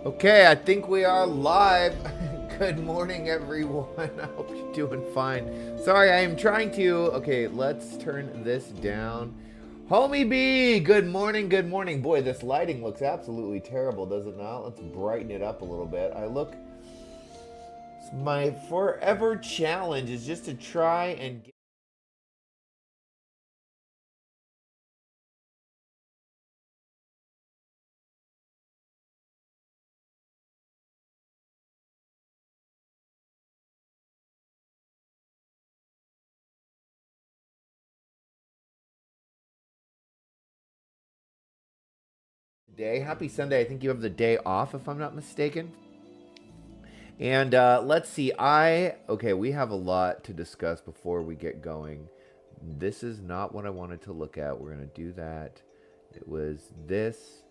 Okay, I think we are live. Good morning, everyone. I hope you're doing fine. Sorry, I am trying to... Okay, let's turn this down. Homie B, good morning, good morning. Boy, this lighting looks absolutely terrible, does it not? Let's brighten it up a little bit. My forever challenge is just to try and get... Day. Happy Sunday. I think you have the day off, if I'm not mistaken. And let's see. Okay, we have a lot to discuss before we get going. This is not what I wanted to look at. We're going to do that. It was this.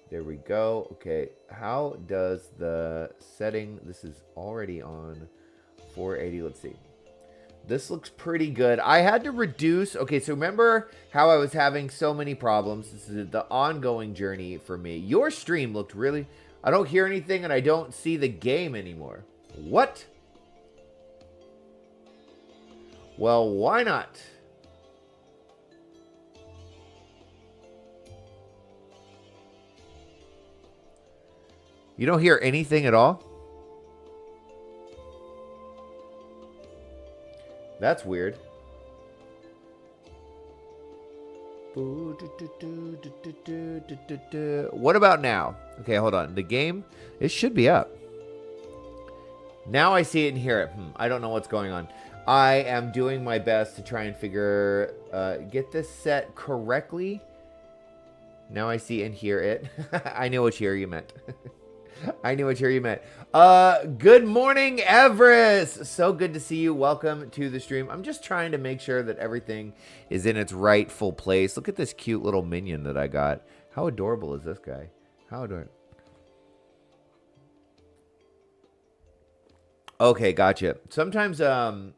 There we go. Okay, how does the setting... This is already on 480. Let's see. This looks pretty good. I had to reduce... Okay, so remember how I was having so many problems? This is the ongoing journey for me. Your stream looked really... I don't hear anything and I don't see the game anymore. What? Well, why not? You don't hear anything at all? That's weird. What about now? Okay, hold on. The game, it should be up. Now I see it and hear it. I don't know what's going on. I am doing my best to try and get this set correctly. Now I see and hear it. I knew which year you meant. I knew which year you meant. Good morning, Everest. So good to see you. Welcome to the stream. I'm just trying to make sure that everything is in its rightful place. Look at this cute little minion that I got. How adorable is this guy? How adorable. Okay, gotcha. Sometimes when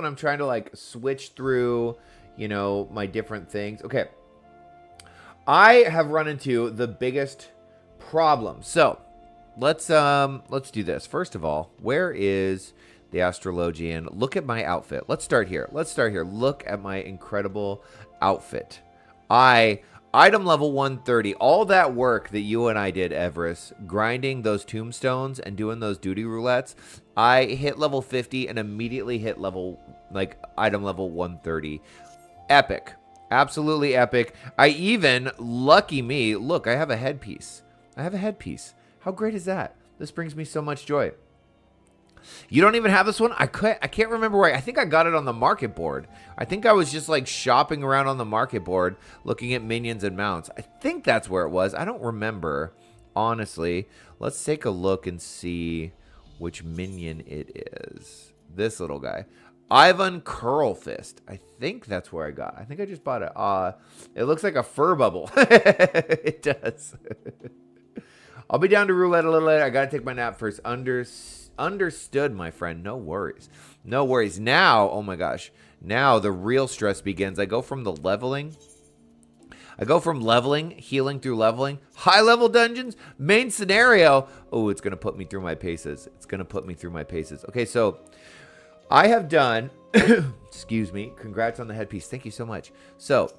I'm trying to like switch through, my different things. Okay. I have run into the biggest problem. So let's do this. First of all, where is the Astrologian? Look at my outfit. Let's start here. Look at my incredible outfit. Item level 130. All that work that you and I did, Everest, grinding those tombstones and doing those duty roulettes, I hit level 50 and immediately hit item level 130. Epic. Absolutely epic. Lucky me, look, I have a headpiece. How great is that? This brings me so much joy. You don't even have this one? I can't remember where. I think I got it on the market board. I think I was just like shopping around on the market board looking at minions and mounts. I think that's where it was. I don't remember, honestly. Let's take a look and see which minion it is. This little guy. Ivan Curlfist. I think that's where I got. I think I just bought it. It looks like a fur bubble. It does. I'll be down to roulette a little later. I gotta take my nap first. Understood, my friend. No worries. No worries. Now, oh my gosh. Now the real stress begins. I go from leveling, healing through leveling, high level dungeons, main scenario. Oh, it's gonna put me through my paces. Okay, so I have done, excuse me, congrats on the headpiece. Thank you so much. So,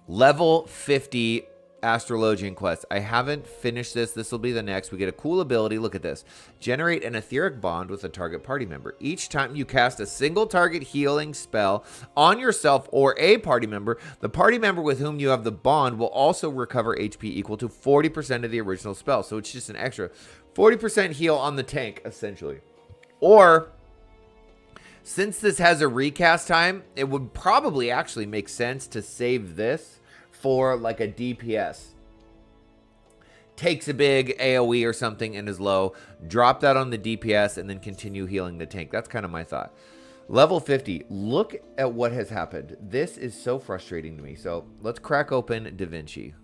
level 50 Astrologian quest. I haven't finished this. This will be the next. We get a cool ability. Look at this. Generate an etheric bond with a target party member. Each time you cast a single target healing spell on yourself or a party member, the party member with whom you have the bond will also recover HP equal to 40% of the original spell. So it's just an extra 40% heal on the tank, essentially. Or, since this has a recast time, it would probably actually make sense to save this for like a DPS. Takes a big AoE or something and is low. Drop that on the DPS and then continue healing the tank. That's kind of my thought. Level 50. Look at what has happened. This is so frustrating to me. So let's crack open Da Vinci.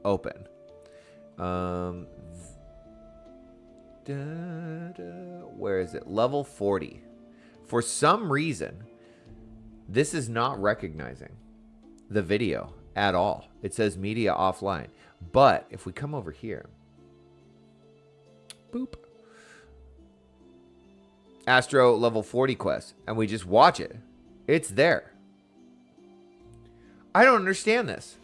Open. Where is it? Level 40. For some reason, this is not recognizing the video at all. It says media offline. But if we come over here, boop, Astro level 40 quest, and we just watch it, it's there. I don't understand this.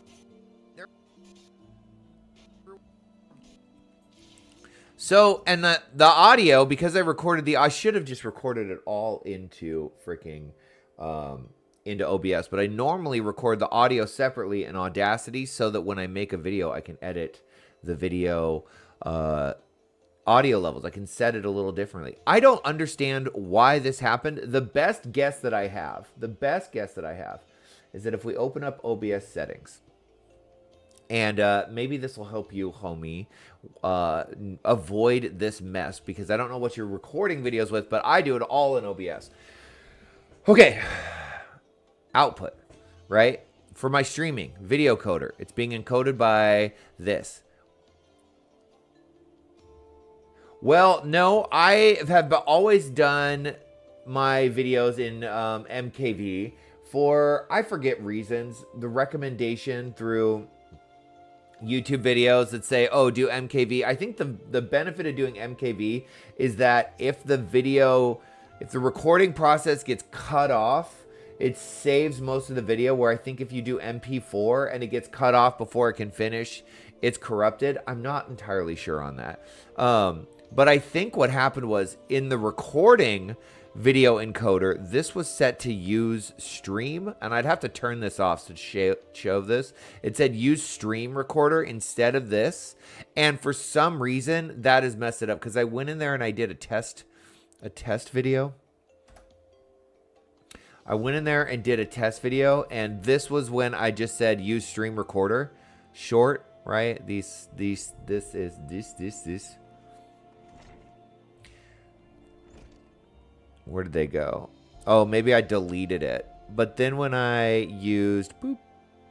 So, and the audio, because I recorded I should have just recorded it all into freaking, into OBS, but I normally record the audio separately in Audacity so that when I make a video, I can edit the video, audio levels. I can set it a little differently. I don't understand why this happened. The best guess that I have is that if we open up OBS settings, and maybe this will help you, homie, avoid this mess, because I don't know what you're recording videos with, but I do it all in OBS. Okay. Output, right? For my streaming, video coder. It's being encoded by this. Well, no, I have always done my videos in MKV for, I forget reasons, the recommendation through YouTube videos that say, oh, do MKV. I think the benefit of doing MKV is that if the recording process gets cut off, it saves most of the video, where I think if you do MP4 and it gets cut off before it can finish, it's corrupted. I'm not entirely sure on that. But I think what happened was in the recording video encoder, this was set to use stream, and I'd have to turn this off to show this. It said use stream recorder instead of this, and for some reason that has messed it up, because I went in there and I did a test video. I went in there and did a test video, and this was when I just said use stream recorder short, right? This. Where did they go? Oh, maybe I deleted it. But then when I used boop,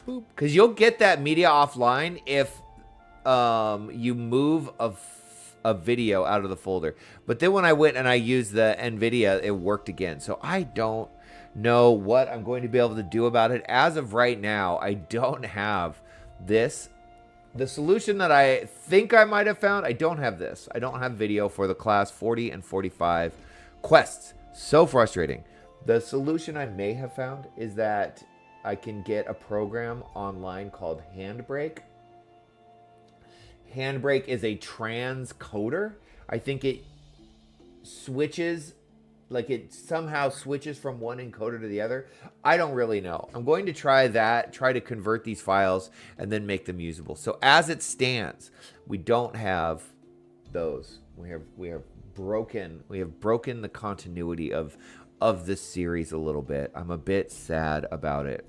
boop, because you'll get that media offline if you move a video out of the folder. But then when I went and I used the NVIDIA, it worked again. So I don't know what I'm going to be able to do about it. As of right now, I don't have this. The solution that I think I might have found, I don't have this. I don't have video for the class 40 and 45 quests. So frustrating. The solution I may have found is that I can get a program online called Handbrake. Handbrake is a transcoder. I think it switches, like it somehow switches from one encoder to the other. I don't really know. I'm going to try that, try to convert these files and then make them usable. So as it stands, we don't have those. We have broken the continuity of this series a little bit. I'm a bit sad about it,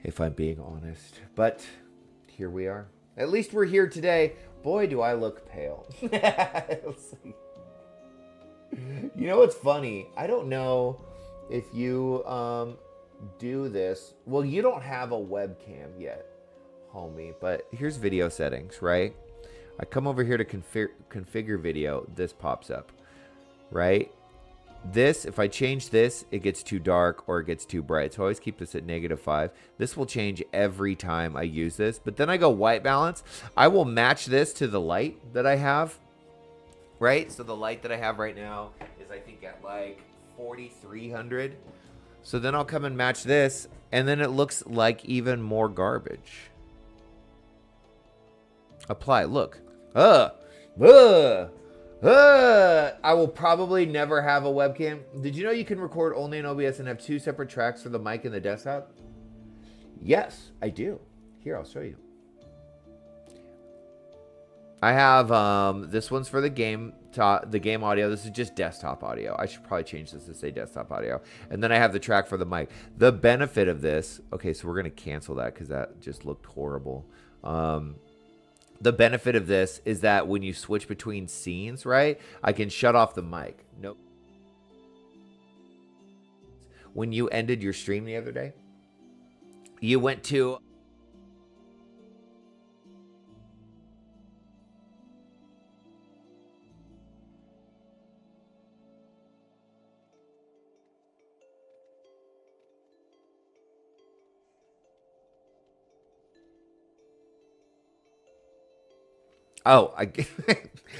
if I'm being honest. But here we are. At least we're here today. Boy, do I look pale. You know what's funny? I don't know if you do this. Well, you don't have a webcam yet, homie. But here's video settings, right? I come over here to configure video. This pops up, right? This, if I change this, it gets too dark or it gets too bright. So I always keep this at -5. This will change every time I use this. But then I go white balance. I will match this to the light that I have, right? So the light that I have right now is, I think, at like 4300. So then I'll come and match this, and then it looks like even more garbage. Apply. Look. I will probably never have a webcam. Did you know you can record only in OBS and have 2 separate tracks for the mic and the desktop? Yes, I do. Here, I'll show you. I have this one's for the game audio. This is just desktop audio. I should probably change this to say desktop audio. And then I have the track for the mic. The benefit of this, okay, so we're going to cancel that because that just looked horrible. The benefit of this is that when you switch between scenes, right, I can shut off the mic. Nope. When you ended your stream the other day, you went to... Oh,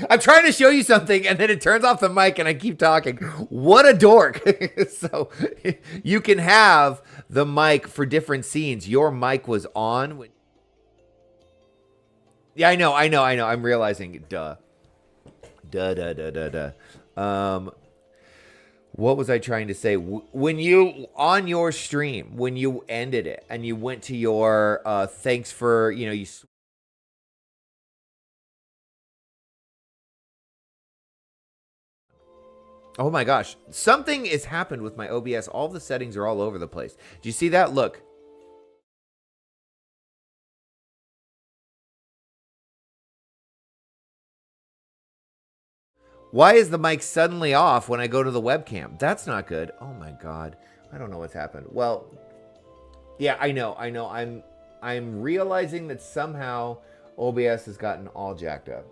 I'm trying to show you something, and then it turns off the mic, and I keep talking. What a dork. So you can have the mic for different scenes. Your mic was on. Yeah, I know. I'm realizing. Duh. What was I trying to say? When you, on your stream, when you ended it, and you went to your thanks for, you... Oh my gosh. Something has happened with my OBS. All the settings are all over the place. Do you see that? Look. Why is the mic suddenly off when I go to the webcam? That's not good. Oh my god. I don't know what's happened. Well, yeah, I know. I'm realizing that somehow OBS has gotten all jacked up.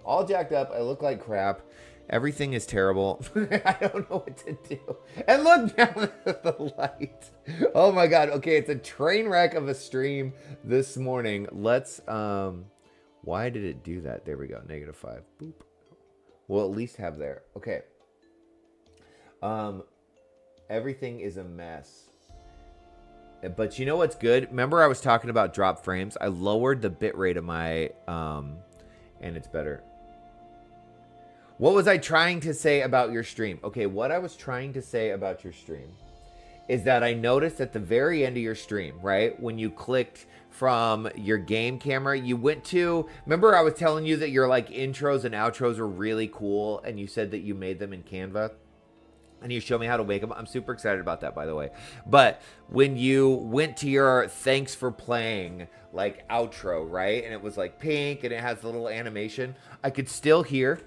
All jacked up. I look like crap. Everything is terrible. I don't know what to do. And look down at the light. Oh my god. Okay, it's a train wreck of a stream this morning. Let's why did it do that? There we go. -5. Boop. We'll at least have there. Okay. Everything is a mess. But you know what's good? Remember I was talking about drop frames? I lowered the bitrate of my and it's better. What was I trying to say about your stream? Okay, what I was trying to say about your stream is that I noticed at the very end of your stream, right? When you clicked from your game camera, you went to... Remember I was telling you that your like intros and outros were really cool, and you said that you made them in Canva? And you showed me how to make them. I'm super excited about that, by the way. But when you went to your thanks for playing like outro, right? And it was like pink and it has the little animation. I could still hear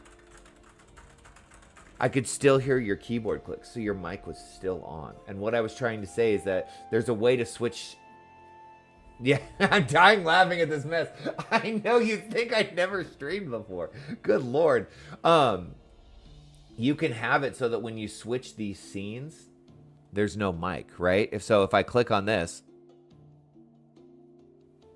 your keyboard clicks, so your mic was still on. And what I was trying to say is that there's a way to switch... Yeah, I'm dying laughing at this mess. I know you think I'd never streamed before. Good Lord. You can have it so that when you switch these scenes, there's no mic, right? If I click on this,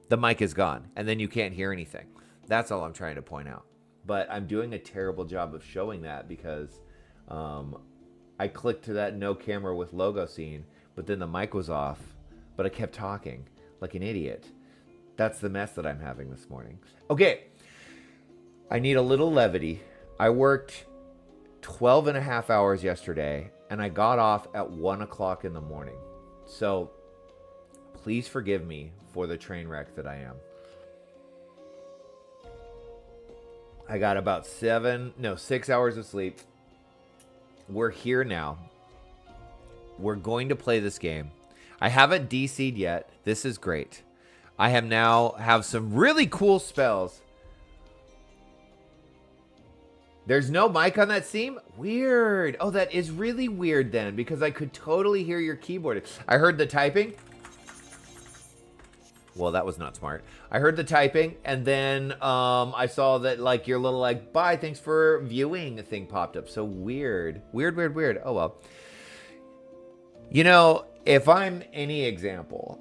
the mic is gone, and then you can't hear anything. That's all I'm trying to point out. But I'm doing a terrible job of showing that because... I clicked to that no camera with logo scene, but then the mic was off, but I kept talking like an idiot. That's the mess that I'm having this morning. Okay, I need a little levity. I worked 12 and a half hours yesterday, and I got off at 1 o'clock in the morning. So please forgive me for the train wreck that I am. I got about 6 hours of sleep. We're here now. We're going to play this game. I haven't DC'd yet. This is great. I have some really cool spells. There's no mic on that scene? Weird. Oh, that is really weird then, because I could totally hear your keyboard. I heard the typing. Well, that was not smart. I heard the typing, and then I saw that like your little like bye, thanks for viewing thing popped up. So weird. Weird. Oh well. You know, if I'm any example,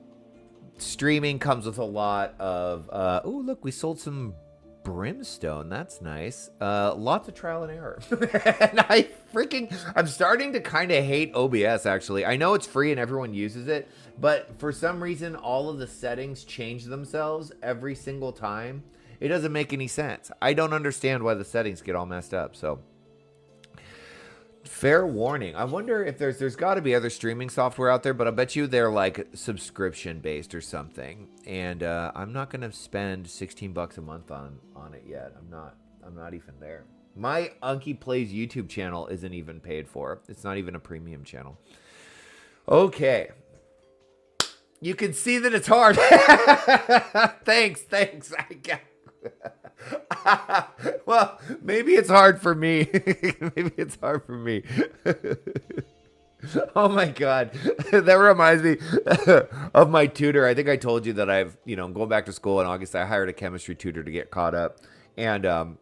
streaming comes with a lot of oh look, we sold some brimstone. That's nice. Lots of trial and error. And I'm starting to kind of hate OBS actually. I know it's free and everyone uses it, but for some reason all of the settings change themselves every single time. It doesn't make any sense. I don't understand why the settings get all messed up. So fair warning. I wonder if there's got to be other streaming software out there, but I bet you they're like subscription based or something. And I'm not going to spend $16 a month on it yet. I'm not even there. My Unky Plays YouTube channel isn't even paid for. It's not even a premium channel. Okay. You can see that it's hard. Thanks. Well, maybe it's hard for me. Oh my God. That reminds me of my tutor. I think I told you that I'm going back to school in August. I hired a chemistry tutor to get caught up. And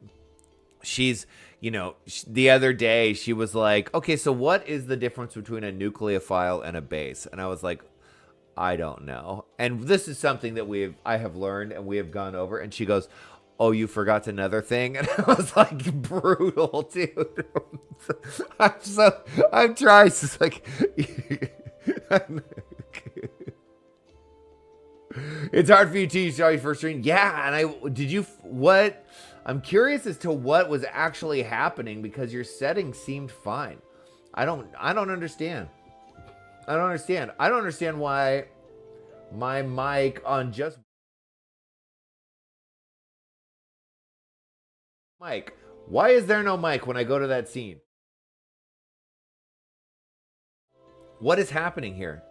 she's, the other day she was like, okay, so what is the difference between a nucleophile and a base? And I was like, I don't know. And this is something that I have learned and we have gone over. And she goes, oh, you forgot another thing? And I was like, brutal, dude. I'm trying. It's like, it's hard for you to use your first stream. Yeah, and what? I'm curious as to what was actually happening because your settings seemed fine. I don't understand. I don't understand why my mic on just mic. Why is there no mic when I go to that scene? What is happening here?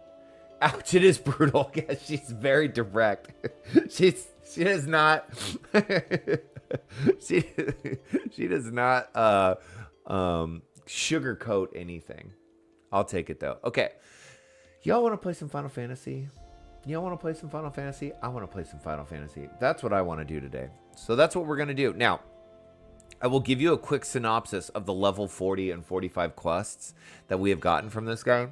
Ouch, it is brutal. Yeah, she's very direct. She does not she does not sugarcoat anything. I'll take it though. Okay. Y'all want to play some Final Fantasy? Y'all want to play some Final Fantasy? I want to play some Final Fantasy. That's what I want to do today. So that's what we're going to do. Now, I will give you a quick synopsis of the level 40 and 45 quests that we have gotten from this guy.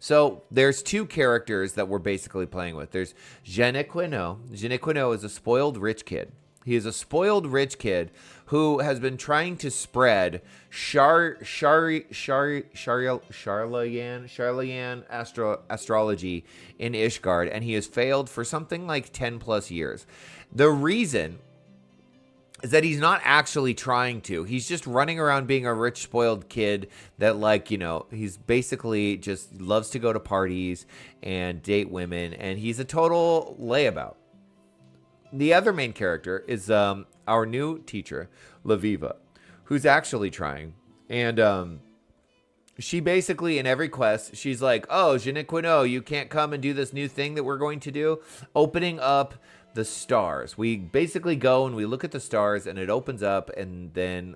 So there's two characters that we're basically playing with. There's Genequino. Genequino is a spoiled rich kid. He is a spoiled rich kid who has been trying to spread Charlayan astrology in Ishgard, and he has failed for something like 10 plus years. The reason is that he's not actually trying to. He's just running around being a rich, spoiled kid that, like, you know, he's basically just loves to go to parties and date women, and he's a total layabout. The other main character is our new teacher, Laviva, who's actually trying. And she basically, in every quest, she's like, oh, Genequino, you can't come and do this new thing that we're going to do. Opening up the stars. We basically go and we look at the stars and it opens up, and then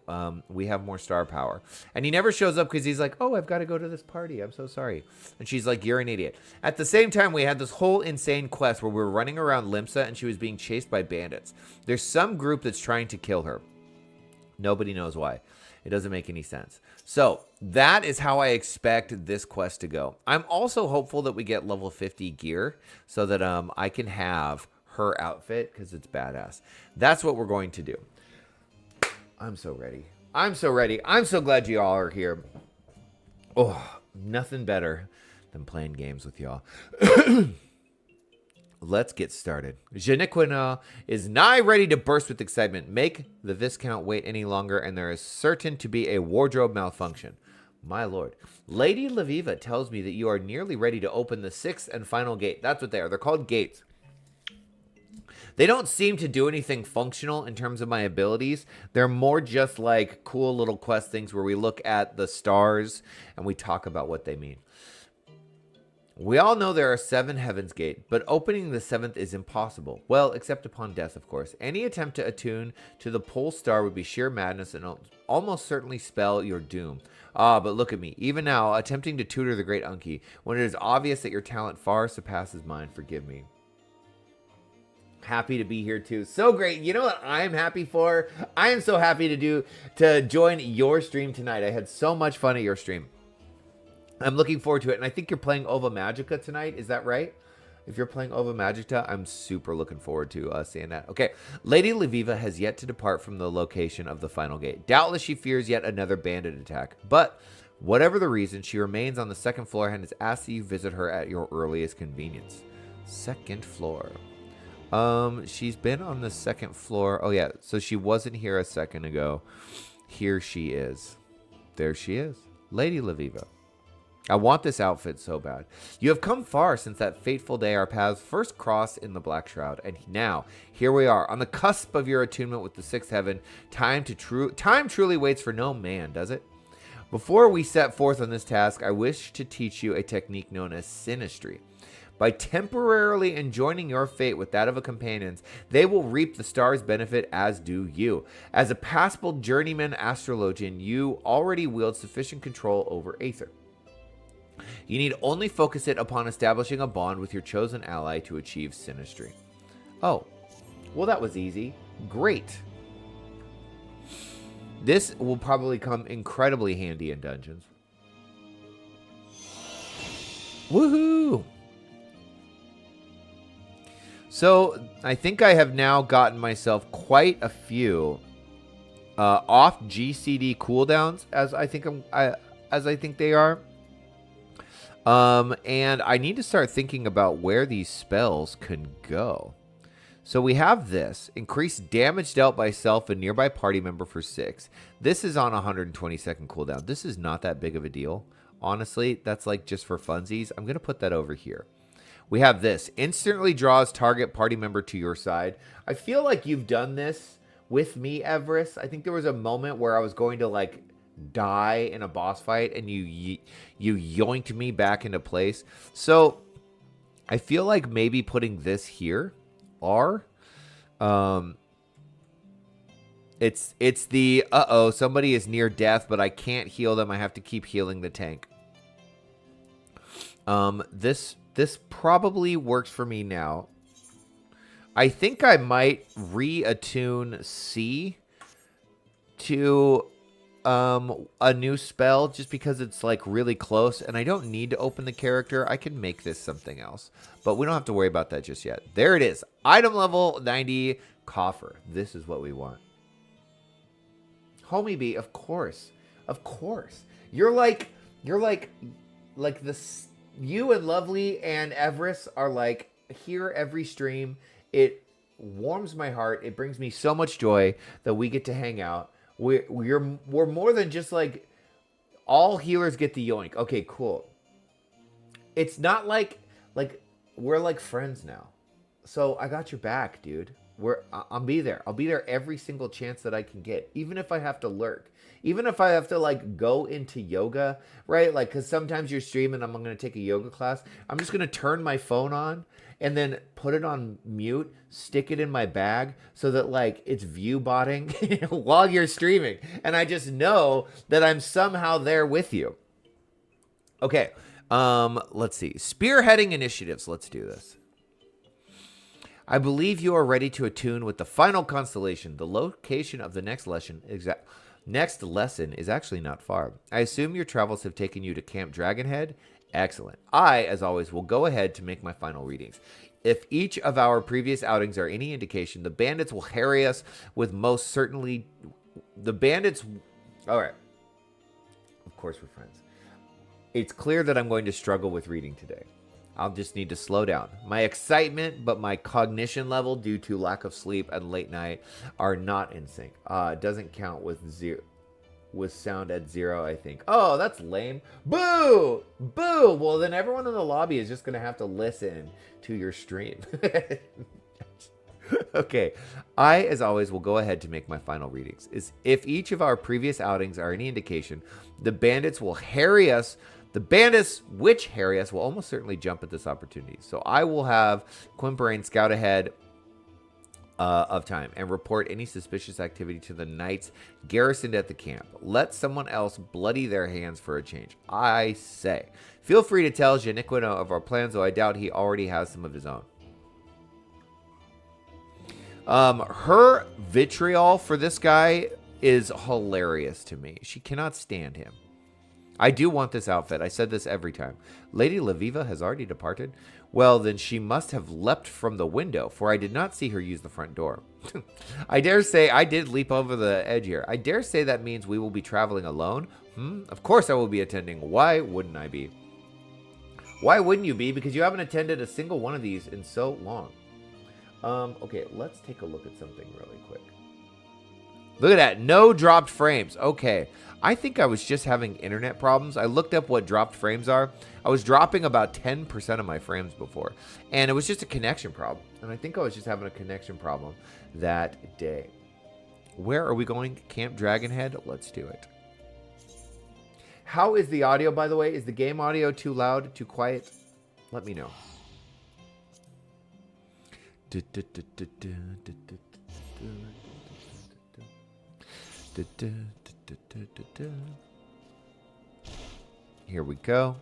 we have more star power. And he never shows up because he's like, oh, I've got to go to this party. I'm so sorry. And she's like, you're an idiot. At the same time, we had this whole insane quest where we were running around Limsa and she was being chased by bandits. There's some group that's trying to kill her. Nobody knows why. It doesn't make any sense. So that is how I expect this quest to go. I'm also hopeful that we get level 50 gear so that I can have her outfit because it's badass. That's what we're going to do. I'm so ready. I'm so ready. I'm so glad you all are here. Oh, nothing better than playing games with y'all. Let's get started. Genequina is nigh ready to burst with excitement. Make the Viscount wait any longer, and there is certain to be a wardrobe malfunction. My lord. Lady Laviva tells me that you are nearly ready to open the sixth and final gate. That's what they are. They're called gates. They don't seem to do anything functional in terms of my abilities. They're more just like cool little quest things where we look at the stars and we talk about what they mean. We all know there are 7 Heaven's Gate, but opening the 7th is impossible. Well, except upon death, of course. Any attempt to attune to the pole star would be sheer madness and almost certainly spell your doom. Ah, but look at me. Even now, attempting to tutor the great Unki, when it is obvious that your talent far surpasses mine. Forgive me. Happy to be here too. So great. You know what I'm happy for? I am so happy to join your stream tonight. I had so much fun at your stream. I'm looking forward to it. And I think you're playing Ova Magica tonight. Is that right? If you're playing Ova Magica, I'm super looking forward to seeing that. Okay. Lady Laviva has yet to depart from the location of the final gate. Doubtless she fears yet another bandit attack. But whatever the reason, she remains on the 2nd floor and has asked that you visit her at your earliest convenience. 2nd floor. She's been on the 2nd floor. Oh, yeah. So she wasn't here a second ago. Here she is. There she is. Lady Laviva. I want this outfit so bad. You have come far since that fateful day our paths first crossed in the Black Shroud. And now, here we are, on the cusp of your attunement with the 6th heaven. Time truly waits for no man, does it? Before we set forth on this task, I wish to teach you a technique known as synastry. By temporarily enjoining your fate with that of a companion's, they will reap the star's benefit, as do you. As a passable journeyman astrologian, you already wield sufficient control over Aether. You need only focus it upon establishing a bond with your chosen ally to achieve synastry. Oh, well, that was easy. Great. This will probably come incredibly handy in dungeons. Woohoo! So I think I have now gotten myself quite a few off GCD cooldowns, as I think they are. And I need to start thinking about where these spells can go. So we have this. Increase damage dealt by self and nearby party member for 6. This is on 120-second cooldown. This is not that big of a deal. Honestly, that's like just for funsies. I'm going to put that over here. We have this. Instantly draws target party member to your side. I feel like you've done this with me, Everest. I think there was a moment where I was going to like die in a boss fight and you yoinked me back into place. So I feel like maybe putting this here it's the somebody is near death, but I can't heal them. I have to keep healing the tank. This probably works for me now. I think I might re-attune C to a new spell just because it's like really close and I don't need to open the character. I can make this something else, but we don't have to worry about that just yet. There it is. Item level 90 coffer. This is what we want. Homie B, of course. Of course. You're like this. You and Lovely and Everest are like here every stream. It warms my heart. It brings me so much joy that we get to hang out. We're more than just like all healers get the yoink. Okay, cool. It's not like we're like friends now. So I got your back, dude. I'll be there. I'll be there every single chance that I can get, even if I have to lurk. Even if I have to like go into yoga, right? Like, because sometimes you're streaming, I'm going to take a yoga class. I'm just going to turn my phone on and then put it on mute, stick it in my bag so that like it's view botting while you're streaming. And I just know that I'm somehow there with you. Okay. Let's see. Spearheading initiatives. Let's do this. I believe you are ready to attune with the final constellation. The location of the next lesson is actually not far. I assume your travels have taken you to Camp Dragonhead. Excellent. I, as always, will go ahead to make my final readings. If each of our previous outings are any indication, the bandits will harry us with most certainly... The bandits... All right. Of course we're friends. It's clear that I'm going to struggle with reading today. I'll just need to slow down. My excitement, but my cognition level due to lack of sleep and late night are not in sync. It doesn't count with sound at 0, I think. Oh, that's lame. Boo! Boo! Well, then everyone in the lobby is just going to have to listen to your stream. Okay. I, as always, will go ahead to make my final readings. If each of our previous outings are any indication, the bandits will harry us. The bandits which harry us will almost certainly jump at this opportunity. So I will have Quimperane scout ahead of time and report any suspicious activity to the knights garrisoned at the camp. Let someone else bloody their hands for a change. I say. Feel free to tell Janiquino of our plans, though I doubt he already has some of his own. Her vitriol for this guy is hilarious to me. She cannot stand him. I do want this outfit. I said this every time. Lady Laviva has already departed. Well, then she must have leapt from the window, for I did not see her use the front door. I dare say I did leap over the edge here. I dare say that means we will be traveling alone. Of course I will be attending. Why wouldn't I be? Why wouldn't you be? Because you haven't attended a single one of these in so long. Okay, let's take a look at something really quick. Look at that. No dropped frames. Okay. I think I was just having internet problems. I looked up what dropped frames are. I was dropping about 10% of my frames before. And it was just a connection problem. And I think I was just having a connection problem that day. Where are we going? Camp Dragonhead? Let's do it. How is the audio, by the way? Is the game audio too loud, too quiet? Let me know. Here we go.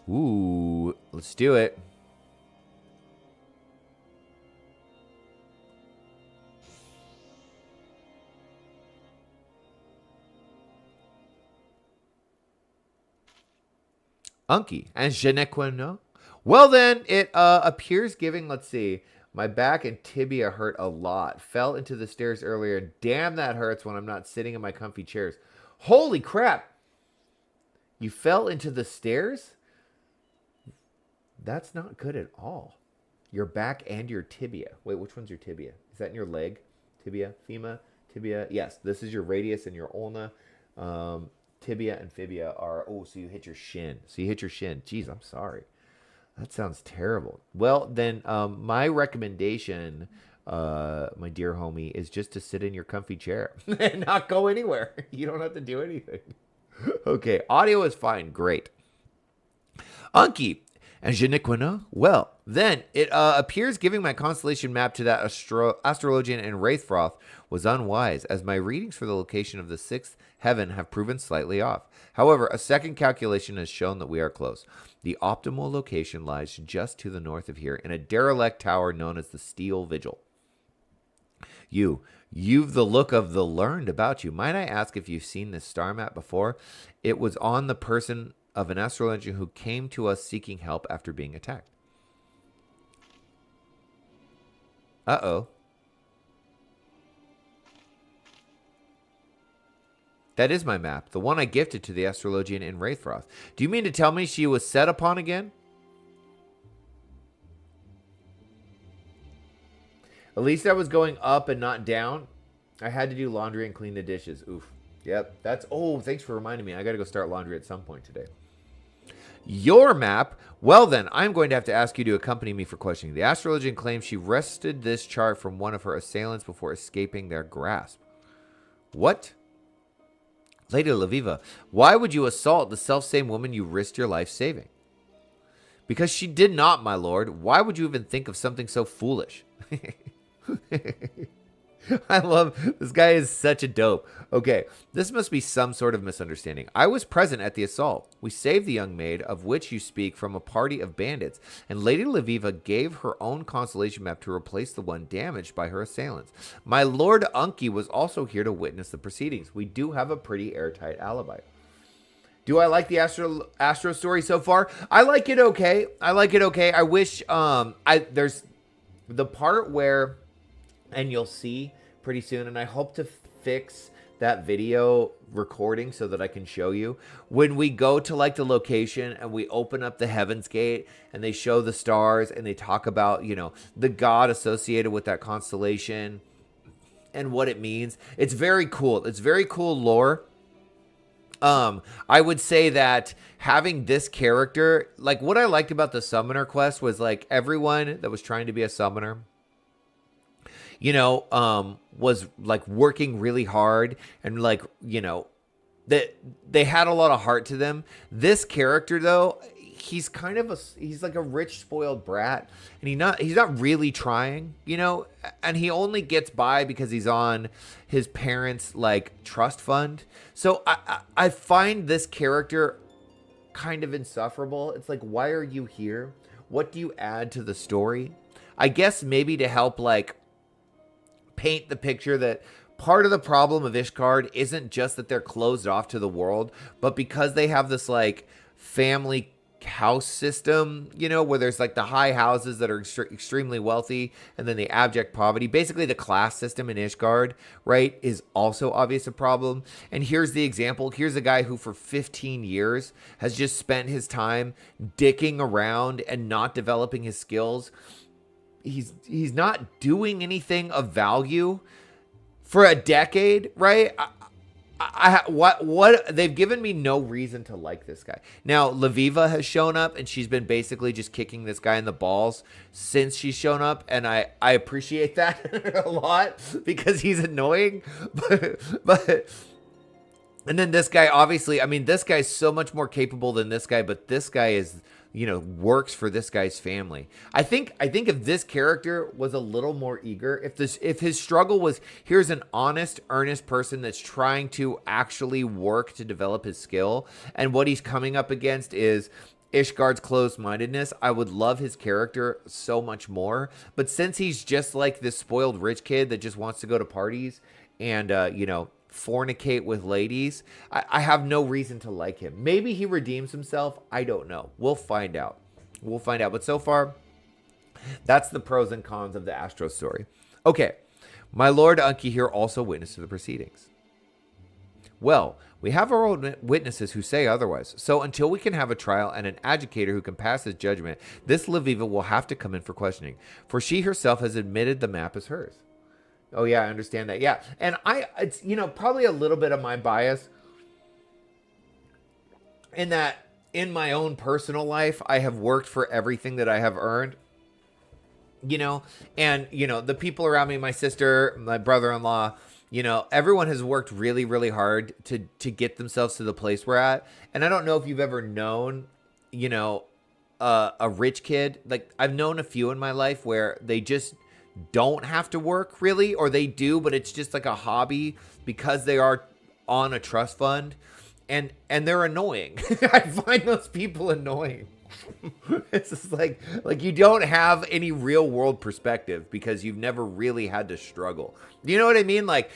Ooh, let's do it. Unky. And je ne connais no. Well, then, it appears giving, let's see, my back and tibia hurt a lot. Fell into the stairs earlier. Damn, that hurts when I'm not sitting in my comfy chairs. Holy crap. You fell into the stairs? That's not good at all. Your back and your tibia. Wait, which one's your tibia? Is that in your leg? Tibia, femur, tibia. Yes, this is your radius and your ulna. Tibia and fibia are, oh, so you hit your shin. So you hit your shin. Jeez, I'm sorry. That sounds terrible. Well, then my recommendation, my dear homie, is just to sit in your comfy chair and not go anywhere. You don't have to do anything. Okay, audio is fine. Great. Unky. And je ne connais? Well, then it appears giving my constellation map to that Astrologian and Wraithfroth was unwise, as my readings for the location of the sixth heaven have proven slightly off. However, a second calculation has shown that we are close. The optimal location lies just to the north of here in a derelict tower known as the Steel Vigil. You've the look of the learned about you. Might I ask if you've seen this star map before? It was on the person of an astrologer who came to us seeking help after being attacked. Uh-oh. That is my map, the one I gifted to the Astrologian in Wraithfroth. Do you mean to tell me she was set upon again? At least I was going up and not down. I had to do laundry and clean the dishes. Oof. Yep. That's, oh, thanks for reminding me. I got to go start laundry at some point today. Your map? Well then, I'm going to have to ask you to accompany me for questioning. The Astrologian claims she wrested this chart from one of her assailants before escaping their grasp. What? Lady Laviva, why would you assault the selfsame woman you risked your life saving? Because she did not, my lord. Why would you even think of something so foolish? I love, this guy is such a dope. Okay, this must be some sort of misunderstanding. I was present at the assault. We saved the young maid, of which you speak, from a party of bandits, and Lady Laviva gave her own constellation map to replace the one damaged by her assailants. My lord Unky was also here to witness the proceedings. We do have a pretty airtight alibi. Do I like the Astro story so far? I like it okay. I wish, there's the part where, and you'll see pretty soon, and I hope to fix that video recording so that I can show you. When we go to like the location and we open up the Heaven's Gate and they show the stars and they talk about, you know, the god associated with that constellation and what it means. It's very cool. It's very cool lore. I would say that having this character, like what I liked about the summoner quest was like everyone that was trying to be a summoner, you know, was like working really hard and like, you know, that they had a lot of heart to them. This character though, he's kind of he's like a rich spoiled brat, and he's not really trying, you know, and he only gets by because he's on his parents' like trust fund. So I find this character kind of insufferable. It's like, why are you here? What do you add to the story? I guess maybe to help like paint the picture that part of the problem of Ishgard isn't just that they're closed off to the world, but because they have this like family house system, you know, where there's like the high houses that are extremely wealthy and then the abject poverty. Basically the class system in Ishgard, right, is also obvious a problem. And here's the example. Here's a guy who for 15 years has just spent his time dicking around and not developing his skills. He's not doing anything of value for a decade, right? What they've given me no reason to like this guy. Now Laviva has shown up and she's been basically just kicking this guy in the balls since she's shown up, and I appreciate that a lot because he's annoying. But and then this guy, obviously, I mean, this guy's so much more capable than this guy, but this guy is, you know, works for this guy's family. I think if this character was a little more eager, if his struggle was, here's an honest, earnest person that's trying to actually work to develop his skill, and what he's coming up against is Ishgard's closed-mindedness, I would love his character so much more. But since he's just like this spoiled rich kid that just wants to go to parties and, you know, fornicate with ladies, I have no reason to like him. Maybe he redeems himself. I don't know. We'll find out. We'll find out. But so far, that's the pros and cons of the Astro story. Okay. My Lord Unki here also witnessed to the proceedings. Well, we have our own witnesses who say otherwise. So until we can have a trial and an adjudicator who can pass his judgment, this Leviva will have to come in for questioning. For she herself has admitted the map is hers. Oh, yeah, I understand that. Yeah. And it's, probably a little bit of my bias in that in my own personal life, I have worked for everything that I have earned. And the people around me, my sister, my brother-in-law, everyone has worked really, really hard to get themselves to the place we're at. And I don't know if you've ever known, a rich kid. Like, I've known a few in my life where they just don't have to work really, or they do, but it's just like a hobby because they are on a trust fund, and they're annoying. I find those people annoying. It's just like you don't have any real world perspective because you've never really had to struggle. You know what I mean? Like,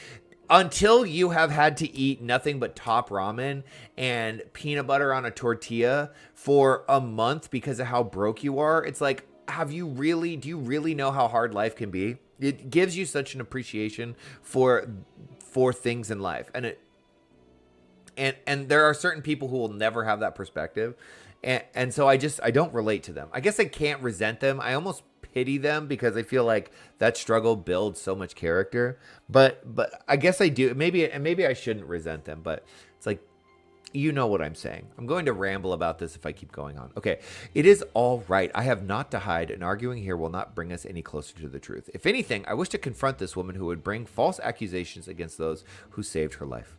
until you have had to eat nothing but top ramen and peanut butter on a tortilla for a month because of how broke you are, it's like, do you really know how hard life can be? It gives you such an appreciation for things in life. And there are certain people who will never have that perspective. And so I don't relate to them. I guess I can't resent them. I almost pity them because I feel like that struggle builds so much character. But I guess I do. Maybe I shouldn't resent them, but it's like, you know what I'm saying. I'm going to ramble about this if I keep going on. Okay. It is all right. I have naught to hide, and arguing here will not bring us any closer to the truth. If anything, I wish to confront this woman who would bring false accusations against those who saved her life.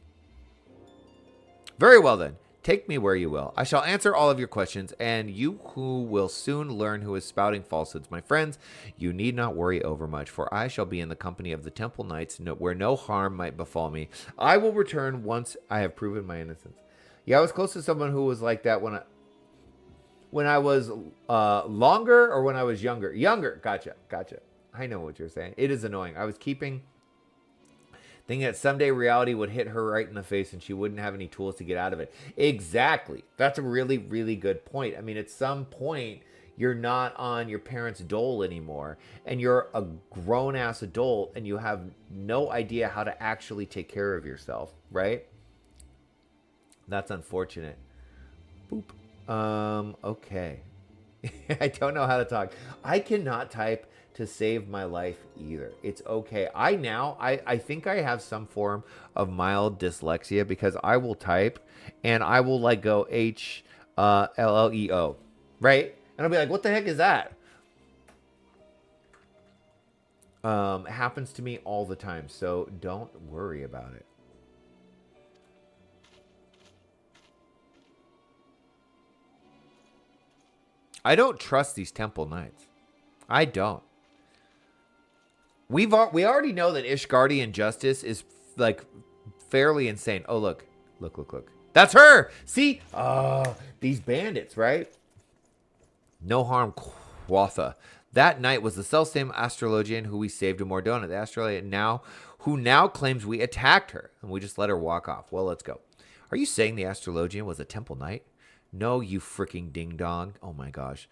Very well then. Take me where you will. I shall answer all of your questions, and you who will soon learn who is spouting falsehoods. My friends, you need not worry overmuch, for I shall be in the company of the temple knights where no harm might befall me. I will return once I have proven my innocence. Yeah, I was close to someone who was like that when I was longer or when I was younger. Younger. Gotcha. I know what you're saying. It is annoying. I was thinking that someday reality would hit her right in the face and she wouldn't have any tools to get out of it. Exactly. That's a really, really good point. I mean, at some point, you're not on your parents' dole anymore, and you're a grown-ass adult, and you have no idea how to actually take care of yourself, right? That's unfortunate. Boop. Okay. I don't know how to talk. I cannot type to save my life either. It's okay. I think I have some form of mild dyslexia because I will type and I will like go HLLEO, right? And I'll be like, what the heck is that? It happens to me all the time, so don't worry about it. I don't trust these temple knights. I don't. We already know that Ishgardian justice is like fairly insane. Oh, look. That's her. See? These bandits, right? No harm, Quatha. That knight was the selfsame Astrologian who we saved in Mordona. The Astrologian who now claims we attacked her and we just let her walk off. Well, let's go. Are you saying the Astrologian was a temple knight? No, you freaking ding-dong. Oh, my gosh.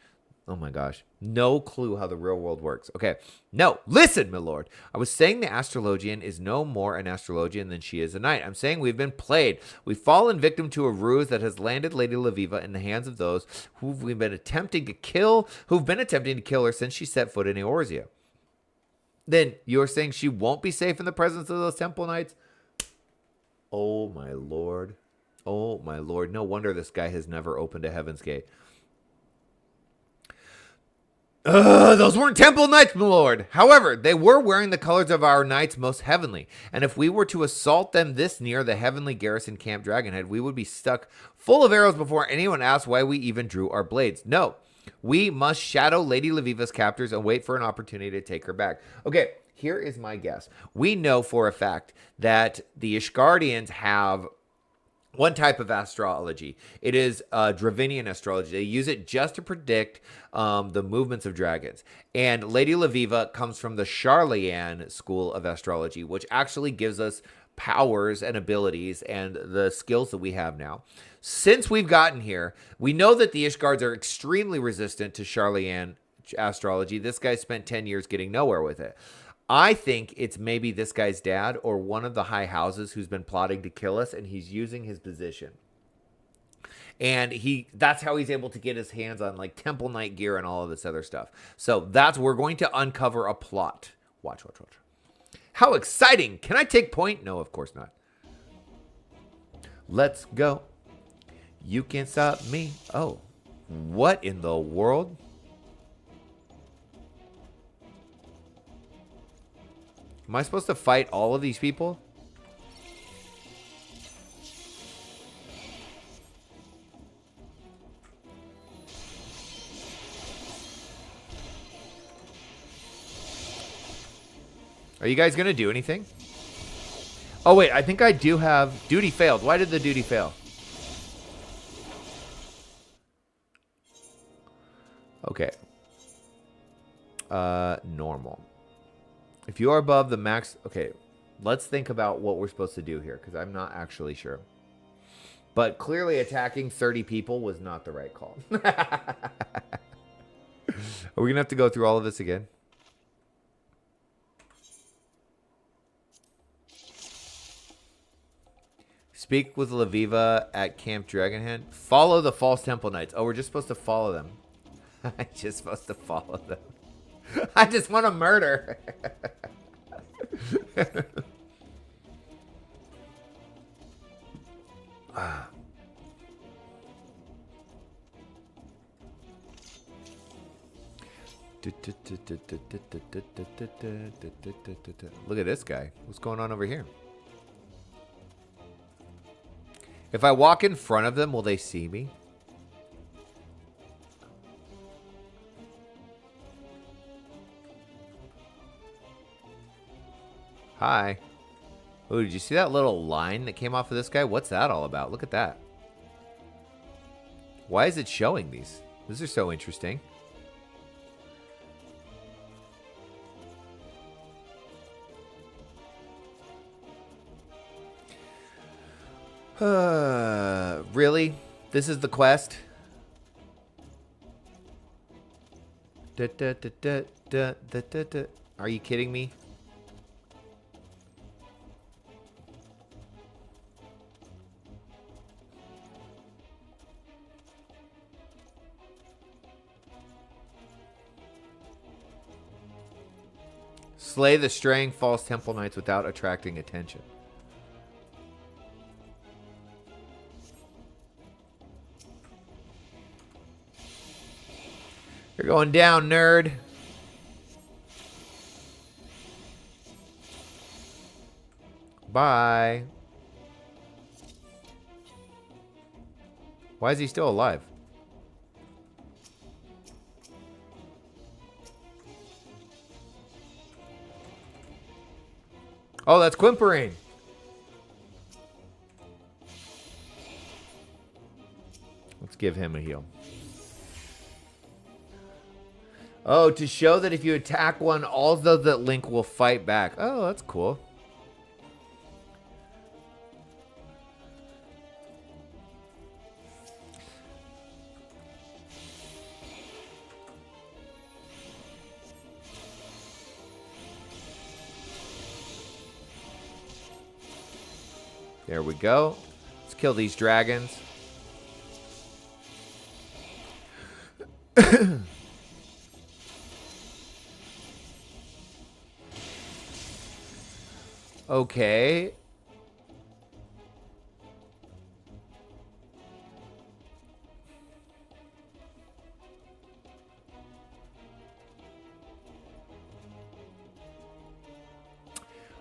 No clue how the real world works. Okay. No, listen, my lord. I was saying the Astrologian is no more an Astrologian than she is a knight. I'm saying we've been played. We've fallen victim to a ruse that has landed Lady Leviva in the hands of those who've been attempting to kill her since she set foot in Eorzea. Then you're saying she won't be safe in the presence of those temple knights? Oh, my lord. Oh, my lord. No wonder this guy has never opened a Heaven's Gate. Those weren't temple knights, my lord. However, they were wearing the colors of our knights most heavenly. And if we were to assault them this near the heavenly garrison Camp Dragonhead, we would be stuck full of arrows before anyone asked why we even drew our blades. No, we must shadow Lady Leviva's captors and wait for an opportunity to take her back. Okay, here is my guess. We know for a fact that the Ishgardians have one type of astrology. It is Dravinian astrology. They use it just to predict the movements of dragons. And Lady Laviva comes from the Charlian school of astrology, which actually gives us powers and abilities and the skills that we have now. Since we've gotten here, we know that the Ishgards are extremely resistant to Charlian astrology. This guy spent 10 years getting nowhere with it. I think it's maybe this guy's dad or one of the high houses who's been plotting to kill us, and he's using his position. And that's how he's able to get his hands on like Temple Knight gear and all of this other stuff. So we're going to uncover a plot. Watch. How exciting! Can I take point? No, of course not. Let's go. You can't stop me. Oh, what in the world? Am I supposed to fight all of these people? Are you guys going to do anything? Oh, wait. I think I do have... Duty failed. Why did the duty fail? Okay. Normal. If you are above the max... Okay, let's think about what we're supposed to do here, because I'm not actually sure. But clearly attacking 30 people was not the right call. Are we going to have to go through all of this again? Speak with Laviva at Camp Dragonhead. Follow the false Temple Knights. Oh, we're just supposed to follow them. I'm just supposed to follow them. I just want to murder. Look at this guy. What's going on over here? If I walk in front of them, will they see me? Hi. Oh, did you see that little line that came off of this guy? What's that all about? Look at that. Why is it showing these? These are so interesting. Really? This is the quest? Are you kidding me? Slay the straying false Temple Knights without attracting attention. You're going down, nerd. Bye. Why is he still alive? Oh, that's Quimpering. Let's give him a heal. Oh, to show that if you attack one, although that Link will fight back. Oh, that's cool. There we go. Let's kill these dragons. Okay.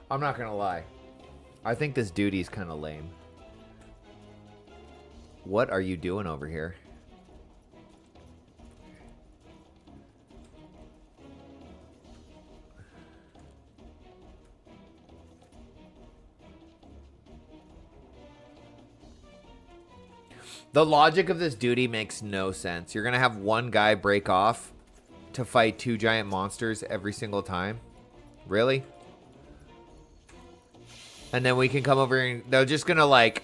I'm not gonna lie. I think this duty's kind of lame. What are you doing over here? The logic of this duty makes no sense. You're going to have one guy break off to fight 2 giant monsters every single time. Really? And then we can come over and they're just going to like,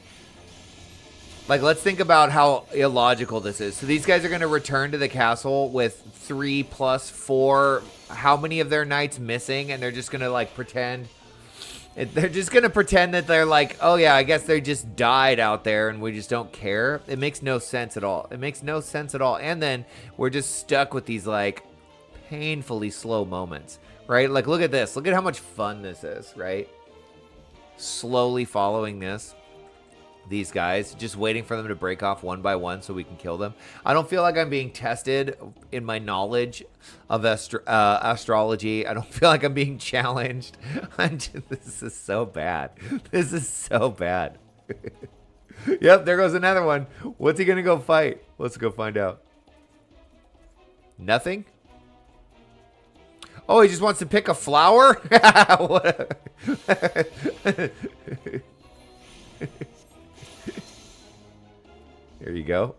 let's think about how illogical this is. So these guys are going to return to the castle with 3 plus 4, how many of their knights missing? And they're just going to like pretend. They're just going to pretend that they're like, oh yeah, I guess they just died out there and we just don't care. It makes no sense at all. It makes no sense at all. And then we're just stuck with these like painfully slow moments, right? Like, look at this. Look at how much fun this is, right? Slowly following these guys, just waiting for them to break off one by one so we can kill them. I don't feel like I'm being tested in my knowledge of astrology. I don't feel like I'm being challenged. This is so bad. This is so bad. Yep, there goes another one. What's he gonna go fight? Let's go find out. Nothing? Oh, he just wants to pick a flower? There you go.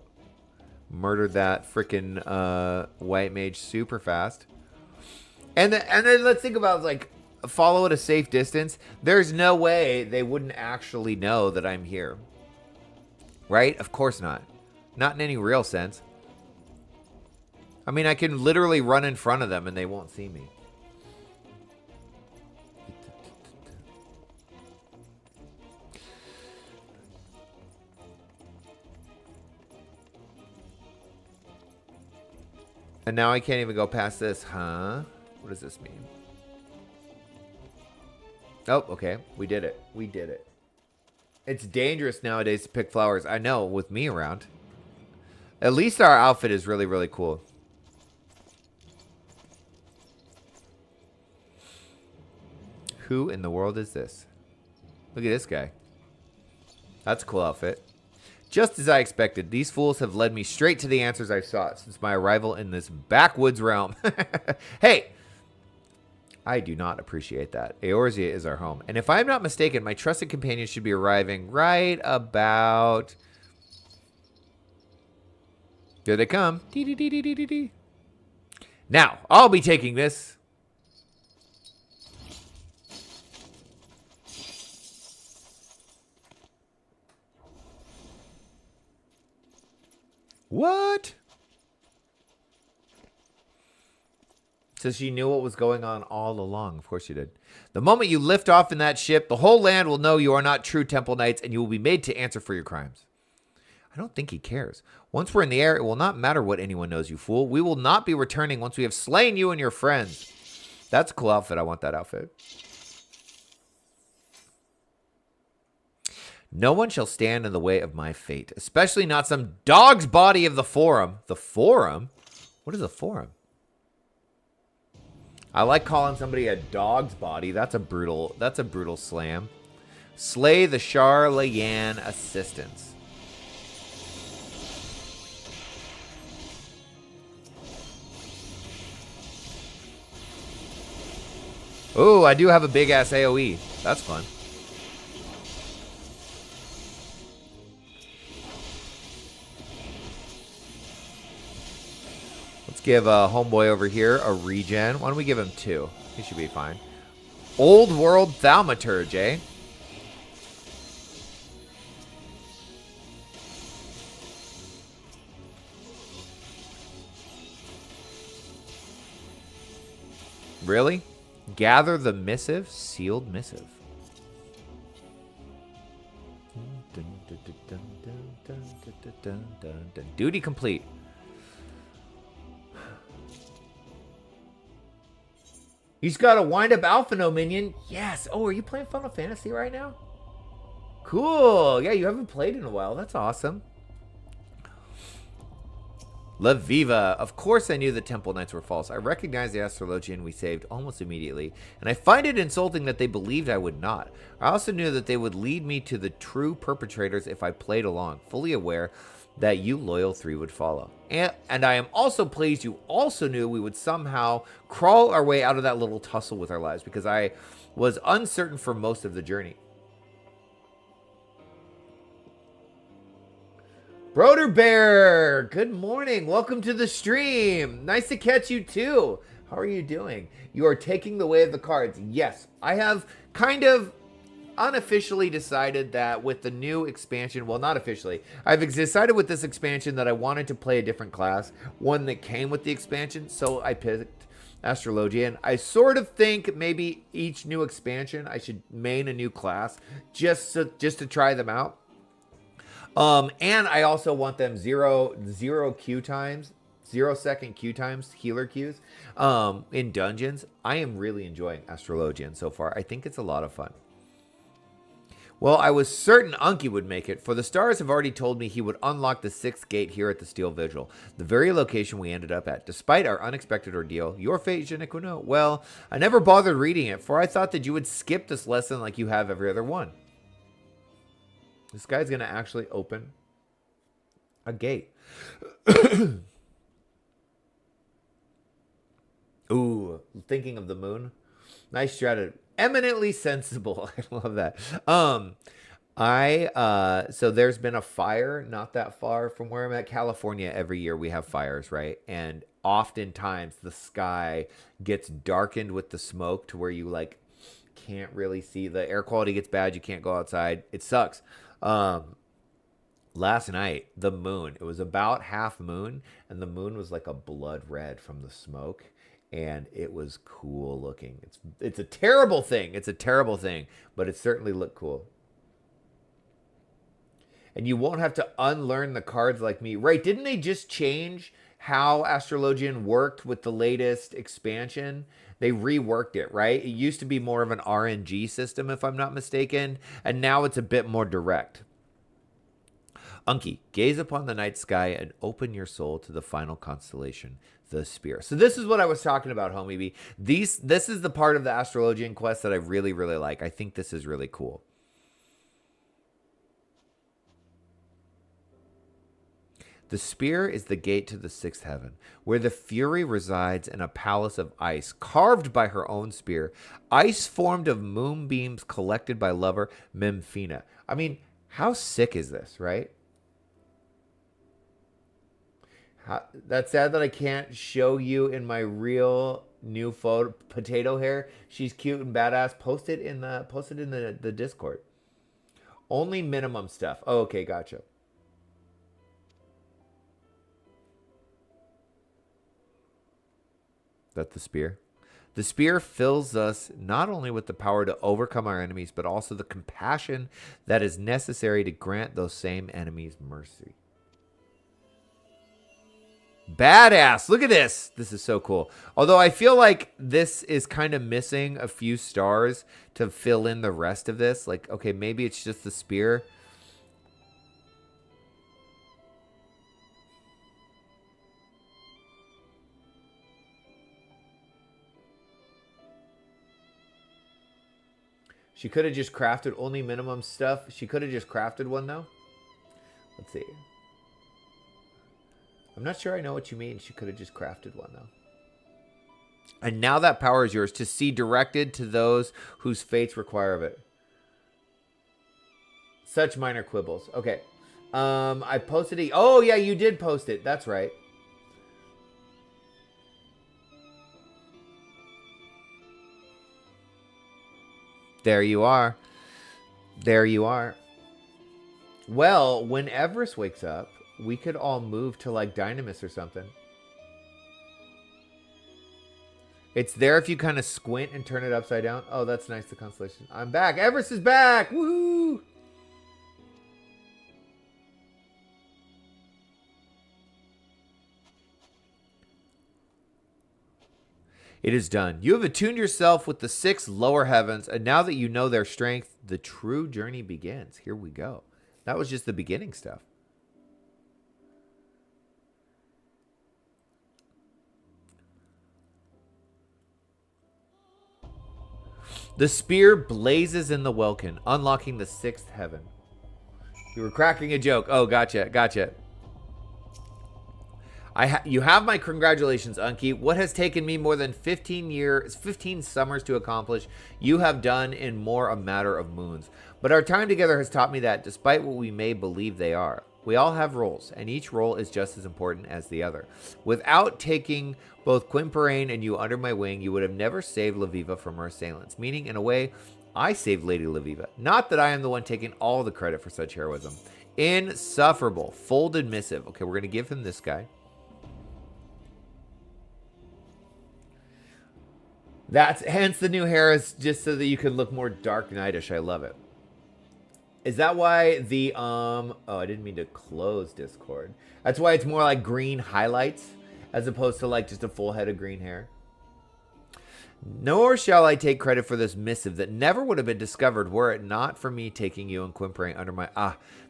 Murdered that freaking white mage super fast. And then let's think about, like, follow at a safe distance. There's no way they wouldn't actually know that I'm here. Right? Of course not. Not in any real sense. I mean, I can literally run in front of them and they won't see me. And now I can't even go past this, huh? What does this mean? Oh, okay. We did it. We did it. It's dangerous nowadays to pick flowers. I know, with me around. At least our outfit is really, really cool. Who in the world is this? Look at this guy. That's a cool outfit. Just as I expected, these fools have led me straight to the answers I've sought since my arrival in this backwoods realm. Hey! I do not appreciate that. Eorzea is our home. And if I'm not mistaken, my trusted companions should be arriving right about... Here they come. Now, I'll be taking this. What? So she knew what was going on all along. Of course she did. The moment you lift off in that ship, the whole land will know you are not true temple knights, and you will be made to answer for your crimes. I don't think he cares. Once we're in the air, it will not matter what anyone knows, you fool. We will not be returning once we have slain you and your friends. That's a cool outfit. I want that outfit. No one shall stand in the way of my fate, especially not some dog's body of the forum. The forum? What is a forum? I like calling somebody a dog's body. That's a brutal slam. Slay the Charlayan assistants. Oh, I do have a big ass AoE. That's fun. Give homeboy over here a regen. Why don't we give him 2? He should be fine. Old world thaumaturge, eh? Really? Gather the missive, sealed missive. Duty complete. He's got a wind-up Alphinaud minion. Yes. Oh, are you playing Final Fantasy right now? Cool. Yeah, you haven't played in a while. That's awesome. La Viva. Of course I knew the Temple Knights were false. I recognized the Astrologian we saved almost immediately, and I find it insulting that they believed I would not. I also knew that they would lead me to the true perpetrators if I played along, fully aware that you loyal 3 would follow. And I am also pleased you also knew we would somehow crawl our way out of that little tussle with our lives, because I was uncertain for most of the journey. Broder Bear, good morning. Welcome to the stream. Nice to catch you too. How are you doing? You are taking the way of the cards. Yes, I have kind of unofficially decided that with the new expansion, well, not officially, I've decided with this expansion that I wanted to play a different class, one that came with the expansion, so I picked Astrologian. I sort of think maybe each new expansion I should main a new class just to try them out. And I also want them zero Q times, 0-second Q times, healer Qs, in dungeons. I am really enjoying Astrologian so far. I think it's a lot of fun. Well, I was certain Unky would make it, for the stars have already told me he would unlock the 6th gate here at the Steel Vigil, the very location we ended up at. Despite our unexpected ordeal, your fate, je ne connais pas. Well, I never bothered reading it, for I thought that you would skip this lesson like you have every other one. This guy's going to actually open a gate. Ooh, thinking of the moon. Nice strategy. Eminently sensible. I love that. So there's been a fire not that far from where I'm at. California, every year we have fires, right? And oftentimes the sky gets darkened with the smoke to where you like can't really see. The air quality gets bad. You can't go outside. It sucks. Last night, the moon, it was about half moon, and the moon was like a blood red from the smoke. And it was cool looking. It's a terrible thing. It's a terrible thing, but it certainly looked cool. And you won't have to unlearn the cards like me. Right, didn't they just change how Astrologian worked with the latest expansion? They reworked it, right? It used to be more of an RNG system, if I'm not mistaken, and now it's a bit more direct. Unky, gaze upon the night sky and open your soul to the final constellation, the Spear. So this is what I was talking about, homie B. This is the part of the Astrologian quest that I really, really like. I think this is really cool. The Spear is the gate to the 6th heaven, where the Fury resides in a palace of ice, carved by her own spear. Ice formed of moonbeams collected by lover Memphina. I mean, how sick is this, right? That's sad that I can't show you in my real new photo. Potato hair. She's cute and badass. Post it in the Discord. Only minimum stuff. Oh, okay, gotcha. Is that the spear? The spear fills us not only with the power to overcome our enemies, but also the compassion that is necessary to grant those same enemies mercy. Badass. Look at this. This is so cool. Although I feel like this is kind of missing a few stars to fill in the rest of this. Like, okay, maybe it's just the spear. She could have just crafted only minimum stuff. She could have just crafted one, though. Let's see. I'm not sure I know what you mean. She could have just crafted one, though. And now that power is yours to see directed to those whose fates require of it. Such minor quibbles. Okay. I posted it. Oh, yeah, you did post it. That's right. There you are. There you are. Well, when Everest wakes up, we could all move to like Dynamis or something. It's there if you kind of squint and turn it upside down. Oh, that's nice, the constellation. I'm back. Everest is back. Woohoo! It is done. You have attuned yourself with the 6 lower heavens, and now that you know their strength, the true journey begins. Here we go. That was just the beginning stuff. The spear blazes in the welkin, unlocking the 6th heaven. You were cracking a joke. Oh, gotcha, gotcha. You have my congratulations, Unky. What has taken me more than 15 summers to accomplish, you have done in more a matter of moons. But our time together has taught me that, despite what we may believe they are, We all have roles, and each role is just as important as the other. Without taking both Quimperane and you under my wing, you would have never saved Laviva from her assailants. Meaning, in a way, I saved Lady Laviva. Not that I am the one taking all the credit for such heroism. Insufferable. Folded missive. Okay, we're going to give him this guy. That's hence the new hair is just so that you can look more Dark Knightish. I love it. Is that why the oh, I didn't mean to close Discord. That's why it's more like green highlights as opposed to like just a full head of green hair. Nor shall I take credit for this missive that never would have been discovered were it not for me taking you and Quimperane under my...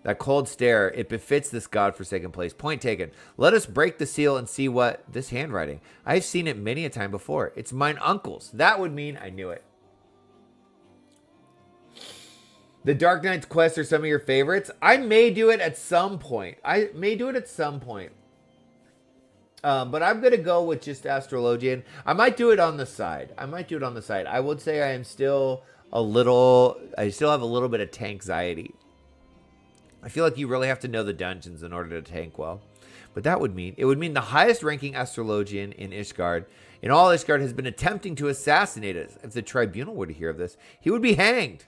that cold stare. It befits this godforsaken place. Point taken. Let us break the seal and see what... This handwriting. I've seen it many a time before. It's mine uncle's. That would mean I knew it. The Dark Knight's quests are some of your favorites. I may do it at some point. But I'm going to go with just Astrologian. I might do it on the side. I would say I am still I still have a little bit of tankxiety. I feel like you really have to know the dungeons in order to tank well. But it would mean the highest ranking Astrologian in Ishgard, in all Ishgard, has been attempting to assassinate us. If the tribunal were to hear of this, he would be hanged.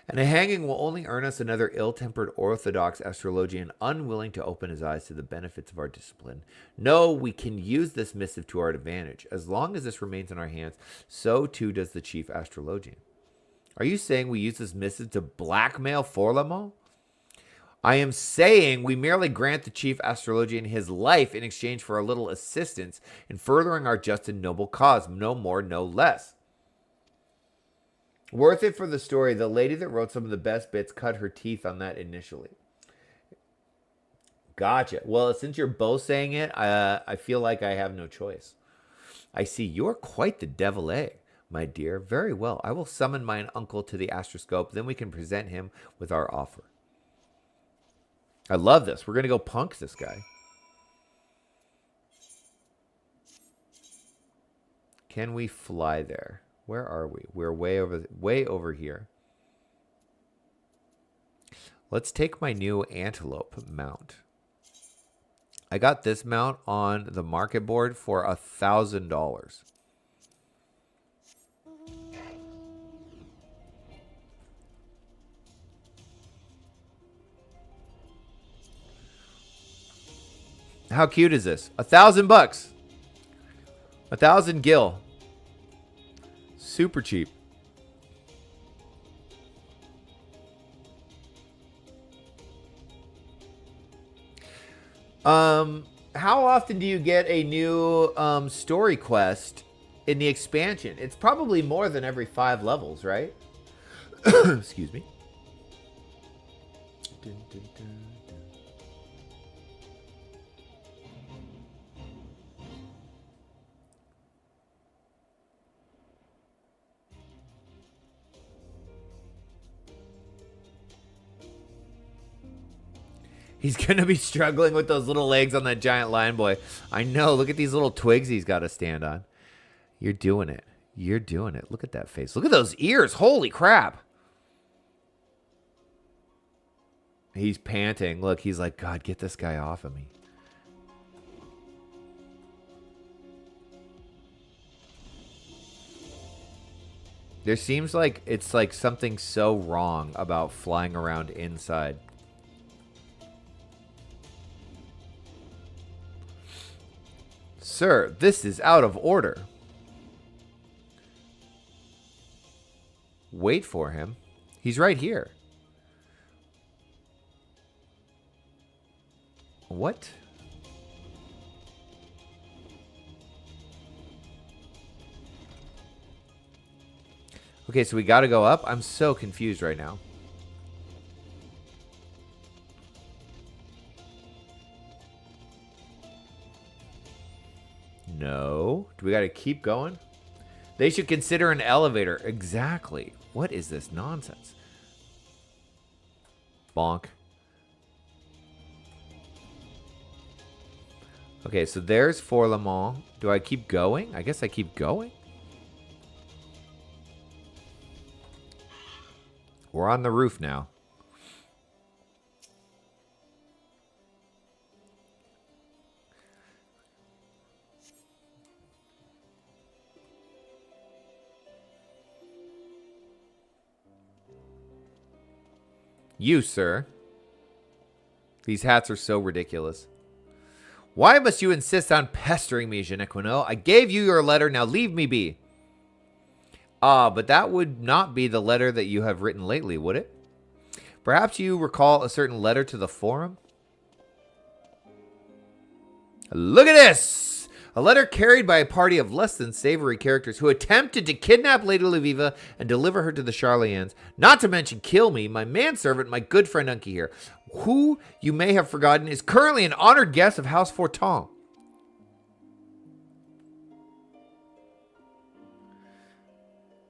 And a hanging will only earn us another ill-tempered Orthodox Astrologian unwilling to open his eyes to the benefits of our discipline. No, we can use this missive to our advantage. As long as this remains in our hands, so too does the chief Astrologian. Are you saying we use this missive to blackmail Forlamont? I am saying we merely grant the chief Astrologian his life in exchange for a little assistance in furthering our just and noble cause. No more, no less. Worth it for the story. The lady that wrote some of the best bits cut her teeth on that initially. Gotcha. Well, since you're both saying it, I feel like I have no choice. I see you're quite the devilet, my dear. Very well. I will summon mine uncle to the astroscope. Then we can present him with our offer. I love this. We're going to go punk this guy. Can we fly there? Where are we? We're way over here. Let's take my new antelope mount. I got this mount on the market board for $1,000. How cute is this? $1,000 bucks. 1,000 gil. Super cheap. How often do you get a new story quest in the expansion? It's probably more than every 5 levels, right? Excuse me. Dun, dun, dun. He's going to be struggling with those little legs on that giant lion boy. I know. Look at these little twigs he's got to stand on. You're doing it. You're doing it. Look at that face. Look at those ears. Holy crap. He's panting. Look, he's like, God, get this guy off of me. There seems like it's like something so wrong about flying around inside. Sir, this is out of order. Wait for him. He's right here. What? Okay, so we got to go up. I'm so confused right now. No. Do we got to keep going? They should consider an elevator. Exactly. What is this nonsense? Bonk. Okay, so there's Forlamont. Do I keep going? I guess I keep going. We're on the roof now. You, sir. These hats are so ridiculous. Why must you insist on pestering me, Je ne sais quoi? I gave you your letter, now leave me be. But that would not be the letter that you have written lately, would it? Perhaps you recall a certain letter to the forum? Look at this! A letter carried by a party of less than savory characters who attempted to kidnap Lady Laviva and deliver her to the Charlians, not to mention kill me, my manservant, my good friend Unky here, who you may have forgotten is currently an honored guest of House Fortin.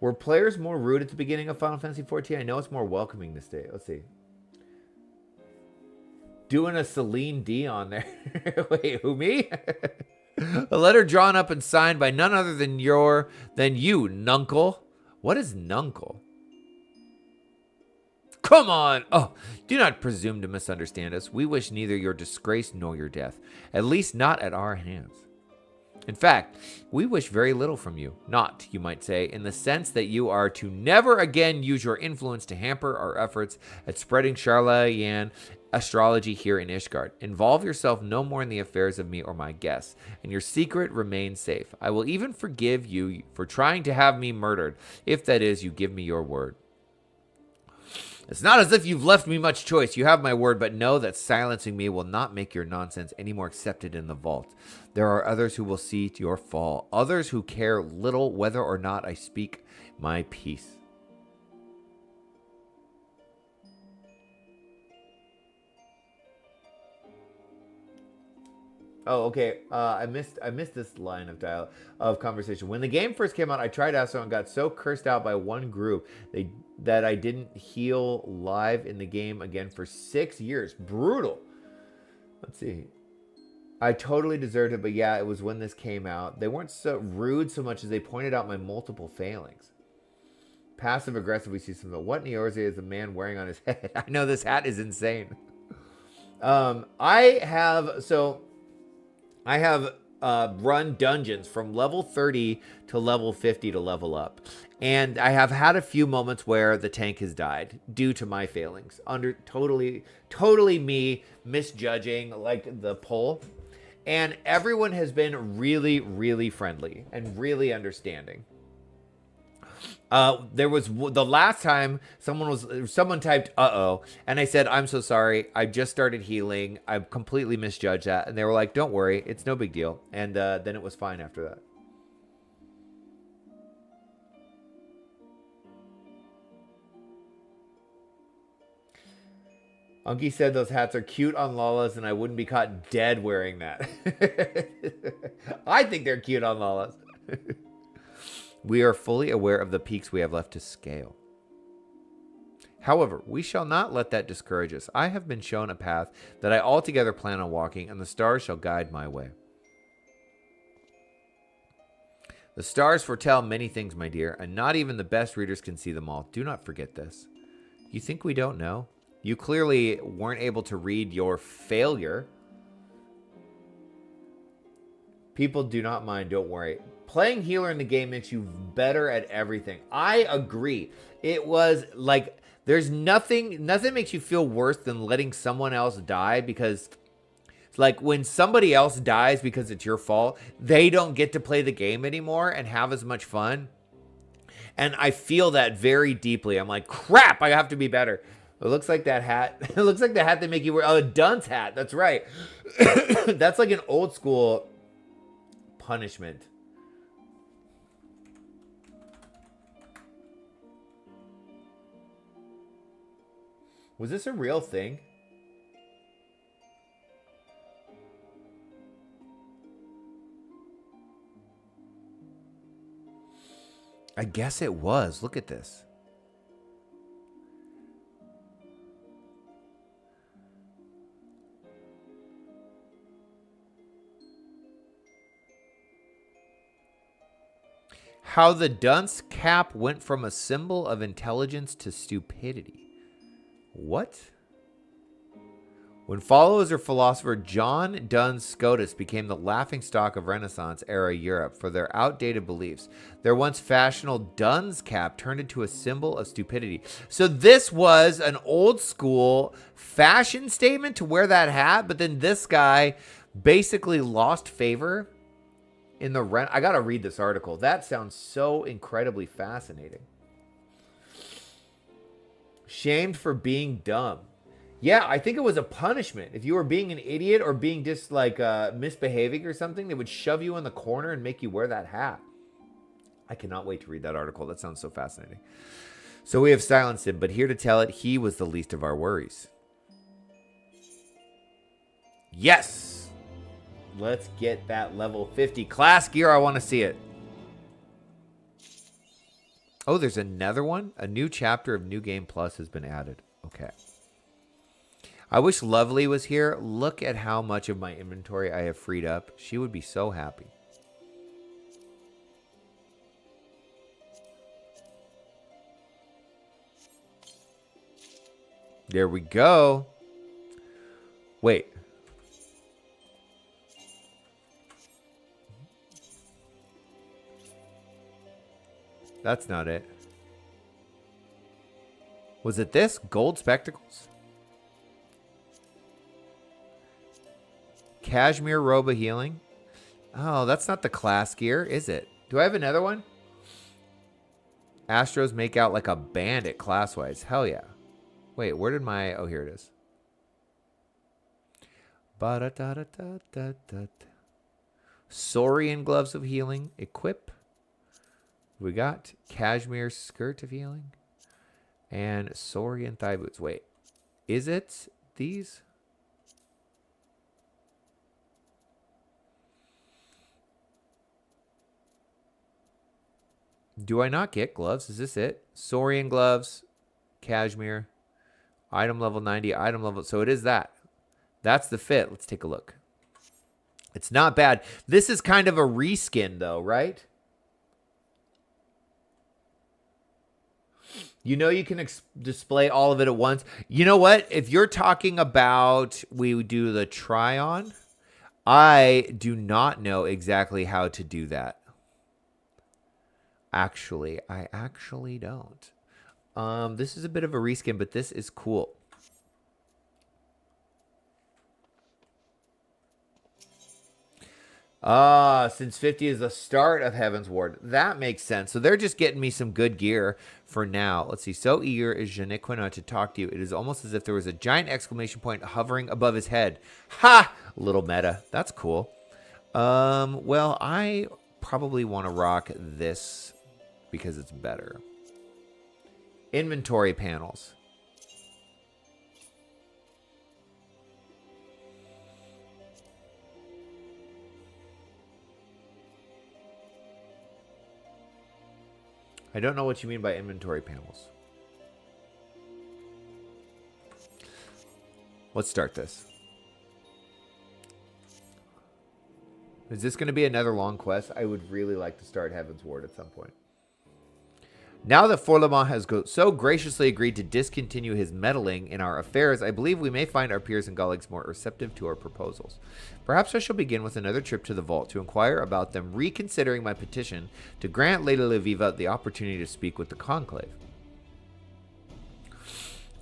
Were players more rude at the beginning of Final Fantasy XIV? I know it's more welcoming this day. Let's see. Doing a Celine Dion there. Wait, who, me? A letter drawn up and signed by none other than you, Nuncle. What is Nuncle? Come on! Oh, do not presume to misunderstand us. We wish neither your disgrace nor your death. At least not at our hands. In fact, we wish very little from you. Not, you might say, in the sense that you are to never again use your influence to hamper our efforts at spreading Charlayan astrology here in Ishgard. Involve yourself no more in the affairs of me or my guests, and your secret remains safe. I will even forgive you for trying to have me murdered, if that is, you give me your word. It's not as if you've left me much choice. You have my word, but know that silencing me will not make your nonsense any more accepted in the vault. There are others who will see to your fall, others who care little whether or not I speak my peace. Oh, okay. I missed this line of conversation. When the game first came out, I tried Astro and got so cursed out by one group that I didn't heal live in the game again for 6 years. Brutal. Let's see. I totally deserved it, but yeah, it was when this came out. They weren't so rude so much as they pointed out my multiple failings. Passive aggressive, we see something. What in Eorzea is the man wearing on his head? I know this hat is insane. I have run dungeons from level 30 to level 50 to level up. And I have had a few moments where the tank has died due to my failings. Totally me misjudging like the pull. And everyone has been really, really friendly and really understanding. There was the last time someone typed "uh-oh," and I said, "I'm so sorry. I just started healing. I completely misjudged that." And they were like, "Don't worry, it's no big deal." And then it was fine after that. Unky said those hats are cute on Lawless, and I wouldn't be caught dead wearing that. I think they're cute on Lawless. We are fully aware of the peaks we have left to scale. However, we shall not let that discourage us. I have been shown a path that I altogether plan on walking, and the stars shall guide my way. The stars foretell many things, my dear, and not even the best readers can see them all. Do not forget this. You think we don't know? You clearly weren't able to read your failure. People do not mind, don't worry. Playing healer in the game makes you better at everything. I agree. It was like, there's nothing makes you feel worse than letting someone else die, because it's like when somebody else dies because it's your fault, they don't get to play the game anymore and have as much fun. And I feel that very deeply. I'm like, crap, I have to be better. It looks like that hat. It looks like the hat they make you wear. Oh, a dunce hat. That's right. That's like an old school punishment. Was this a real thing? I guess it was. Look at this. How the dunce cap went from a symbol of intelligence to stupidity. What? When followers of philosopher John Duns Scotus became the laughingstock of Renaissance-era Europe for their outdated beliefs, their once fashionable Duns cap turned into a symbol of stupidity. So this was an old-school fashion statement to wear that hat, but then this guy basically lost favor in the... I gotta read this article. That sounds so incredibly fascinating. Shamed for being dumb. Yeah, I think it was a punishment. If you were being an idiot or being just like misbehaving or something, they would shove you in the corner and make you wear that hat. I cannot wait to read that article. That sounds so fascinating. So we have silenced him, but here to tell it, he was the least of our worries. Yes! Let's get that level 50 class gear. I want to see it. Oh, there's another one? A new chapter of New Game Plus has been added. Okay. I wish Lovely was here. Look at how much of my inventory I have freed up. She would be so happy. There we go. Wait. That's not it. Was it this? Gold spectacles? Cashmere Roba healing. Oh, that's not the class gear, is it? Do I have another one? Astros make out like a bandit class-wise. Hell yeah. Wait, where did my... Oh, here it is. Saurian gloves of healing. Equip. We got cashmere skirt of healing. And Saurian thigh boots. Wait. Is it these? Do I not get gloves? Is this it? Saurian gloves, cashmere, item level 90, item level. So it is that. That's the fit. Let's take a look. It's not bad. This is kind of a reskin though, right? You know you can display all of it at once. You know what? If you're talking about we do the try on, I do not know exactly how to do that. Actually, I actually don't. This is a bit of a reskin, but this is cool. Since 50 is the start of Heavensward. That makes sense. So they're just getting me some good gear for now. Let's see. So eager is Janequina to talk to you. It is almost as if there was a giant exclamation point hovering above his head. Ha! Little meta. That's cool. Well, I probably want to rock this because it's better. Inventory panels. I don't know what you mean by inventory panels. Let's start this. Is this going to be another long quest? I would really like to start Heavensward at some point. Now that Forlemont has so graciously agreed to discontinue his meddling in our affairs, I believe we may find our peers and colleagues more receptive to our proposals. Perhaps I shall begin with another trip to the vault to inquire about them reconsidering my petition to grant Lady Leviva the opportunity to speak with the Conclave.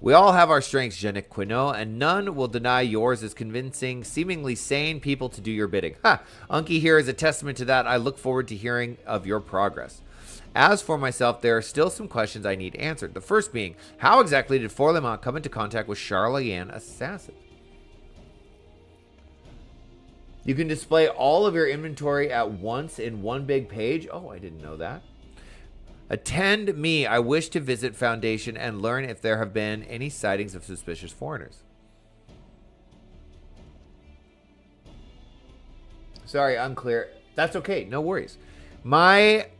We all have our strengths, Janequino, and none will deny yours as convincing seemingly sane people to do your bidding. Ha! Unki here is a testament to that. I look forward to hearing of your progress. As for myself, there are still some questions I need answered. The first being, how exactly did Forlemont come into contact with Charlatan Assassin? You can display all of your inventory at once in one big page. Oh, I didn't know that. Attend me. I wish to visit Foundation and learn if there have been any sightings of suspicious foreigners. Sorry, unclear. That's okay. No worries. Might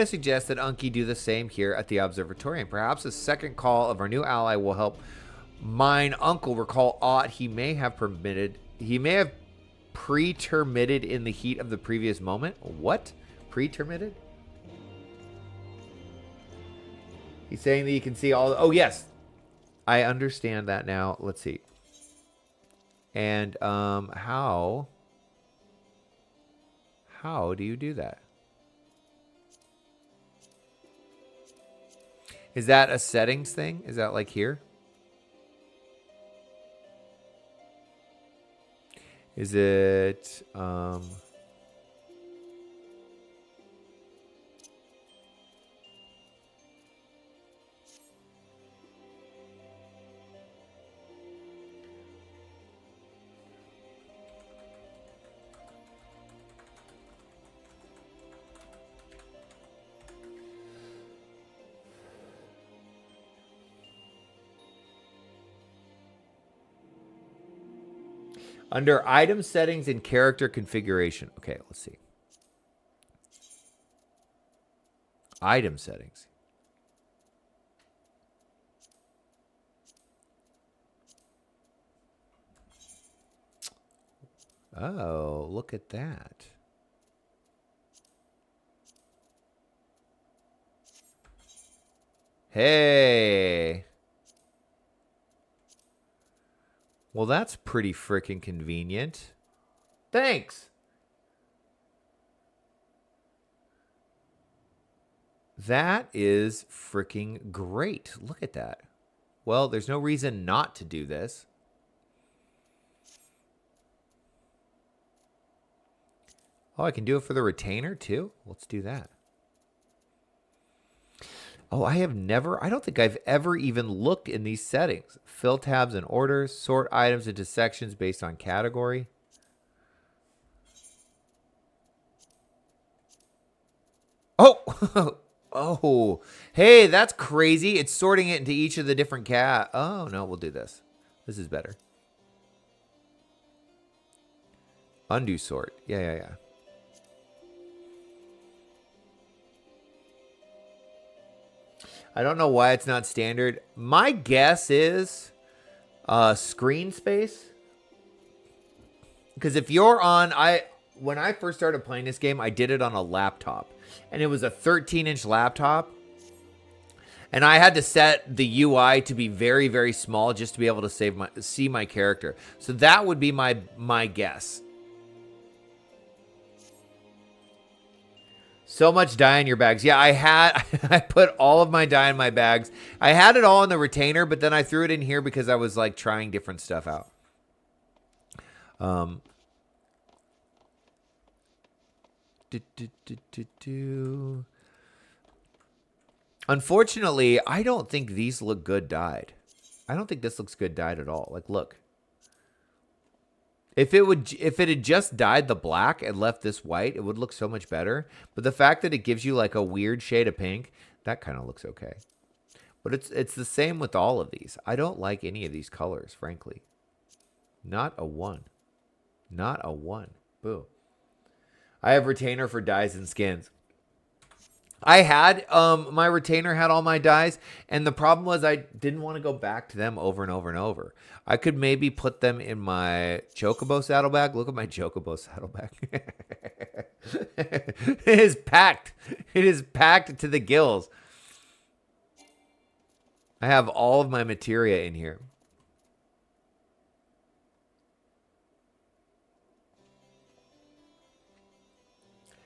I suggest that Unki do the same here at the observatory, and perhaps a second call of our new ally will help mine uncle recall aught he may have pretermitted in the heat of the previous moment. What? Pretermitted? He's saying that you can see all... Oh, yes. I understand that now. Let's see. And how do you do that? Is that a settings thing? Is that like here? Is it under item settings and character configuration? Okay, let's see. Item settings. Oh, look at that. Hey. Well, that's pretty freaking convenient. Thanks. That is freaking great. Look at that. Well, there's no reason not to do this. Oh, I can do it for the retainer too? Let's do that. Oh, I don't think I've ever even looked in these settings. Fill tabs and orders, sort items into sections based on category. Oh, oh, hey, that's crazy. It's sorting it into each of the different Oh, no, we'll do this. This is better. Undo sort. Yeah. I don't know why it's not standard. My guess is screen space. Because if you're on... When I first started playing this game, I did it on a laptop. And it was a 13-inch laptop. And I had to set the UI to be very, very small just to be able to see my character. So that would be my guess. So much dye in your bags. Yeah, I put all of my dye in my bags. I had it all in the retainer, but then I threw it in here because I was like trying different stuff out. Unfortunately, I don't think these look good dyed. I don't think this looks good dyed at all. Like, look. If it had just dyed the black and left this white, it would look so much better. But the fact that it gives you like a weird shade of pink, that kind of looks okay. But it's the same with all of these. I don't like any of these colors, frankly. Not a one. Not a one. Boo. I have retainer for dyes and skins. I had, my retainer had all my dyes, and the problem was I didn't want to go back to them over and over and over. I could maybe put them in my Chocobo saddlebag. Look at my Chocobo saddlebag. It is packed. It is packed to the gills. I have all of my materia in here.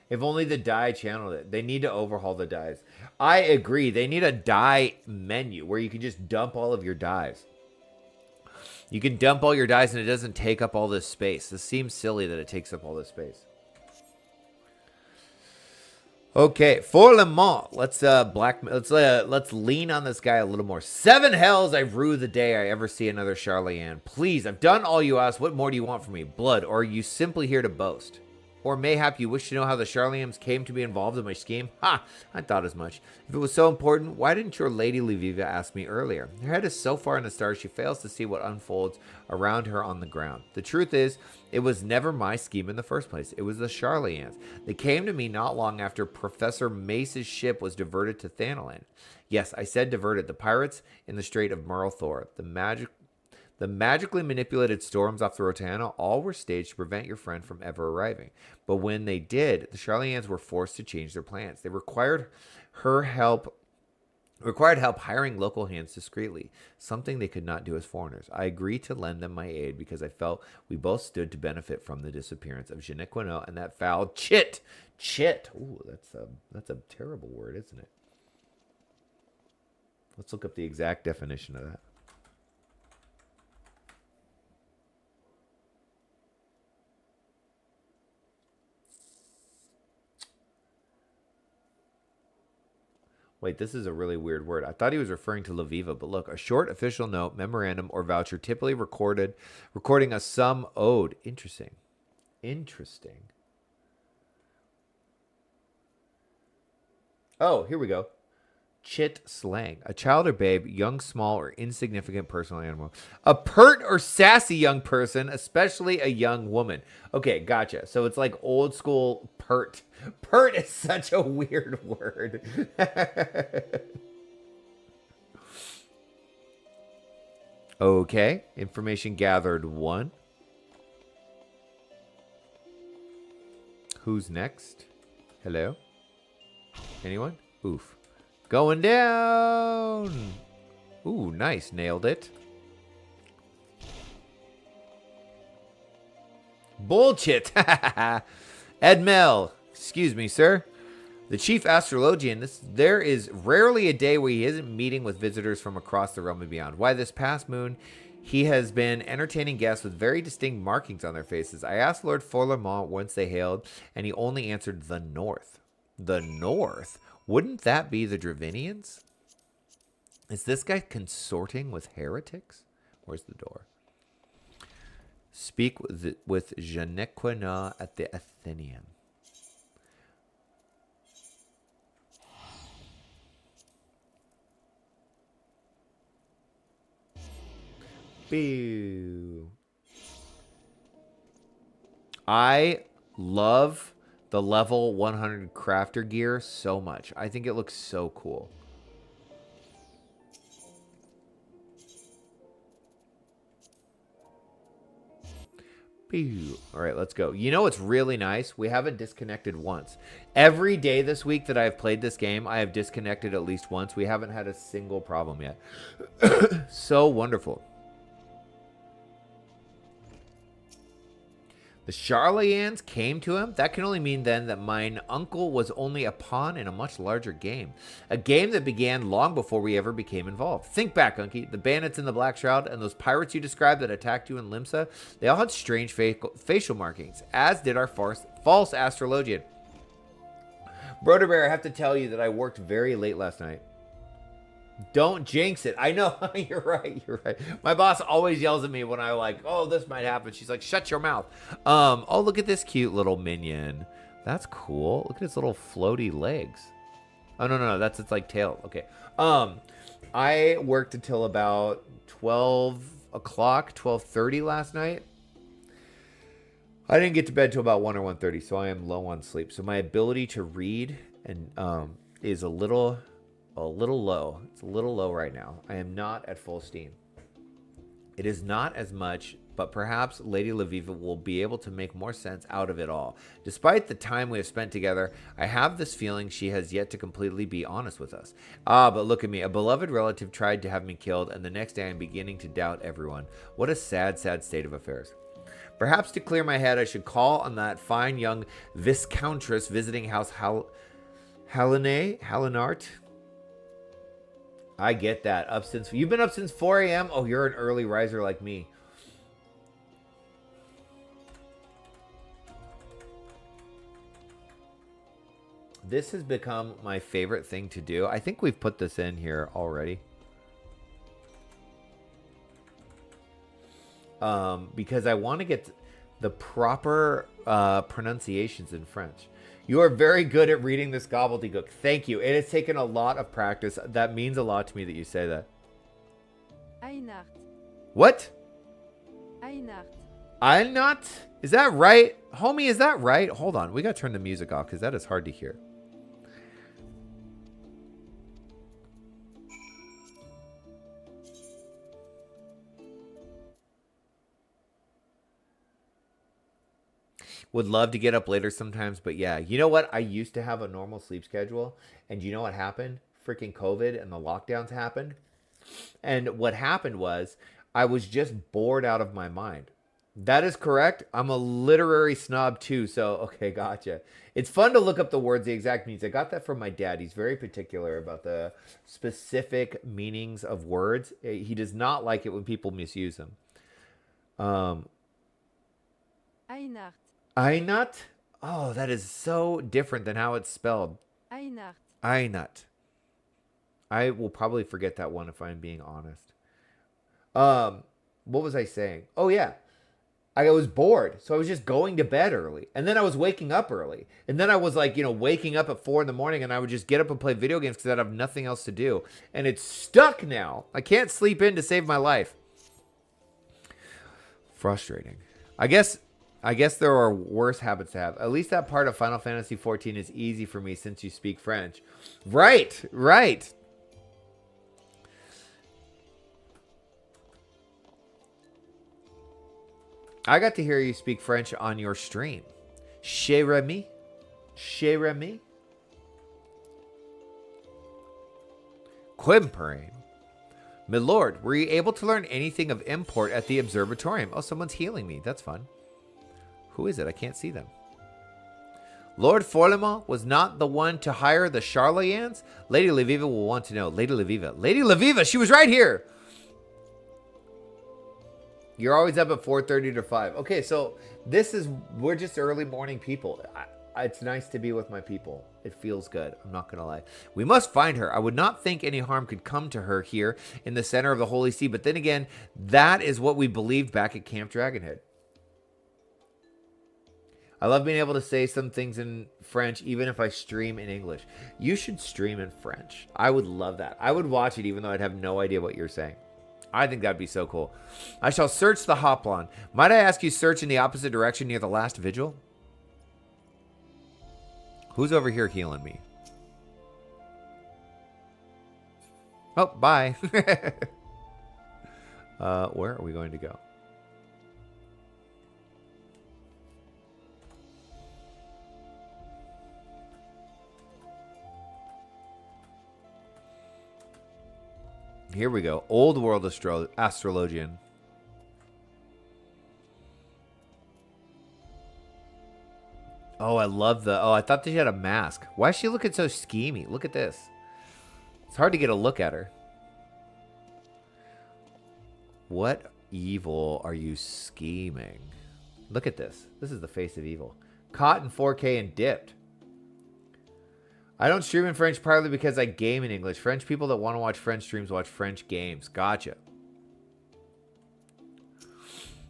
If only the dye channeled it. They need to overhaul the dyes. I agree. They need a dye menu where you can just dump all of your dyes. You can dump all your dyes and it doesn't take up all this space. This seems silly that it takes up all this space. Okay, for Le Mans, let's lean on this guy a little more. 7 hells, I rue the day I ever see another Charlian. Please, I've done all you asked. What more do you want from me? Blood, or are you simply here to boast? Or mayhap you wish to know how the Charlians came to be involved in my scheme? Ha! I thought as much. If it was so important, why didn't your Lady Leviva ask me earlier? Her head is so far in the stars she fails to see what unfolds around her on the ground. The truth is, it was never my scheme in the first place. It was the Charlians. They came to me not long after Professor Mace's ship was diverted to Thanalan. Yes, I said diverted. The pirates in the Strait of Murlthor. The magically manipulated storms off the Rotana all were staged to prevent your friend from ever arriving. But when they did, the Charlians were forced to change their plans. They required her help Required help hiring local hands discreetly, something they could not do as foreigners. I agreed to lend them my aid because I felt we both stood to benefit from the disappearance of Jeannequinot and that foul chit. Chit. Ooh, that's a terrible word, isn't it? Let's look up the exact definition of that. Wait, this is a really weird word. I thought he was referring to Lviva, but look, a short official note, memorandum, or voucher typically recording a sum owed. Interesting. Interesting. Oh, here we go. Chit slang. A child or babe, young, small, or insignificant personal animal. A pert or sassy young person, especially a young woman. Okay, gotcha. So it's like old school pert. Pert is such a weird word. Okay, information gathered 1. Who's next? Hello? Anyone? Oof. Going down. Ooh, nice. Nailed it. Bullshit. Edmel. Excuse me, sir. The chief astrologian. There is rarely a day where he isn't meeting with visitors from across the realm and beyond. Why, this past moon, he has been entertaining guests with very distinct markings on their faces. I asked Lord Forlemont whence they hailed, and he only answered the north. The north? Wouldn't that be the Dravinians? Is this guy consorting with heretics? Where's the door? Speak with Jeannequinot at the Athenaeum. Boo. I love the level 100 crafter gear so much. I think it looks so cool. All right, let's go. You know what's really nice? We haven't disconnected once. Every day this week that I've played this game, I have disconnected at least once. We haven't had a single problem yet. So wonderful. The Charlians came to him? That can only mean then that mine uncle was only a pawn in a much larger game. A game that began long before we ever became involved. Think back, Unky. The bandits in the Black Shroud and those pirates you described that attacked you in Limsa, they all had strange facial markings, as did our false Astrologian. Broderbear, I have to tell you that I worked very late last night. Don't jinx it. I know. You're right. You're right. My boss always yells at me when I like, oh, this might happen. She's like, shut your mouth. Oh, look at this cute little minion. That's cool. Look at his little floaty legs. Oh, no. That's its like tail. Okay. I worked until about 12 o'clock, 12:30 last night. I didn't get to bed till about 1 or 1:30, so I am low on sleep. So my ability to read and is a little low. It's a little low right now. I am not at full steam. It is not as much, but perhaps Lady Lviva will be able to make more sense out of it all. Despite the time we have spent together, I have this feeling she has yet to completely be honest with us. But look at me. A beloved relative tried to have me killed, and the next day I am beginning to doubt everyone. What a sad, sad state of affairs. Perhaps to clear my head, I should call on that fine young Viscountess visiting House Hallinart. I get that. You've been up since 4 a.m.? Oh, you're an early riser like me. This has become my favorite thing to do. I think we've put this in here already. Because I want to get the proper pronunciations in French. You are very good at reading this gobbledygook. Thank you. It has taken a lot of practice. That means a lot to me that you say that. Einart. What? Einart. Einart? Is that right? Homie, is that right? Hold on. We got to turn the music off because that is hard to hear. Would love to get up later sometimes, but yeah. You know what? I used to have a normal sleep schedule, and you know what happened? freaking COVID and the lockdowns happened. And what happened was I was just bored out of my mind. That is correct. I'm a literary snob too. So, okay, gotcha. It's fun to look up the words, the exact meanings. I got that from my dad. He's very particular about the specific meanings of words. He does not like it when people misuse them. Einart. Einat? Oh, that is so different than how it's spelled. Einart. Einat. I will probably forget that one if I'm being honest. What was I saying? Oh, yeah. I was bored, so I was just going to bed early. And then I was waking up early. And then I was like, waking up at 4 in the morning, and I would just get up and play video games because I'd have nothing else to do. And it's stuck now. I can't sleep in to save my life. Frustrating. I guess there are worse habits to have. At least that part of Final Fantasy 14 is easy for me since you speak French. Right. I got to hear you speak French on your stream. Chez Remy. Quimpering. My lord, were you able to learn anything of import at the observatorium? Oh, someone's healing me. That's fun. Who is it? I can't see them. Lord Forlemont was not the one to hire the Charleyans? Lady Leviva will want to know. Lady Leviva, she was right here. You're always up at 4:30 to 5. Okay, so we're just early morning people. It's nice to be with my people. It feels good. I'm not going to lie. We must find her. I would not think any harm could come to her here in the center of the Holy See. But then again, that is what we believed back at Camp Dragonhead. I love being able to say some things in French, even if I stream in English. You should stream in French. I would love that. I would watch it even though I'd have no idea what you're saying. I think that'd be so cool. I shall search the Hoplon. Might I ask you search in the opposite direction near the last vigil? Who's over here healing me? Oh, bye. Where are we going to go? Here we go. Old world Astrologian. Oh, I love I thought she had a mask. Why is she looking so schemy? Look at this. It's hard to get a look at her. What evil are you scheming? Look at this. This is the face of evil. Caught in 4K and dipped. I don't stream in French partly because I game in English. French people that want to watch French streams watch French games. Gotcha.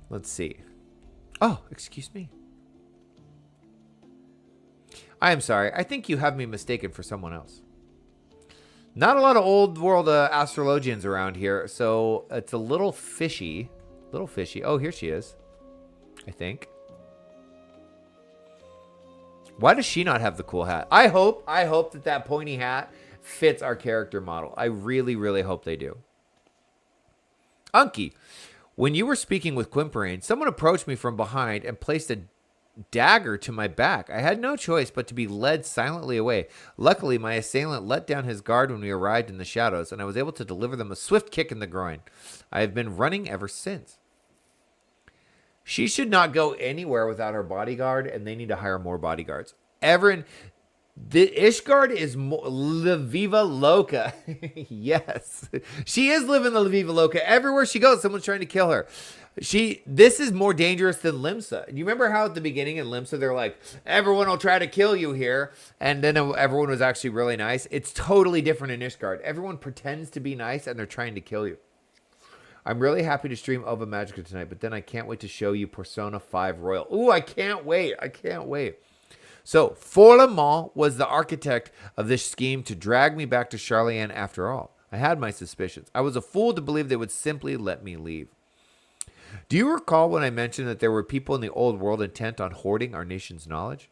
Let's see. Oh, excuse me. I am sorry. I think you have me mistaken for someone else. Not a lot of old world astrologians around here, so it's a little fishy. Little fishy. Oh, here she is. I think. Why does she not have the cool hat? I hope that pointy hat fits our character model. I really, really hope they do. Unky, when you were speaking with Quimperain, someone approached me from behind and placed a dagger to my back. I had no choice but to be led silently away. Luckily, my assailant let down his guard when we arrived in the shadows, and I was able to deliver them a swift kick in the groin. I have been running ever since. She should not go anywhere without her bodyguard, and they need to hire more bodyguards. Everin, the Ishgard is La Viva Loca. Yes. She is living the La Viva Loca. Everywhere she goes, someone's trying to kill her. This is more dangerous than Limsa. You remember how at the beginning in Limsa, they're like, everyone will try to kill you here. And then everyone was actually really nice. It's totally different in Ishgard. Everyone pretends to be nice, and they're trying to kill you. I'm really happy to stream Ova Magica tonight, but then I can't wait to show you Persona 5 Royal. Ooh, I can't wait. So, Forlemont was the architect of this scheme to drag me back to Charleyenne after all. I had my suspicions. I was a fool to believe they would simply let me leave. Do you recall when I mentioned that there were people in the old world intent on hoarding our nation's knowledge?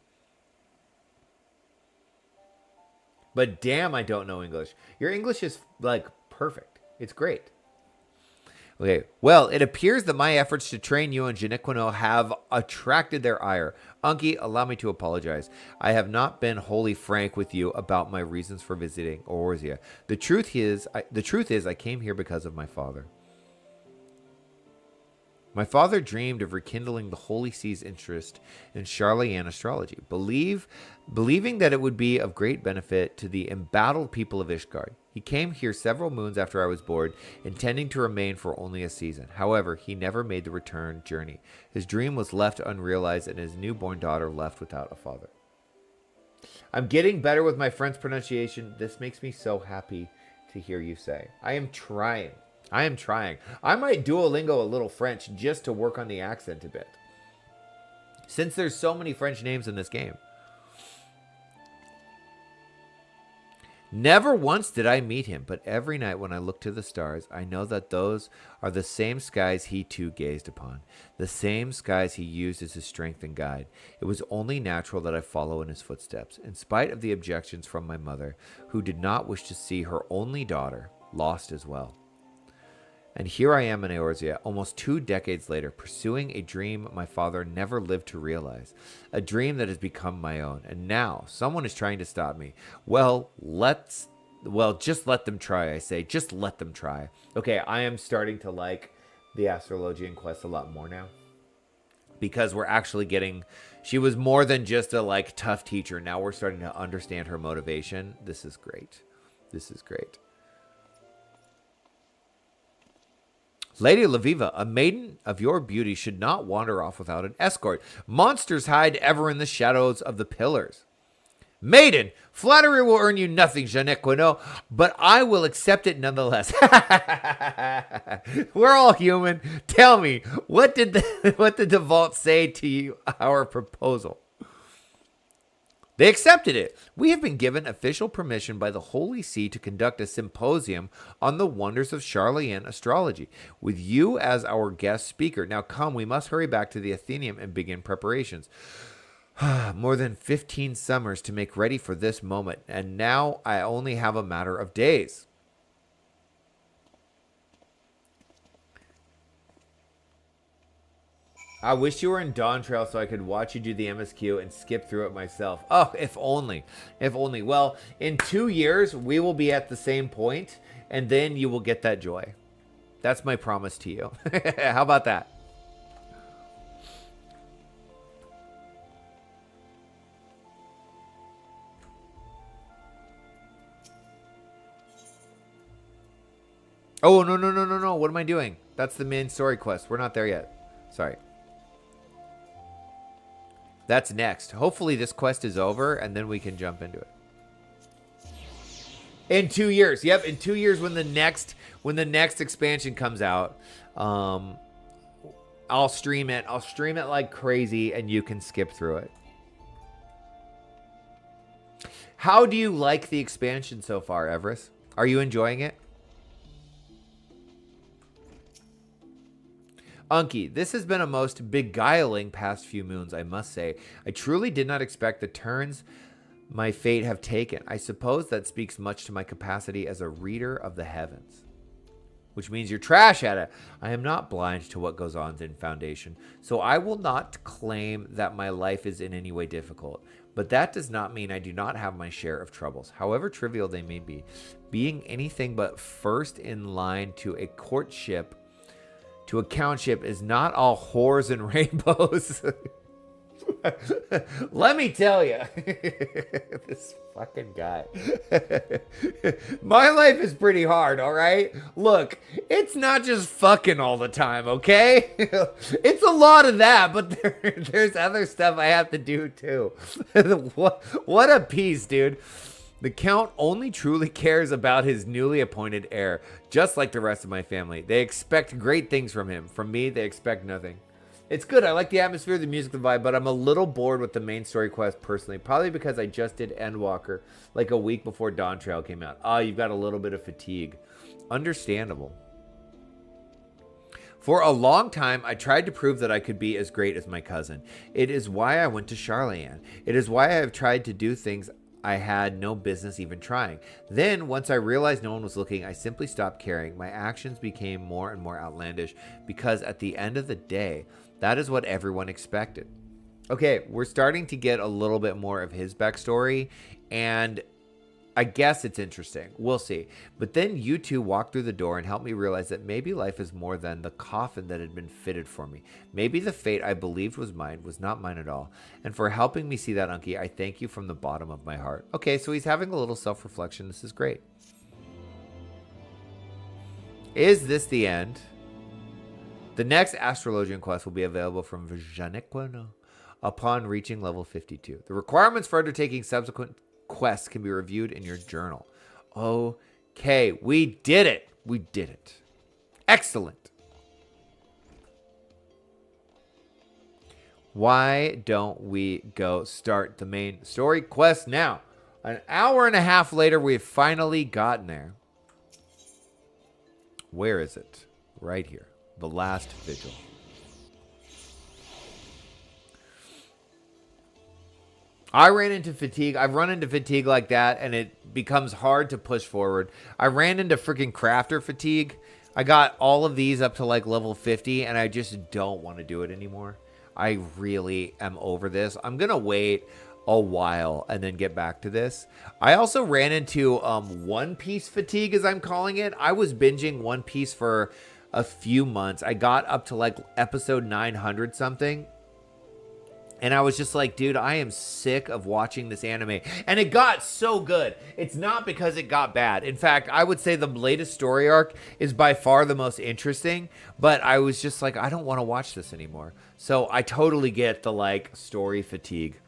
But damn, I don't know English. Your English is, like, perfect. It's great. Okay, well, it appears that my efforts to train you in Geniquino have attracted their ire. Unki, allow me to apologize. I have not been wholly frank with you about my reasons for visiting Eorzea. The truth is, I came here because of my father. My father dreamed of rekindling the Holy See's interest in Charlayan astrology, believing that it would be of great benefit to the embattled people of Ishgard. He came here several moons after I was born, intending to remain for only a season. However, he never made the return journey. His dream was left unrealized, and his newborn daughter left without a father. I'm getting better with my French pronunciation. This makes me so happy to hear you say. I am trying. I might Duolingo a little French just to work on the accent a bit, since there's so many French names in this game. Never once did I meet him, but every night when I look to the stars, I know that those are the same skies he too gazed upon, the same skies he used as his strength and guide. It was only natural that I follow in his footsteps, in spite of the objections from my mother, who did not wish to see her only daughter lost as well. And here I am in Eorzea, almost 2 decades later, pursuing a dream my father never lived to realize. A dream that has become my own. And now, someone is trying to stop me. Well, just let them try, I say. Just let them try. Okay, I am starting to like the Astrologian quest a lot more now. Because we're actually getting... She was more than just a, tough teacher. Now we're starting to understand her motivation. This is great. This is great. Lady Laviva, a maiden of your beauty should not wander off without an escort. Monsters hide ever in the shadows of the pillars. Maiden, flattery will earn you nothing, Geniquino, but I will accept it nonetheless. We're all human. Tell me, what did the vault say to you, our proposal? They accepted it. We have been given official permission by the Holy See to conduct a symposium on the wonders of Charlayan astrology, with you as our guest speaker. Now come, we must hurry back to the Athenaeum and begin preparations. More than 15 summers to make ready for this moment, and now I only have a matter of days. I wish you were in Dawn Trail so I could watch you do the MSQ and skip through it myself. Oh, if only. If only. Well, in 2 years, we will be at the same point, and then you will get that joy. That's my promise to you. How about that? Oh, no. What am I doing? That's the main story quest. We're not there yet. Sorry. That's next. Hopefully this quest is over, and then we can jump into it. In 2 years. Yep, in 2 years when the next expansion comes out, I'll stream it. I'll stream it like crazy, and you can skip through it. How do you like the expansion so far, Everest? Are you enjoying it? Unki, this has been a most beguiling past few moons, I must say. I truly did not expect the turns my fate have taken. I suppose that speaks much to my capacity as a reader of the heavens. Which means you're trash at it. I am not blind to what goes on in Foundation, so I will not claim that my life is in any way difficult. But that does not mean I do not have my share of troubles, however trivial they may be. Being anything but first in line to a courtship, to a countship, is not all whores and rainbows. Let me tell you, this fucking guy. My life is pretty hard, all right? Look, it's not just fucking all the time, okay? It's a lot of that, but there's other stuff I have to do too. What a piece, dude. The Count only truly cares about his newly appointed heir, just like the rest of my family. They expect great things from him. From me, they expect nothing. It's good. I like the atmosphere, the music, the vibe, but I'm a little bored with the main story quest personally. Probably because I just did Endwalker like a week before Dawn Trail came out. Oh, you've got a little bit of fatigue. Understandable. For a long time, I tried to prove that I could be as great as my cousin. It is why I went to Charlayan. It is why I have tried to do things I had no business even trying. Then, once I realized no one was looking, I simply stopped caring. My actions became more and more outlandish because at the end of the day, that is what everyone expected. Okay, we're starting to get a little bit more of his backstory, and I guess it's interesting. We'll see. But then you two walked through the door and helped me realize that maybe life is more than the coffin that had been fitted for me. Maybe the fate I believed was mine was not mine at all. And for helping me see that, Unky, I thank you from the bottom of my heart. Okay, so he's having a little self-reflection. This is great. Is this the end? The next Astrologian quest will be available from Vajanequano upon reaching level 52. The requirements for undertaking subsequent quests can be reviewed in your journal. Okay, we did it. We did it. Excellent. Why don't we go start the main story quest now? An hour and a half later, we've finally gotten there. Where is it? Right here. The last vigil. I ran into fatigue. I've run into fatigue like that, and it becomes hard to push forward. I ran into freaking crafter fatigue. I got all of these up to like level 50, and I just don't want to do it anymore. I really am over this. I'm going to wait a while and then get back to this. I also ran into One Piece fatigue, as I'm calling it. I was binging One Piece for a few months. I got up to like episode 900 something. And I was just like, dude, I am sick of watching this anime. And it got so good. It's not because it got bad. In fact, I would say the latest story arc is by far the most interesting. But I was just like, I don't want to watch this anymore. So I totally get the like story fatigue.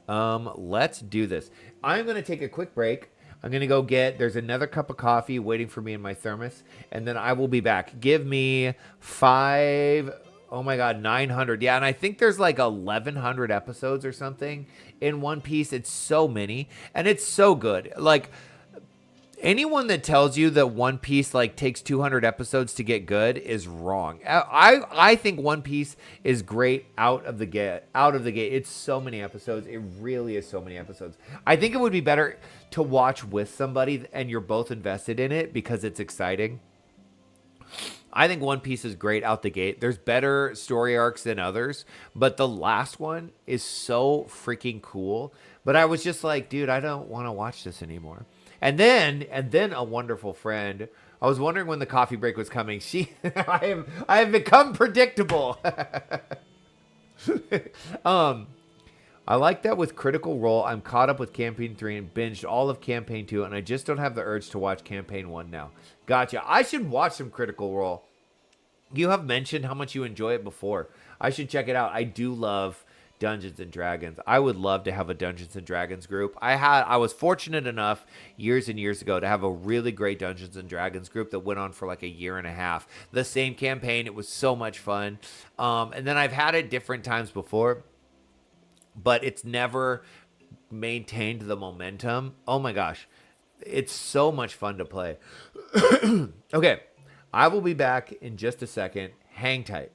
Let's do this. I'm going to take a quick break. I'm going to go there's another cup of coffee waiting for me in my thermos. And then I will be back. Give me 900. Yeah, and I think there's like 1,100 episodes or something in One Piece. It's so many, and it's so good. Like, anyone that tells you that One Piece like takes 200 episodes to get good is wrong. I think One Piece is great out of the gate. It's so many episodes. It really is so many episodes. I think it would be better to watch with somebody and you're both invested in it because it's exciting. I think One Piece is great out the gate. There's better story arcs than others, but the last one is so freaking cool. But I was just like, dude, I don't want to watch this anymore. And then a wonderful friend. I was wondering when the coffee break was coming. I have become predictable. I like that with Critical Role. I'm caught up with Campaign 3 and binged all of Campaign 2, and I just don't have the urge to watch Campaign 1 now. Gotcha. I should watch some Critical Role. You have mentioned how much you enjoy it before. I should check it out. I do love Dungeons and Dragons. I would love to have a Dungeons and Dragons group. I was fortunate enough years and years ago to have a really great Dungeons and Dragons group that went on for like a year and a half. The same campaign. It was so much fun. And then I've had it different times before, but it's never maintained the momentum. Oh my gosh. It's so much fun to play. Okay. I will be back in just a second. Hang tight.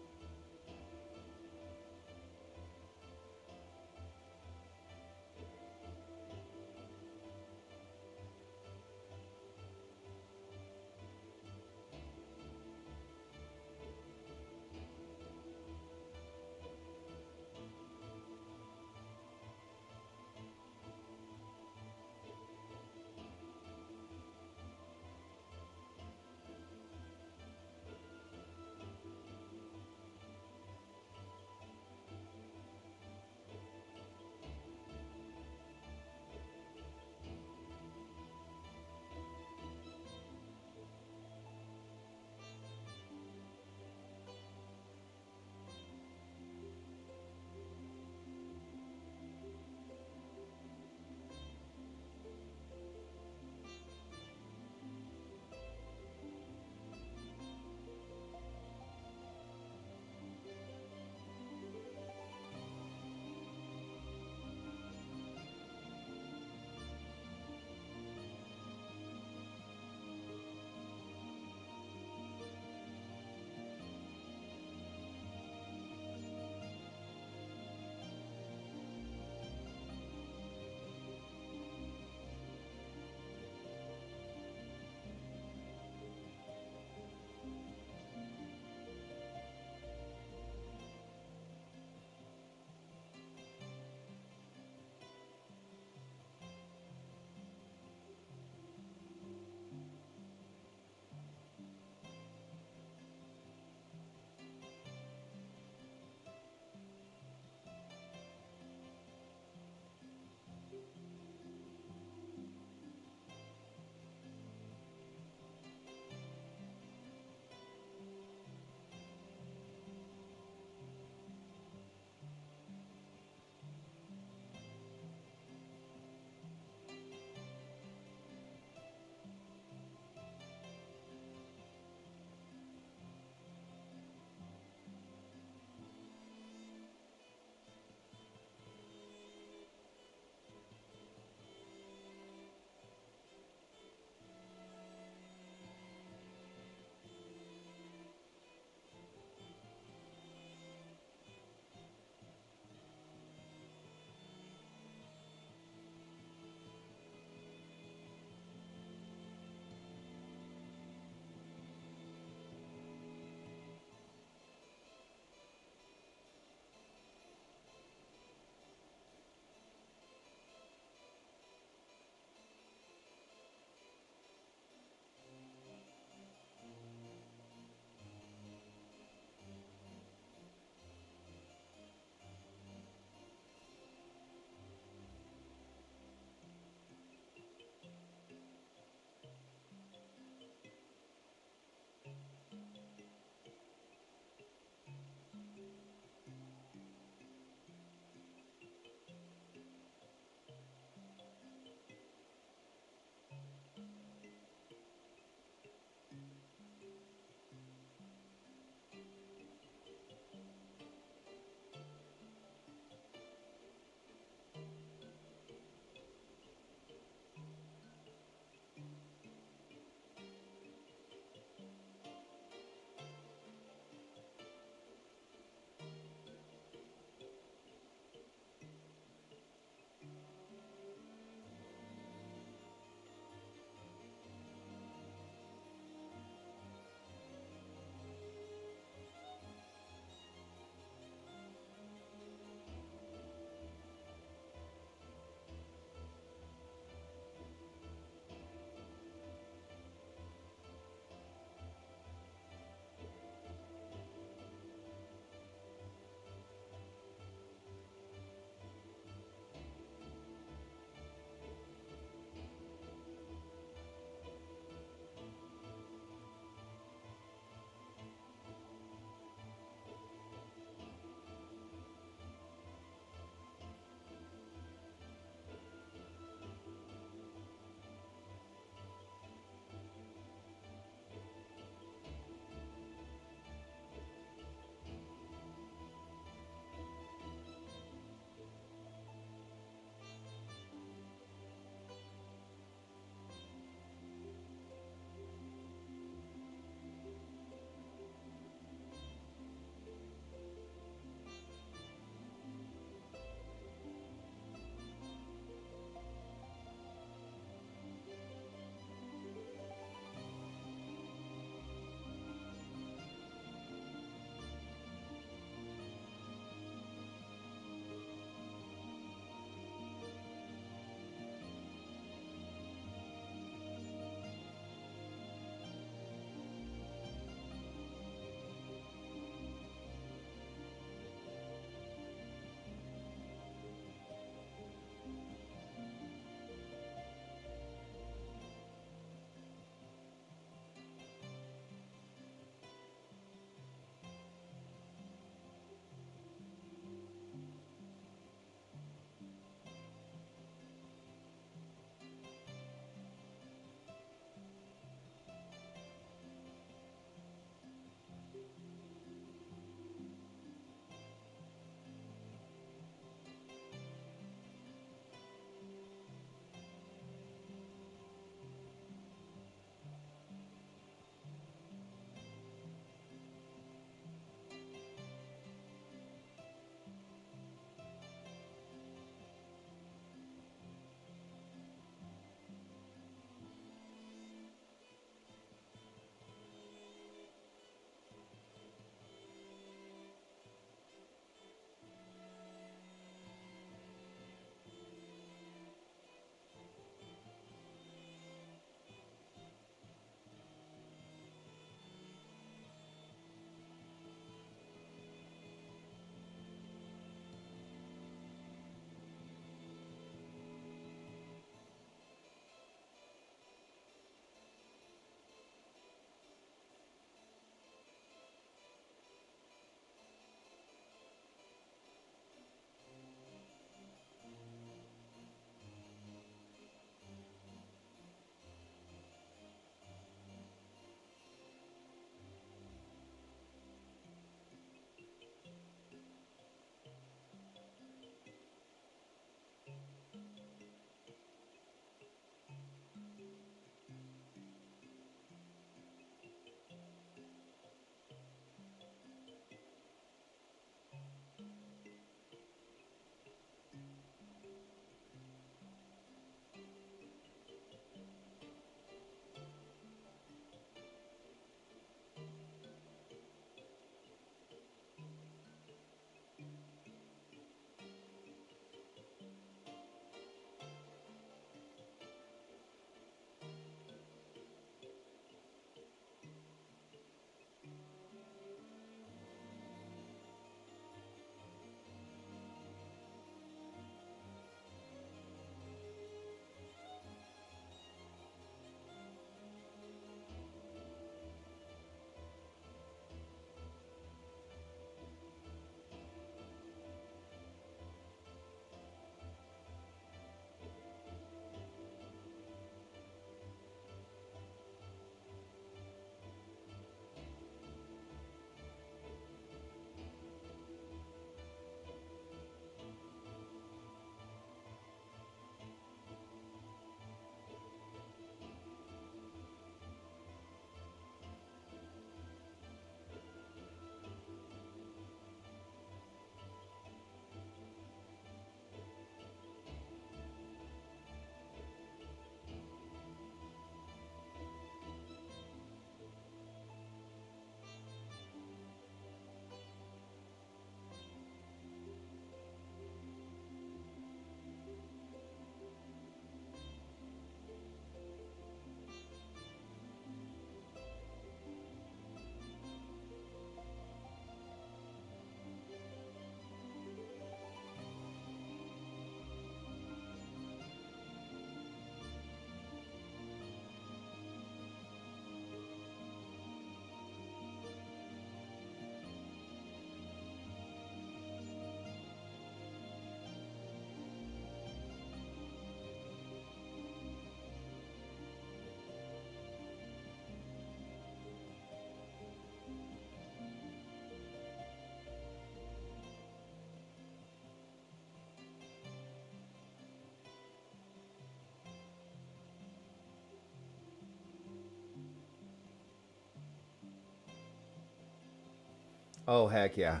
Oh, heck yeah.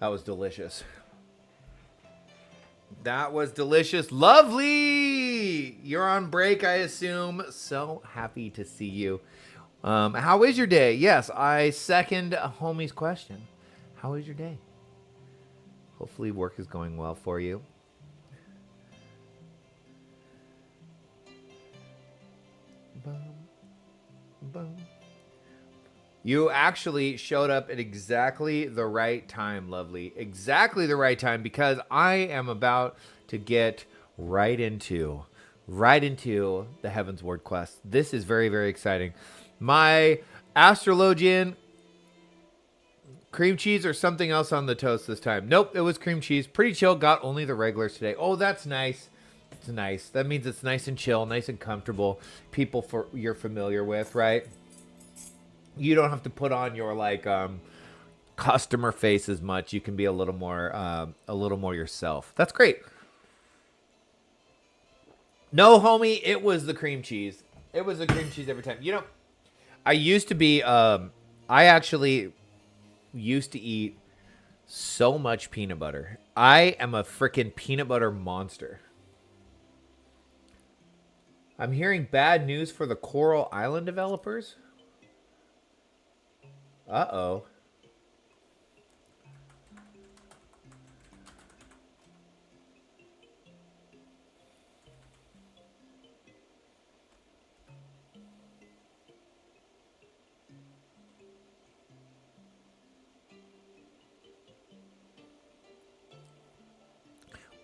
That was delicious. That was delicious. Lovely! You're on break, I assume. So happy to see you. How is your day? Yes, I second a homie's question. How is your day? Hopefully work is going well for you. Boom, boom. You actually showed up at exactly the right time, Lovely. Exactly the right time, because I am about to get right into the Heavensward quest. This is very, very exciting. My Astrologian cream cheese or something else on the toast this time. Nope, it was cream cheese. Pretty chill. Got only the regulars today. Oh, that's nice. It's nice. That means it's nice and chill, nice and comfortable. People you're familiar with, right? You don't have to put on your customer face as much. You can be a little more yourself. That's great. No, homie, it was the cream cheese. It was the cream cheese every time. You know, I used to be. I actually used to eat so much peanut butter. I am a freaking peanut butter monster. I'm hearing bad news for the Coral Island developers. Uh-oh.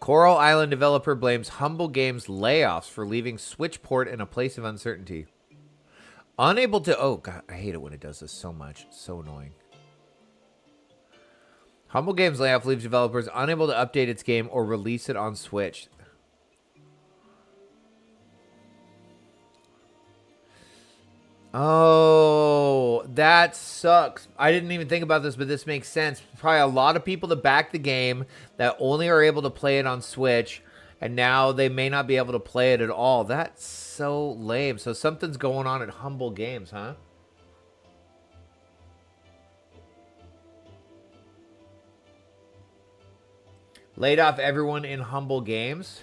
Coral Island developer blames Humble Games layoffs for leaving Switchport in a place of uncertainty. Unable to... Oh, God, I hate it when it does this so much. It's so annoying. Humble Games layoff leaves developers unable to update its game or release it on Switch. Oh, that sucks. I didn't even think about this, but this makes sense. Probably a lot of people that back the game that only are able to play it on Switch, and now they may not be able to play it at all. That's so lame. So something's going on at Humble Games, huh? Laid off everyone in Humble Games.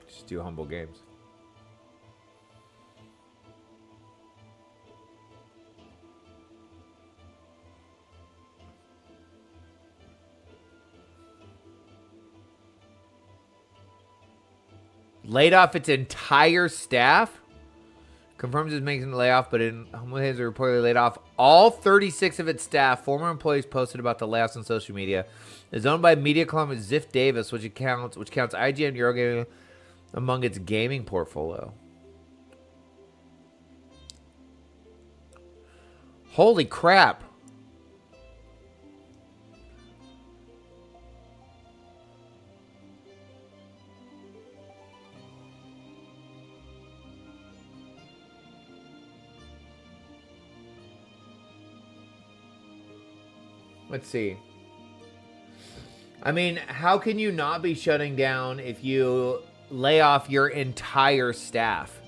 Just do Humble Games. Laid off its entire staff. Confirms it's making the layoff, but in Humble Games are reportedly laid off all 36 of its staff. Former employees posted about the layoffs on social media. It's owned by media conglomerate Ziff Davis, which counts IGN and Eurogaming among its gaming portfolio. Holy crap. Let's see. I mean, how can you not be shutting down if you lay off your entire staff?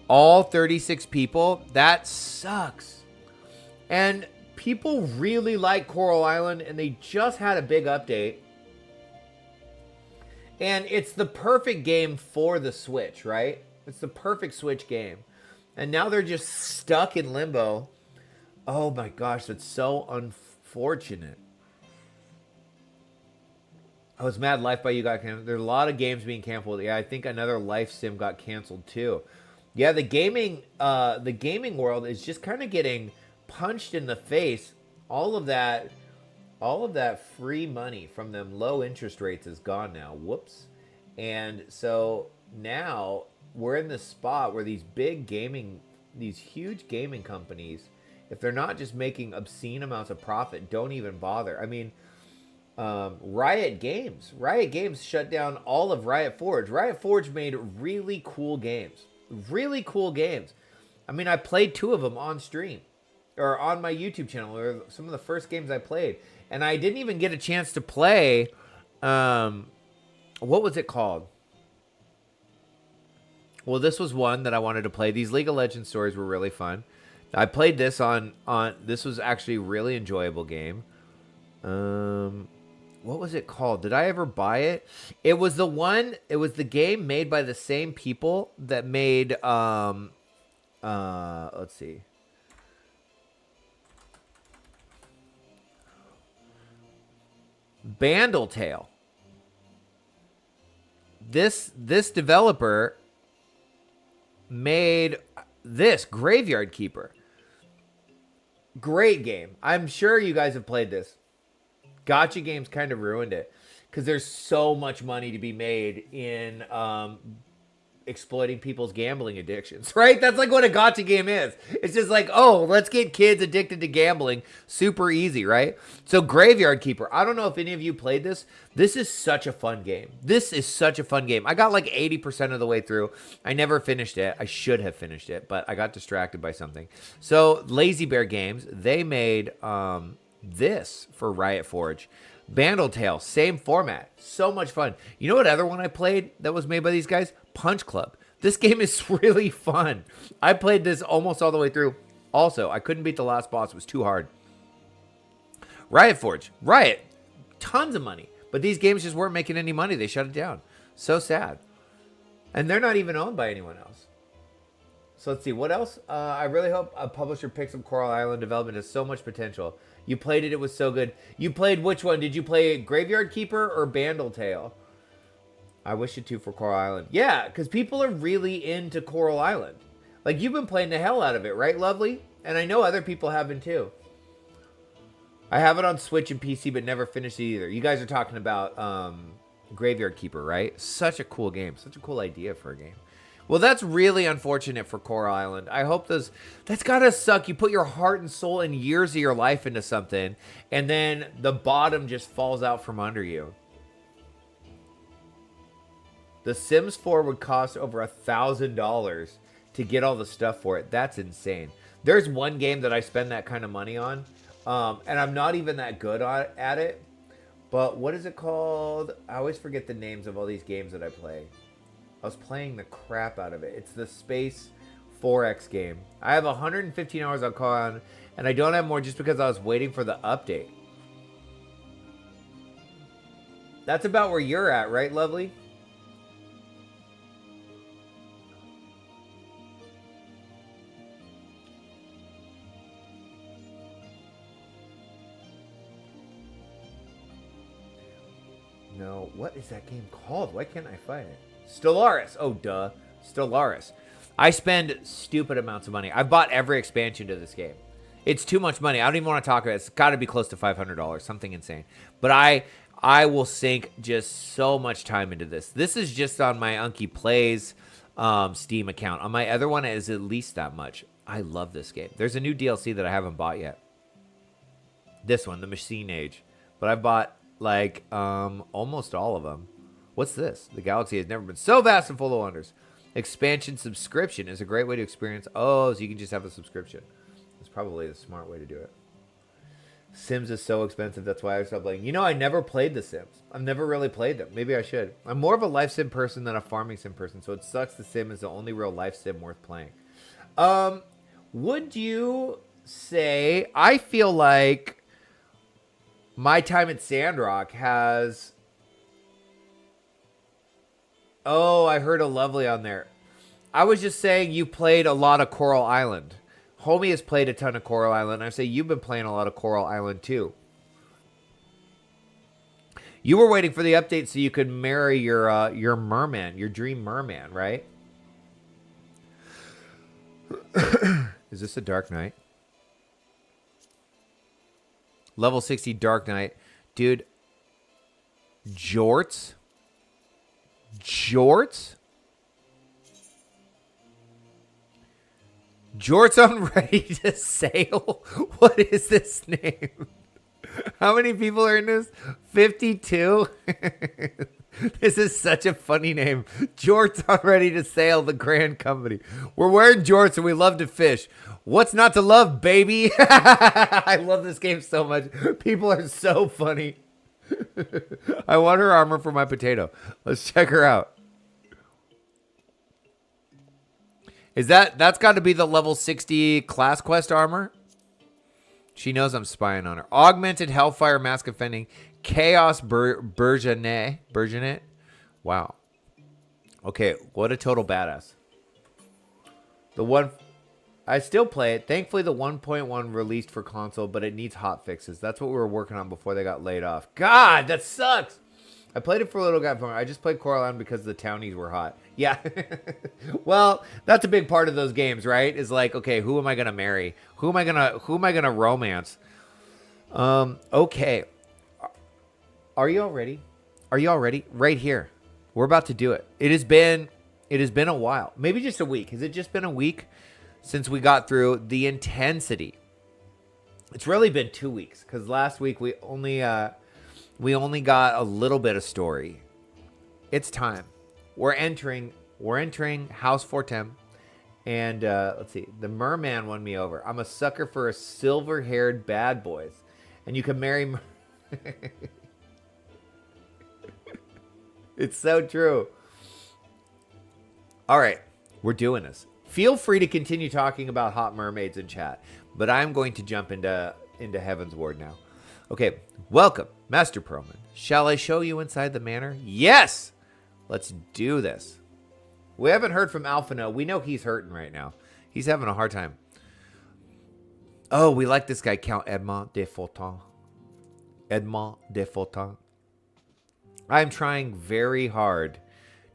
All 36 people? That sucks. And people really like Coral Island, and they just had a big update. And it's the perfect game for the Switch, right? It's the perfect Switch game. And now they're just stuck in limbo. Oh my gosh, that's so unfortunate. Oh, it's Mad Life by You got canceled. There's a lot of games being canceled. Yeah, I think another Life Sim got canceled too. Yeah, the gaming world is just kind of getting punched in the face. All of that free money from them low interest rates is gone now. Whoops. And so now we're in this spot where these huge gaming companies, if they're not just making obscene amounts of profit, don't even bother. I mean, Riot Games shut down all of Riot Forge. Riot Forge made really cool games. I mean, I played 2 of them on stream or on my YouTube channel. They were some of the first games I played, and I didn't even get a chance to play. What was it called? Well, this was one that I wanted to play. These League of Legends stories were really fun. I played this on this was actually a really enjoyable game. What was it called? Did I ever buy it? It was the game made by the same people that made let's see. Bandletale. This developer made this Graveyard Keeper. Great game. I'm sure you guys have played this. Gacha games kind of ruined it because there's so much money to be made in exploiting people's gambling addictions, right? That's like what a gacha game is. It's just like, oh, let's get kids addicted to gambling. Super easy, right? So Graveyard Keeper. I don't know if any of you played this. This is such a fun game. This is such a fun game. I got like 80% of the way through. I never finished it. I should have finished it, but I got distracted by something. So Lazy Bear Games, they made this for Riot Forge. Bandletale, same format. So much fun. You know what other one I played that was made by these guys? Punch Club. This game is really fun. I played this almost all the way through. Also, I couldn't beat the last boss. It was too hard. Riot Forge. Riot. Tons of money. But these games just weren't making any money. They shut it down. So sad. And they're not even owned by anyone else. So let's see. What else? I really hope a publisher picks up Coral Island development. Has so much potential. You played it. It was so good. You played which one? Did you play Graveyard Keeper or Bandletale? I wish it too for Coral Island. Yeah, because people are really into Coral Island. Like, you've been playing the hell out of it, right, Lovely? And I know other people have been too. I have it on Switch and PC, but never finished it either. You guys are talking about Graveyard Keeper, right? Such a cool game. Such a cool idea for a game. Well, that's really unfortunate for Coral Island. I hope those... That's gotta suck. You put your heart and soul and years of your life into something, and then the bottom just falls out from under you. The Sims 4 would cost over $1,000 to get all the stuff for it. That's insane. There's one game that I spend that kind of money on, and I'm not even that good at it. But what is it called? I always forget the names of all these games that I play. I was playing the crap out of it. It's the Space 4X game. I have 115 hours on Con, and I don't have more just because I was waiting for the update. That's about where you're at, right, Lovely? No, what is that game called? Why can't I find it? Stellaris. Oh, duh. Stellaris. I spend stupid amounts of money. I've bought every expansion to this game. It's too much money. I don't even want to talk about it. It's got to be close to $500. Something insane. But I will sink just so much time into this. This is just on my Unky Plays Steam account. On my other one, it is at least that much. I love this game. There's a new DLC that I haven't bought yet. This one, The Machine Age. But I bought like almost all of them. What's this? The galaxy has never been so vast and full of wonders. Expansion subscription is a great way to experience. Oh, so you can just have a subscription. That's probably the smart way to do it. Sims is so expensive. That's why I stopped playing. You know, I never played The Sims. I've never really played them. Maybe I should. I'm more of a life sim person than a farming sim person, so it sucks The Sim is the only real life sim worth playing. Would you say... I feel like my time at Sandrock has... Oh, I heard a Lovely on there. I was just saying you played a lot of Coral Island. Homie has played a ton of Coral Island. I say you've been playing a lot of Coral Island too. You were waiting for the update so you could marry your merman, your dream merman, right? Is this a Dark Knight? Level 60 Dark Knight. Dude. Jorts? Jorts? Jorts on ready to sail? What is this name? How many people are in this? 52? This is such a funny name. Jorts on ready to sail, the grand company. We're wearing jorts and we love to fish. What's not to love, baby? I love this game so much. People are so funny. I want her armor for my potato. Let's check her out. That's got to be the level 60 class quest armor? She knows I'm spying on her. Augmented Hellfire Mask Offending. Chaos Burgeonet. Wow. Okay, what a total badass. The one... I still play it. Thankfully, the 1.1 released for console, but it needs hot fixes. That's what we were working on before they got laid off. God, that sucks! I played it for a little guy. I just played Coraline because the townies were hot. Yeah. Well, that's a big part of those games, right? Is like, okay, who am I gonna marry? Who am I gonna romance? Okay. Are you all ready? Are you all ready? Right here. We're about to do it. It has been a while. Maybe just a week. Has it just been a week since we got through the intensity? It's really been 2 weeks because last week we only got a little bit of story. It's time. We're entering House Fortem. And let's see. The merman won me over. I'm a sucker for a silver-haired bad boys. And you can marry... It's so true. All right. We're doing this. Feel free to continue talking about hot mermaids in chat. But I'm going to jump into Heavensward now. Okay. Welcome, Master Perlman. Shall I show you inside the manor? Yes! Let's do this. We haven't heard from Alphinaud. We know he's hurting right now. He's having a hard time. Oh, we like this guy, Count Edmond de Fulton. Edmond de Fulton. I'm trying very hard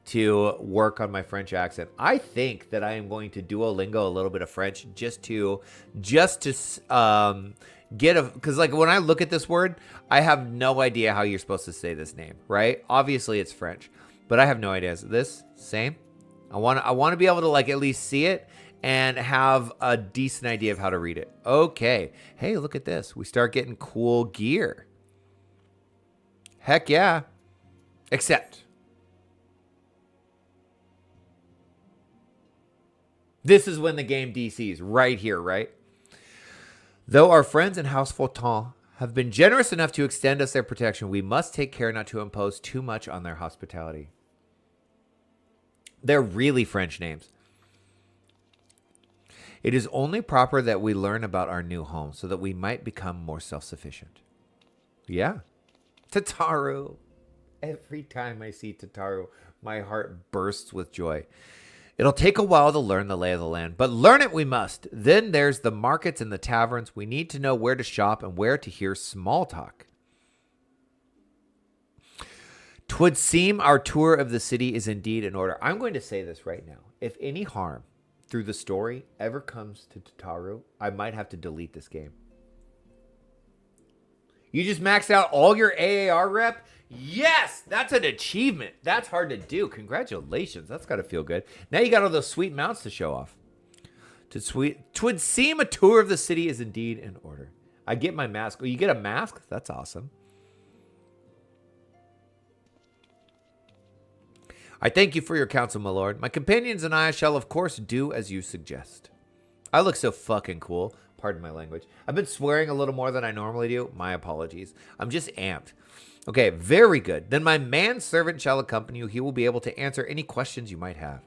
to work on my French accent. I think that I am going to Duolingo a little bit of French just to get a, because like when I look at this word, I have no idea how you're supposed to say this name, right? Obviously it's French, but I have no idea. Is this same? I want to be able to like at least see it and have a decent idea of how to read it. Okay. Hey, look at this. We start getting cool gear. Heck yeah. Except this is when the game DCs right here, right? Though our friends in House Fortin have been generous enough to extend us their protection, we must take care not to impose too much on their hospitality. They're really French names. It is only proper that we learn about our new home so that we might become more self-sufficient. Yeah. Tataru. Every time I see Tataru, my heart bursts with joy. It'll take a while to learn the lay of the land, but learn it we must. Then there's the markets and the taverns. We need to know where to shop and where to hear small talk. 'Twould seem our tour of the city is indeed in order. I'm going to say this right now. If any harm through the story ever comes to Tataru, I might have to delete this game. You just maxed out all your AAR rep? Yes! That's an achievement. That's hard to do. Congratulations. That's got to feel good. Now you got all those sweet mounts to show off. 'Twould seem a tour of the city is indeed in order. I get my mask. Oh, you get a mask? That's awesome. I thank you for your counsel, my lord. My companions and I shall, of course, do as you suggest. I look so fucking cool. Pardon my language. I've been swearing a little more than I normally do. My apologies. I'm just amped. Okay, very good. Then my manservant shall accompany you. He will be able to answer any questions you might have.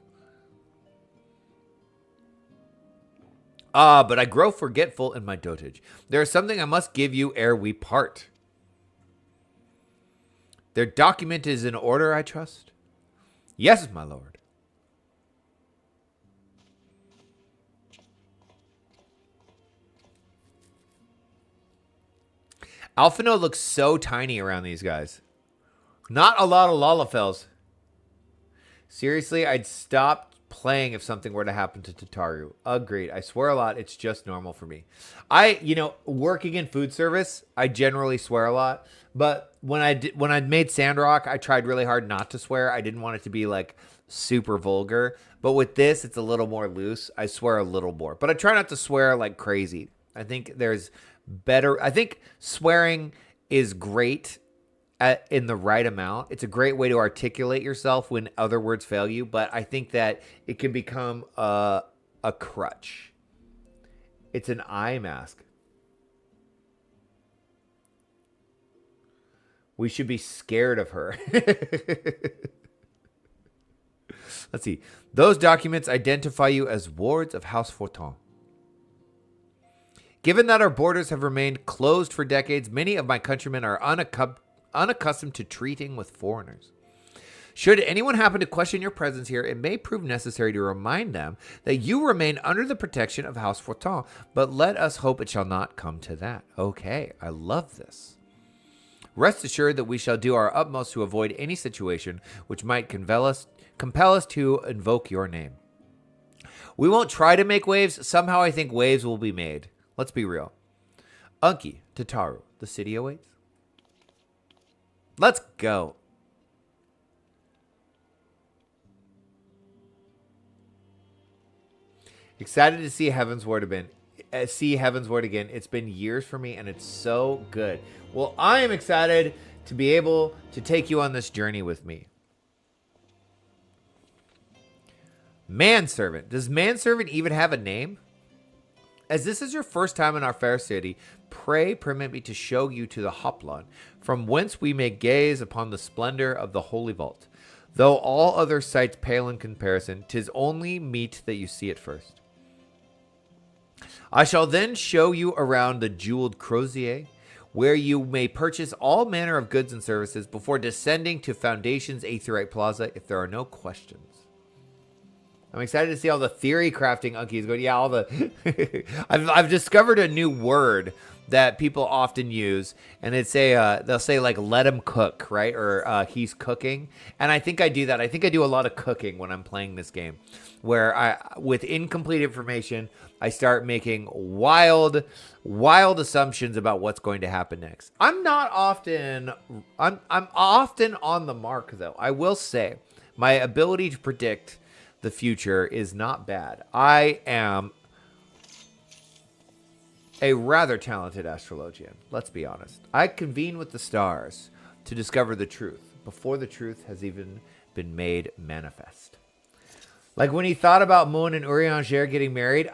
Ah, but I grow forgetful in my dotage. There is something I must give you ere we part. Their document is in order, I trust? Yes, my lord. Alphinaud looks so tiny around these guys. Not a lot of Lalafels. Seriously, I'd stop playing if something were to happen to Tataru. Agreed. I swear a lot. It's just normal for me. Working in food service, I generally swear a lot. But when I made Sandrock, I tried really hard not to swear. I didn't want it to be like super vulgar. But with this, it's a little more loose. I swear a little more. But I try not to swear like crazy. I think there's better. I think swearing is great in the right amount. It's a great way to articulate yourself when other words fail you, but I think that it can become a crutch. It's an eye mask. We should be scared of her. Let's see. Those documents identify you as wards of House Fortin. Given that our borders have remained closed for decades, many of my countrymen are unaccustomed to treating with foreigners. Should anyone happen to question your presence here, it may prove necessary to remind them that you remain under the protection of House Fortin, but let us hope it shall not come to that. Okay, I love this. Rest assured that we shall do our utmost to avoid any situation which might compel us to invoke your name. We won't try to make waves. Somehow I think waves will be made. Let's be real. Unki, Tataru, the city awaits. Let's go. Excited to see Heavensward again. It's been years for me, and it's so good. Well, I am excited to be able to take you on this journey with me. Manservant. Does Manservant even have a name? As this is your first time in our fair city, pray permit me to show you to the Hoplon, from whence we may gaze upon the splendor of the Holy Vault. Though all other sights pale in comparison, 'tis only meet that you see it first. I shall then show you around the jeweled crozier, where you may purchase all manner of goods and services before descending to Foundation's Aetheryte Plaza if there are no questions. I'm excited to see all the theory crafting Unkies going. Yeah, all the... I've discovered a new word that people often use, and they'll say like, let him cook, right? Or he's cooking. And I think I do that. I think I do a lot of cooking when I'm playing this game, where with incomplete information, I start making wild assumptions about what's going to happen next. I'm often on the mark, though. I will say my ability to predict the future is not bad. I am a rather talented astrologian. Let's be honest. I convene with the stars to discover the truth before the truth has even been made manifest. Like when he thought about Moon and Urianger getting married,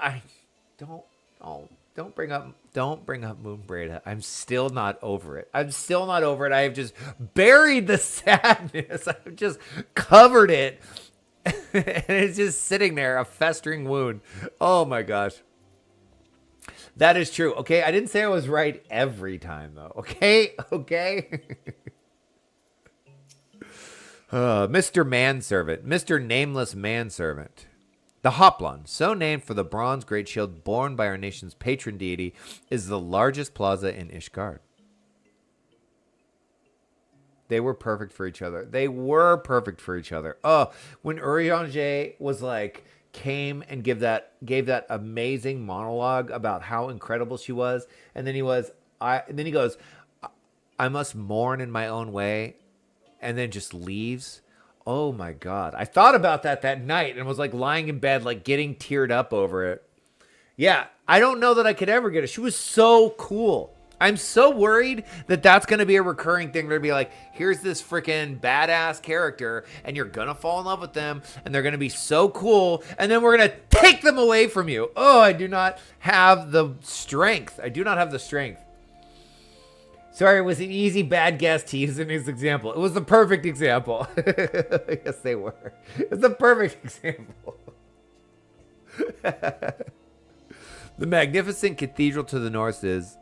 don't bring up Moon Breda. I'm still not over it. I have just buried the sadness. I've just covered it. And it's just sitting there, a festering wound. Oh my gosh. That is true. Okay, I didn't say I was right every time, though. Okay? Mr. Manservant. Mr. Nameless Manservant. The Hoplon, so named for the bronze great shield borne by our nation's patron deity, is the largest plaza in Ishgard. They were perfect for each other. Oh, when Urianger was like, came and gave that amazing monologue about how incredible she was, and then he goes, I must mourn in my own way, and then just leaves. Oh my God. I thought about that night and was like lying in bed, like getting teared up over it. Yeah, I don't know that I could ever get it. She was so cool. I'm so worried that that's going to be a recurring thing. They're going to be like, here's this freaking badass character, and you're going to fall in love with them, and they're going to be so cool, and then we're going to take them away from you. Oh, I do not have the strength. Sorry, it was an easy bad guess to use in his example. It was the perfect example. Yes, they were. It's the perfect example. The magnificent cathedral to the north is,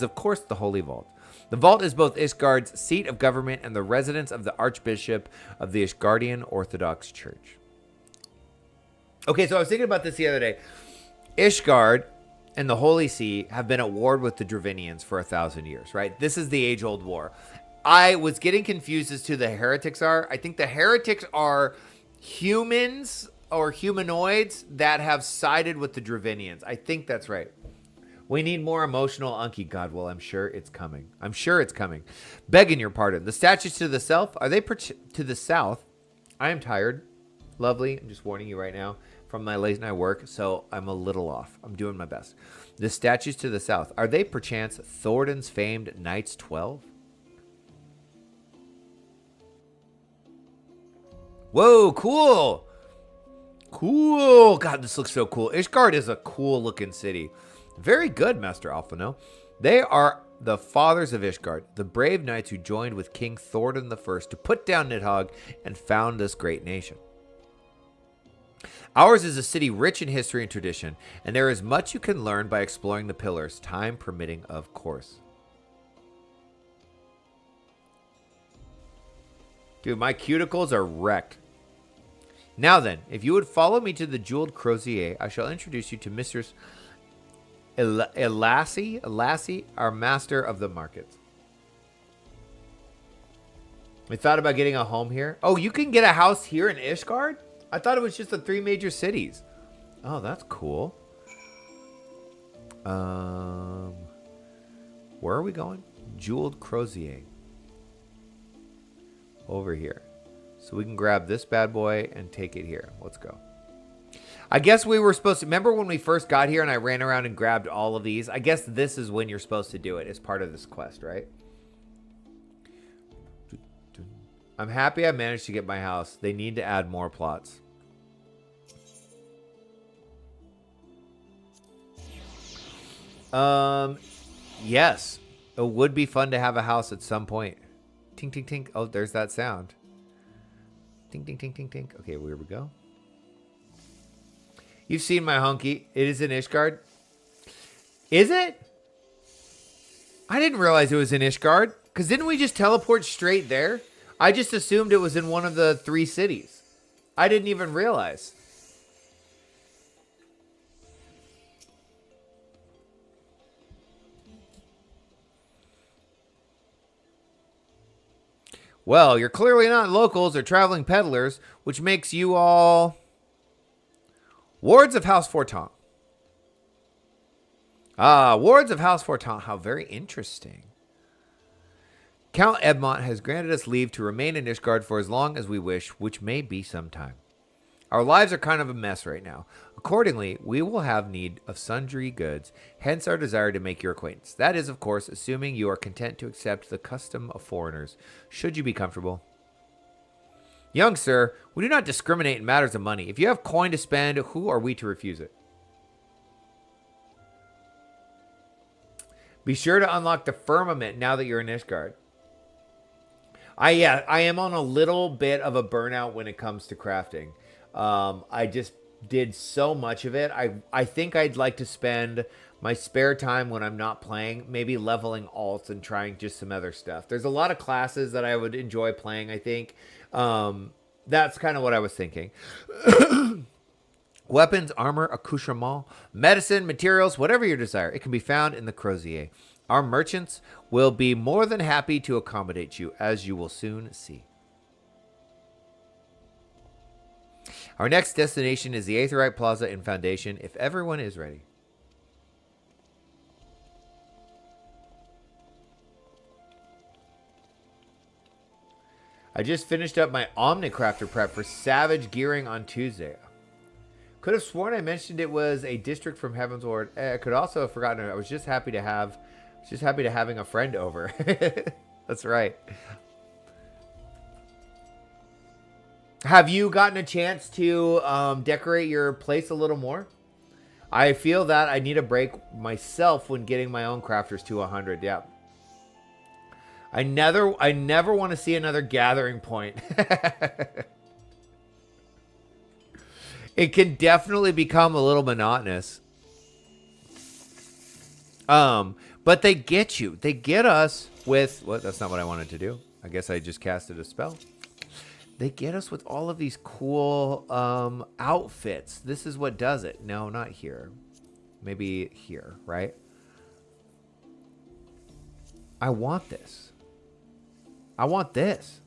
of course, the Holy Vault. The vault is both Ishgard's seat of government and the residence of the Archbishop of the Ishgardian Orthodox Church. Okay, so I was thinking about this the other day. Ishgard and the Holy See have been at war with the Dravinians for 1,000 years, right? This is the age-old war. I was getting confused as to the heretics are. I think the heretics are humans or humanoids that have sided with the Dravinians. I think that's right. We need more emotional Unki. God, well, I'm sure it's coming. Begging your pardon. The statues to the south, are they to the south? I am tired. Lovely. I'm just warning you right now from my late night work, so I'm a little off. I'm doing my best. The statues to the south, are they perchance Thornton's famed Knights 12? Whoa, cool. God, this looks so cool. Ishgard is a cool looking city. Very good, Master Alphinaud. They are the fathers of Ishgard, the brave knights who joined with King Thordan I to put down Nidhogg and found this great nation. Ours is a city rich in history and tradition, and there is much you can learn by exploring the pillars, time permitting, of course. Dude, my cuticles are wrecked. Now then, if you would follow me to the Jeweled Crozier, I shall introduce you to Mistress Elassie, our master of the markets. We thought about getting a home here. Oh, you can get a house here in Ishgard? I thought it was just the 3 major cities. Oh, that's cool. Where are we going? Jeweled Crozier. Over here. So we can grab this bad boy and take it here. Let's go. I guess we were supposed to... Remember when we first got here and I ran around and grabbed all of these? I guess this is when you're supposed to do it as part of this quest, right? I'm happy I managed to get my house. They need to add more plots. Yes. It would be fun to have a house at some point. Tink, tink, tink. Oh, there's that sound. Tink, tink, tink, tink, tink. Okay, here we go. You've seen my hunky. It is in Ishgard. Is it? I didn't realize it was in Ishgard. Because didn't we just teleport straight there? I just assumed it was in one of the 3 cities. I didn't even realize. Well, you're clearly not locals or traveling peddlers, which makes you all wards of House Forton. Ah, wards of House Forton. How very interesting. Count Edmont has granted us leave to remain in Ishgard for as long as we wish, which may be some time. Our lives are kind of a mess right now. Accordingly, we will have need of sundry goods, hence our desire to make your acquaintance. That is, of course, assuming you are content to accept the custom of foreigners, should you be comfortable. Young sir, we do not discriminate in matters of money. If you have coin to spend, who are we to refuse it? Be sure to unlock the firmament now that you're in Ishgard. I am on a little bit of a burnout when it comes to crafting. I just did so much of it. I think I'd like to spend my spare time when I'm not playing, maybe leveling alts and trying just some other stuff. There's a lot of classes that I would enjoy playing, I think. That's kind of what I was thinking. Weapons, armor, accoutrement, medicine, materials, whatever your desire. It can be found in the Crozier. Our merchants will be more than happy to accommodate you, as you will soon see. Our next destination is the Aetheryte Plaza in Foundation, if everyone is ready. I just finished up my Omnicrafter prep for Savage Gearing on Tuesday. Could have sworn I mentioned it was a district from Heavensward. I could also have forgotten it. I was just happy to having a friend over. That's right. Have you gotten a chance to decorate your place a little more? I feel that I need a break myself when getting my own crafters to 100. Yeah. I never want to see another gathering point. It can definitely become a little monotonous. But they get you. They get us with... What? That's not what I wanted to do. I guess I just casted a spell. They get us with all of these cool outfits. This is what does it. No, not here. Maybe here, right? I want this. I want this.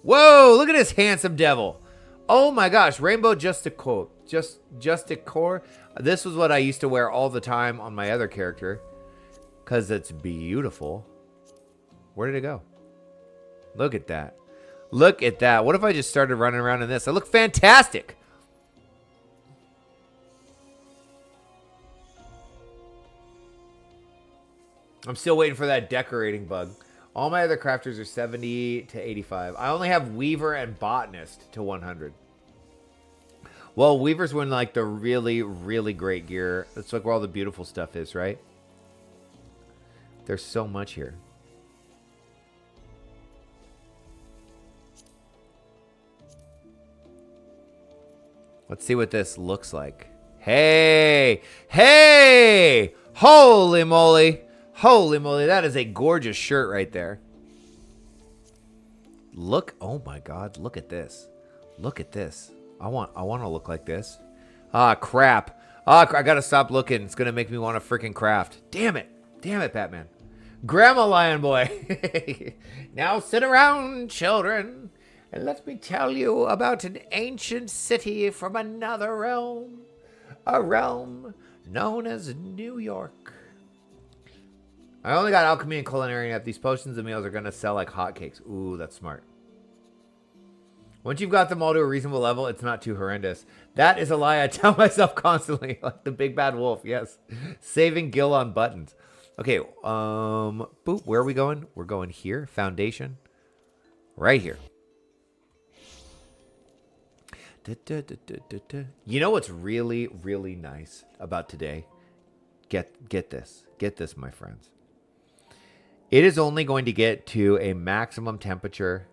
Whoa, look at this handsome devil. Oh my gosh, Rainbow Justicore. Justicore. This was what I used to wear all the time on my other character. Because it's beautiful. Where did it go? Look at that. Look at that. What if I just started running around in this? I look fantastic. I'm still waiting for that decorating bug. All my other crafters are 70 to 85. I only have Weaver and Botanist to 100. Well, Weaver's when like the really, really great gear. That's like where all the beautiful stuff is, right? There's so much here. Let's see what this looks like. Hey! Hey! Holy moly! Holy moly, that is a gorgeous shirt right there. Look, oh my god, look at this. Look at this. I want to look like this. Ah, crap. Ah, I gotta stop looking. It's gonna make me want to freaking craft. Damn it. Damn it, Batman. Grandma Lion Boy. Now sit around, children, and let me tell you about an ancient city from another realm. A realm known as New York. I only got alchemy and culinary yet. These potions and meals are going to sell like hotcakes. Ooh, that's smart. Once you've got them all to a reasonable level, it's not too horrendous. That is a lie I tell myself constantly. Like the big bad wolf, yes. Saving Gil on buttons. Okay, boop, where are we going? We're going here. Foundation. Right here. You know what's really, really nice about today? Get this. Get this, my friends. It is only going to get to a maximum temperature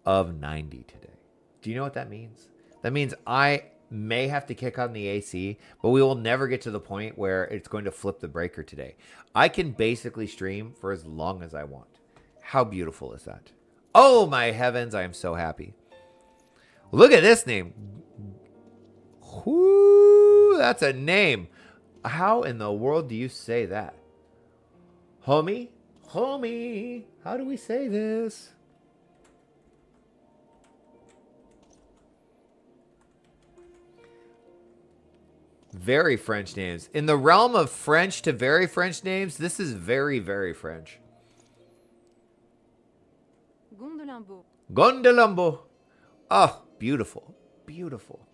of 90 today. Do you know what that means? That means I may have to kick on the AC, but we will never get to the point where it's going to flip the breaker today. I can basically stream for as long as I want. How beautiful is that? Oh, my heavens, I am so happy. Look at this name. Whoo, that's a name. How in the world do you say that? Homie? Homie, how do we say this? Very French names. In the realm of French to very French names, this is very, very French. Gondelimbo. Gondelimbo. Oh, beautiful. Beautiful.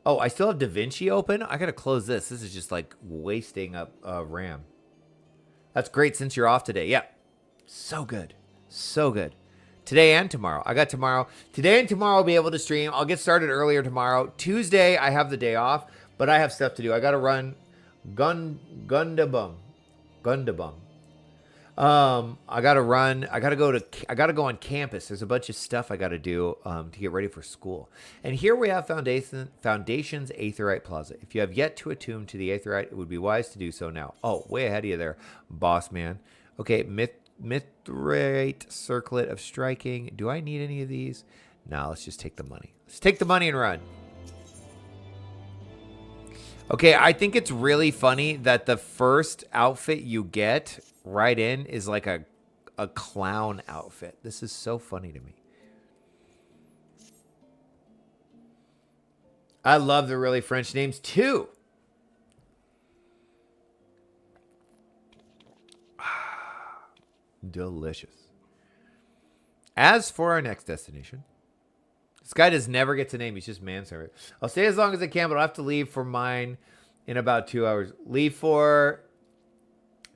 Oh, I still have Da Vinci open? I gotta close this. This is just like wasting up RAM. That's great since you're off today. Yeah. So good. So good. Today and tomorrow. I got tomorrow. Today and tomorrow I'll be able to stream. I'll get started earlier tomorrow. Tuesday I have the day off, but I have stuff to do. I gotta run Gundabum. I gotta run. I gotta go on campus. There's a bunch of stuff I gotta do to get ready for school. And here we have Foundation's Aetheryte Plaza. If you have yet to attune to the Aetheryte, it would be wise to do so now. Oh, way ahead of you there, boss man. Okay, Mithrite Circlet of Striking. Do I need any of these? No, let's just take the money. Let's take the money and run. Okay, I think it's really funny that the first outfit you get right in is like a clown outfit. This is so funny to me. I love the really French names too. Delicious. As for our next destination, this guy does never get to name. He's just manservant. I'll stay as long as I can, but I'll have to leave for mine in about 2 hours. Leave for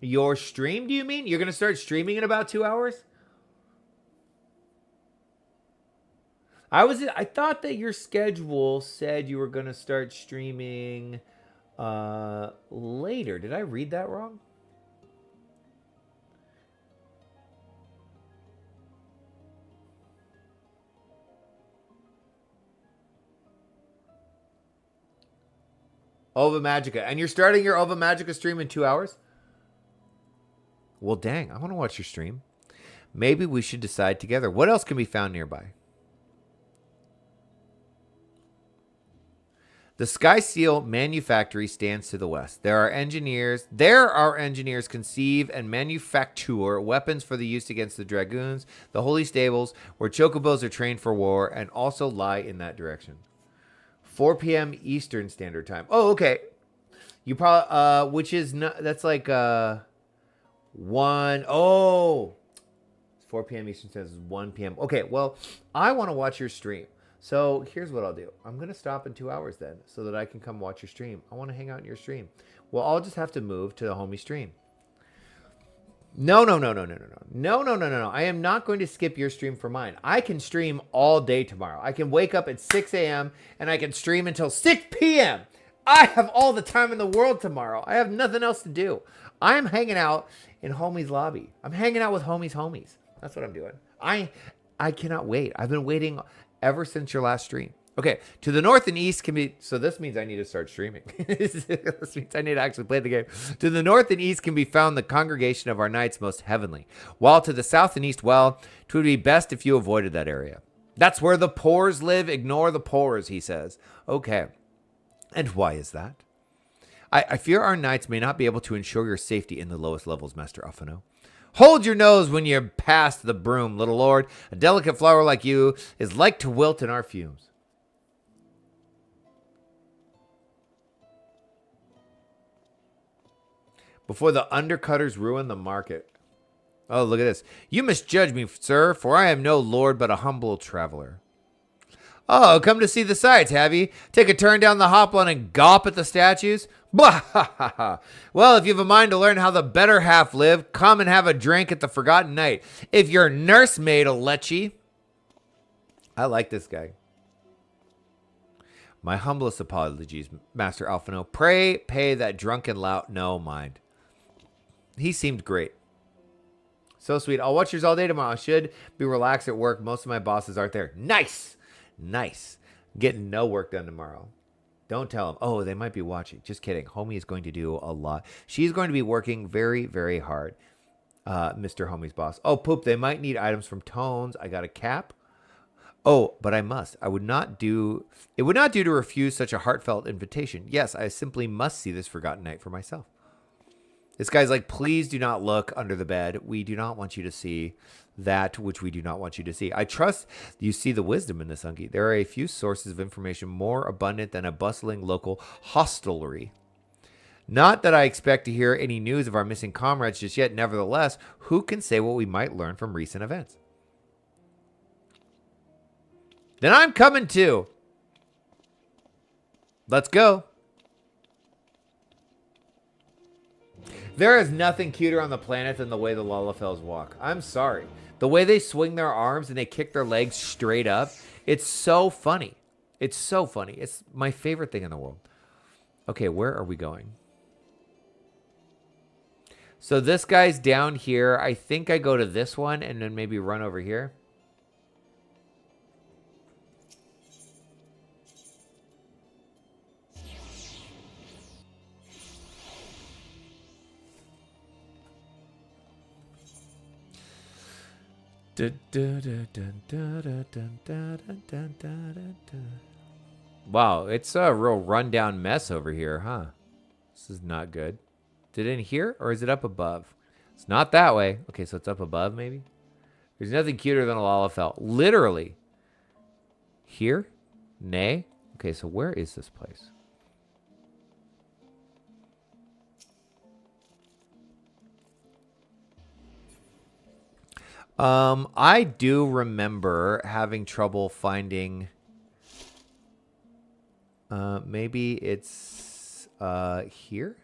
your stream, do you mean? You're going to start streaming in about 2 hours? I thought that your schedule said you were going to start streaming later. Did I read that wrong? Ova Magica. And you're starting your Ova Magica stream in 2 hours? Well, dang. I want to watch your stream. Maybe we should decide together. What else can be found nearby? The Sky Seal Manufactory stands to the west. There are engineers conceive and manufacture weapons for the use against the dragoons, the holy stables, where chocobos are trained for war, and also lie in that direction. 4 p.m. Eastern Standard Time. Oh, okay. You probably, which is not, that's like, 4 p.m. Eastern Standard is 1 p.m. Okay, well, I want to watch your stream. So here's what I'll do. I'm going to stop in 2 hours then so that I can come watch your stream. I want to hang out in your stream. Well, I'll just have to move to the homie stream. No. I am not going to skip your stream for mine. I can stream all day tomorrow. I can wake up at 6 a.m. and I can stream until 6 p.m. I have all the time in the world tomorrow. I have nothing else to do. I'm hanging out in homie's lobby. I'm hanging out with homies. That's what I'm doing. I cannot wait. I've been waiting ever since your last stream. Okay, to the north and east can be... So this means I need to start streaming. This means I need to actually play the game. To the north and east can be found the congregation of our knights most heavenly. While to the south and east, well, it would be best if you avoided that area. That's where the pores live. Ignore the pores, he says. Okay. And why is that? I fear our knights may not be able to ensure your safety in the lowest levels, Master Alphinaud. Hold your nose when you're past the broom, little lord. A delicate flower like you is like to wilt in our fumes. Before the undercutters ruin the market. Oh, look at this. You misjudge me, sir, for I am no lord but a humble traveler. Oh, come to see the sights, have ye? Take a turn down the Hopland and gawp at the statues? Blah, ha, ha, ha. Well, if you have a mind to learn how the better half live, come and have a drink at the Forgotten Knight. If your nursemaid'll let ye. I like this guy. My humblest apologies, Master Alphinaud. Pray pay that drunken lout no mind. He seemed great. So sweet. I'll watch yours all day tomorrow. I should be relaxed at work. Most of my bosses aren't there. Nice. Nice. Getting no work done tomorrow. Don't tell them. Oh, they might be watching. Just kidding. Homie is going to do a lot. She's going to be working very, very hard. Mr. Homie's boss. Oh, poop. They might need items from Tones. I got a cap. Oh, but I must. It would not do to refuse such a heartfelt invitation. Yes, I simply must see this Forgotten Knight for myself. This guy's like, please do not look under the bed. We do not want you to see that which we do not want you to see. I trust you see the wisdom in this, Ungi. There are a few sources of information more abundant than a bustling local hostelry. Not that I expect to hear any news of our missing comrades just yet. Nevertheless, who can say what we might learn from recent events? Then I'm coming too. Let's go. There is nothing cuter on the planet than the way the Lalafels walk. I'm sorry. The way they swing their arms and they kick their legs straight up. It's so funny. It's so funny. It's my favorite thing in the world. Okay, where are we going? So this guy's down here. I think I go to this one and then maybe run over here. Wow, it's a real rundown mess over here, huh? This is not good. Is it in here or is it up above? It's not that way. Okay, so it's up above maybe? There's nothing cuter than a Lalafell. Literally. Here? Nay? Okay, so where is this place? I do remember having trouble finding, maybe it's, here?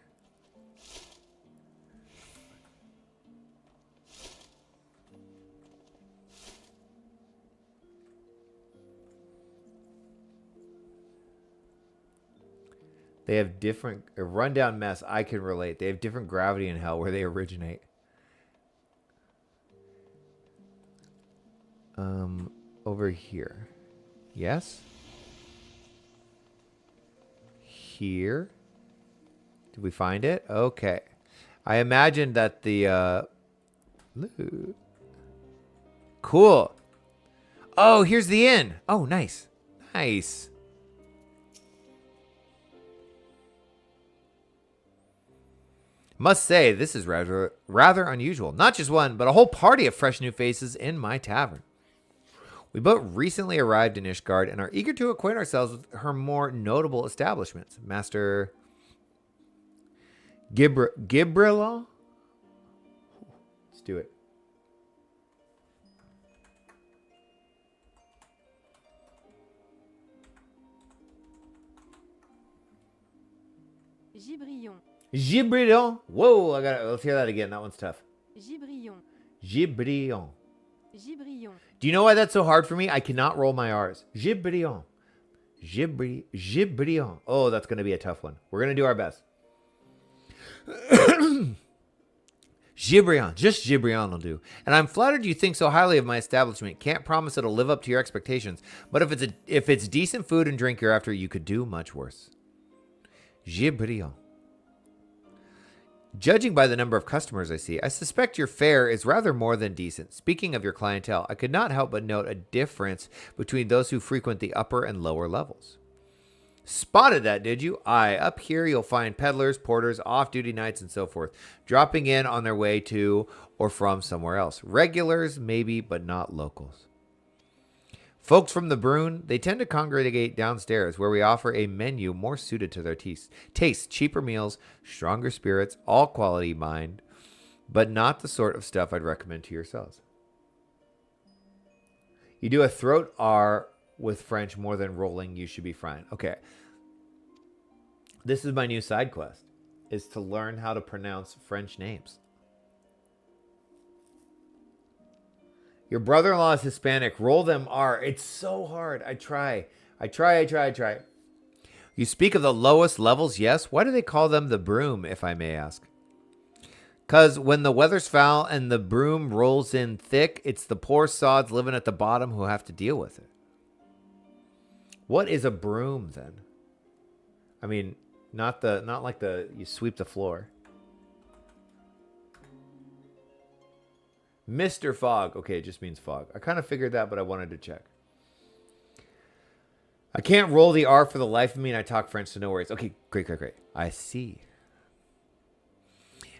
They have different, a rundown mess, I can relate. They have different gravity in hell where they originate. Over here. Yes? Here? Did we find it? Okay. I imagine that the, cool. Oh, here's the inn. Oh, nice. Nice. Must say, this is rather unusual. Not just one, but a whole party of fresh new faces in my tavern. We both recently arrived in Ishgard and are eager to acquaint ourselves with her more notable establishments. Master Gibrila? Let's do it. Gibrillon. Gibrillon. Whoa, let's hear that again. That one's tough. Gibrillon. Gibrillon. Gibrillon. Do you know why that's so hard for me? I cannot roll my R's. Gibrillon. Gibrion. Oh, that's going to be a tough one. We're going to do our best. Gibrion. Just Gibrion will do. And I'm flattered you think so highly of my establishment. Can't promise it'll live up to your expectations. But if it's decent food and drink hereafter, you could do much worse. Gibrion. Judging by the number of customers I see, I suspect your fare is rather more than decent. Speaking of your clientele, I could not help but note a difference between those who frequent the upper and lower levels. Spotted that, did you? Aye, up here you'll find peddlers, porters, off-duty knights, and so forth, dropping in on their way to or from somewhere else. Regulars, maybe, but not locals. Folks from the Brune, they tend to congregate downstairs, where we offer a menu more suited to their tastes, cheaper meals, stronger spirits, all quality mind, but not the sort of stuff I'd recommend to yourselves. You do a throat R with French more than rolling, you should be fine. Okay. This is my new side quest, is to learn how to pronounce French names. Your brother-in-law is Hispanic. Roll them R. It's so hard. I try. You speak of the lowest levels, yes? Why do they call them the broom, if I may ask? Because when the weather's foul and the broom rolls in thick, it's the poor sods living at the bottom who have to deal with it. What is a broom, then? I mean, not like you sweep the floor. Mr. Fog. Okay, it just means fog. I kind of figured that, but I wanted to check. I can't roll the R for the life of me, and I talk French, so no worries. Okay, great. I see.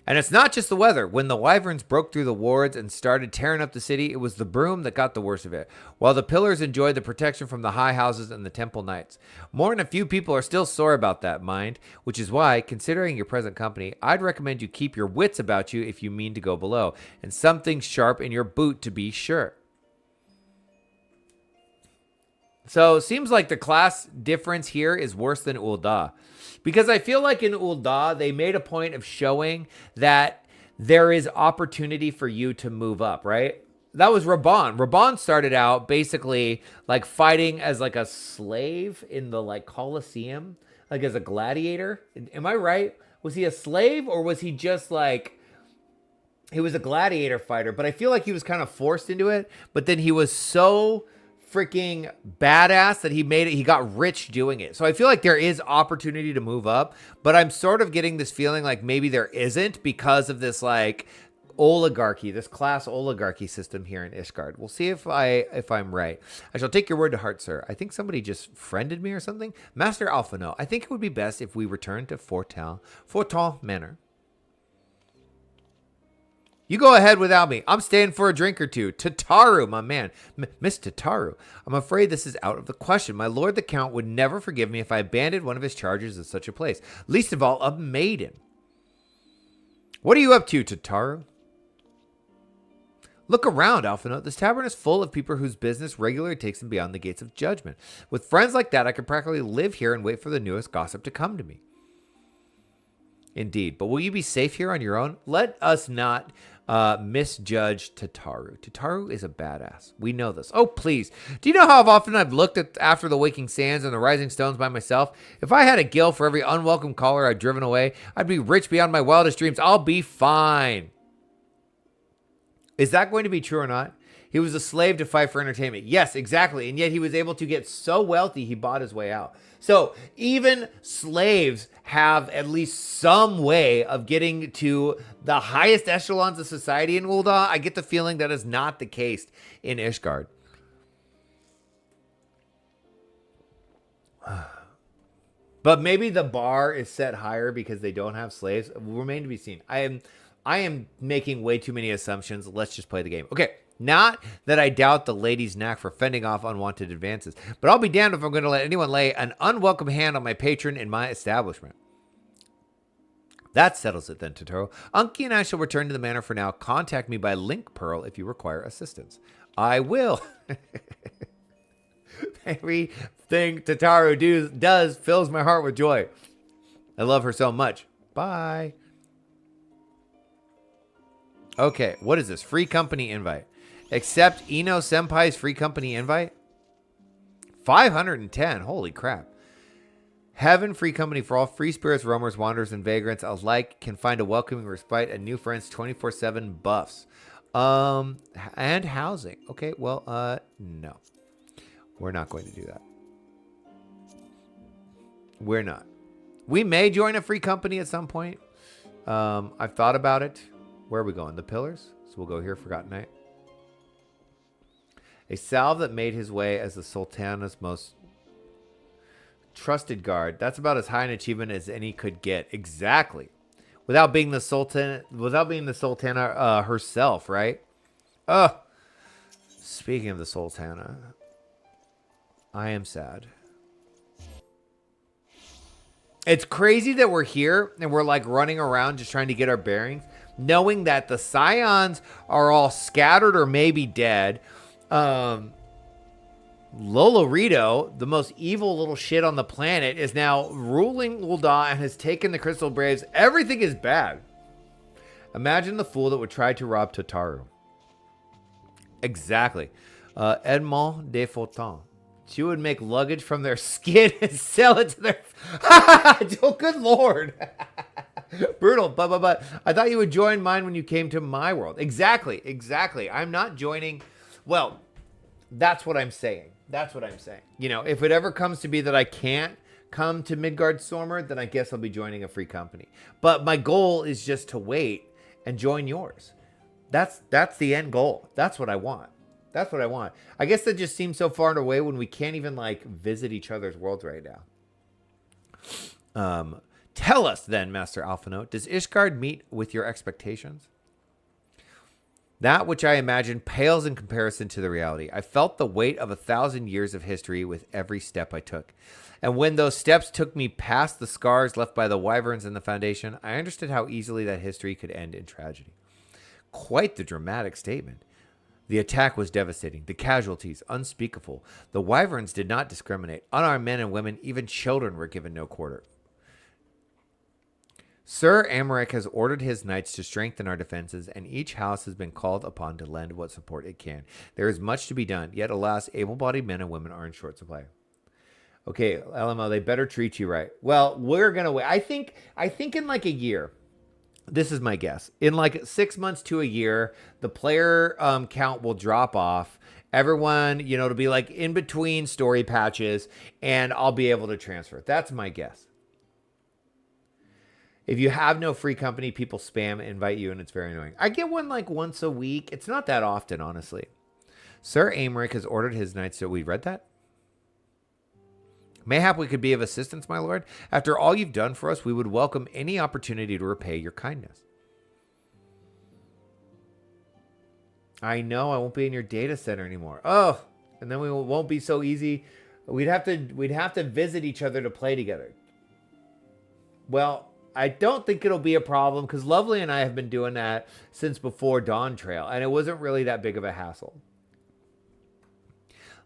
And it's not just the weather. When the wyverns broke through the wards and started tearing up the city, it was the broom that got the worst of it, while the pillars enjoyed the protection from the high houses and the temple knights. More than a few people are still sore about that, mind, which is why, considering your present company, I'd recommend you keep your wits about you if you mean to go below, and something sharp in your boot to be sure. So, seems like the class difference here is worse than Ul'dah. Because I feel like in Ul'dah, they made a point of showing that there is opportunity for you to move up, right? That was Raubahn. Raubahn started out basically like fighting as like a slave in the like Colosseum, like as a gladiator. Am I right? Was he a slave or was he just like, he was a gladiator fighter, but I feel like he was kind of forced into it. But then he was so freaking badass that he got rich doing it. So I feel like there is opportunity to move up, but I'm sort of getting this feeling like maybe there isn't because of this like oligarchy, this class oligarchy system here in Ishgard. We'll see if I'm right. I shall take your word to heart, sir. I think somebody just friended me or something. Master Alphinaud, I think it would be best if we return to Fortin Manor. You go ahead without me. I'm staying for a drink or two. Tataru, my man. Miss Tataru, I'm afraid this is out of the question. My lord the Count would never forgive me if I abandoned one of his charges in such a place. Least of all, a maiden. What are you up to, Tataru? Look around, Alphinaud. This tavern is full of people whose business regularly takes them beyond the gates of judgment. With friends like that, I could practically live here and wait for the newest gossip to come to me. Indeed. But will you be safe here on your own? Let us not misjudge Tataru. Tataru is a badass. We know this. Oh, please. Do you know how often I've looked at after the waking sands and the rising stones by myself? If I had a gill for every unwelcome caller I'd driven away, I'd be rich beyond my wildest dreams. I'll be fine. Is that going to be true or not? He was a slave to fight for entertainment. Yes, exactly. And yet he was able to get so wealthy, he bought his way out. So even slaves have at least some way of getting to the highest echelons of society in Ul'dah. I get the feeling that is not the case in Ishgard. But maybe the bar is set higher because they don't have slaves. It will remain to be seen. I am making way too many assumptions. Let's just play the game. Okay. Not that I doubt the lady's knack for fending off unwanted advances, but I'll be damned if I'm going to let anyone lay an unwelcome hand on my patron in my establishment. That settles it then, Tataru. Unky and I shall return to the manor for now. Contact me by link pearl if you require assistance. I will. Everything Tataru does fills my heart with joy. I love her so much. Bye. Okay, what is this? Free company invite. Accept Ino Senpai's free company invite? 510. Holy crap. Heaven, free company for all free spirits, roamers, wanderers, and vagrants alike can find a welcoming respite and new friends 24/7 buffs. And housing. Okay, well, no. We're not going to do that. We're not. We may join a free company at some point. I've thought about it. Where are we going? The Pillars? So we'll go here, Forgotten Night. A salve that made his way as the Sultana's most trusted guard. That's about as high an achievement as any could get. Exactly. Without being the Sultana herself, right? Speaking of the Sultana, I am sad. It's crazy that we're here and we're like running around just trying to get our bearings, knowing that the Scions are all scattered or maybe dead. Lolorito, the most evil little shit on the planet, is now ruling Ul'dah and has taken the Crystal Braves. Everything is bad. Imagine the fool that would try to rob Tataru. Exactly. Edmond de Fauton. She would make luggage from their skin and sell it to their... Oh, good Lord. Brutal. But I thought you would join mine when you came to my world. Exactly. I'm not joining... Well, that's what I'm saying. You know, if it ever comes to be that I can't come to Midgardstormer, then I guess I'll be joining a free company. But my goal is just to wait and join yours. That's the end goal. That's what I want. I guess that just seems so far away when we can't even like visit each other's worlds right now. Tell us then, Master Alphinaud, does Ishgard meet with your expectations? That which I imagine pales in comparison to the reality. I felt the weight of 1,000 years of history with every step I took. And when those steps took me past the scars left by the wyverns and the Foundation, I understood how easily that history could end in tragedy. Quite the dramatic statement. The attack was devastating. The casualties, unspeakable. The wyverns did not discriminate. Unarmed men and women, even children, were given no quarter. Sir Amalric has ordered his knights to strengthen our defenses, and each house has been called upon to lend what support it can. There is much to be done, yet alas, able-bodied men and women are in short supply. Okay, LMO, they better treat you right. Well, we're going to wait. I think in like a year, this is my guess, in like 6 months to a year, the player count will drop off. Everyone, you know, to be like in between story patches, and I'll be able to transfer. That's my guess. If you have no free company, people spam invite you, and it's very annoying. I get one like once a week. It's not that often, honestly. Sir Amalric has ordered his knights to... We read that? Mayhap we could be of assistance, my lord. After all you've done for us, we would welcome any opportunity to repay your kindness. I know, I won't be in your data center anymore. Oh, and then we won't be so easy. We'd have to visit each other to play together. Well, I don't think it'll be a problem because Lovely and I have been doing that since before Dawn Trail, and it wasn't really that big of a hassle.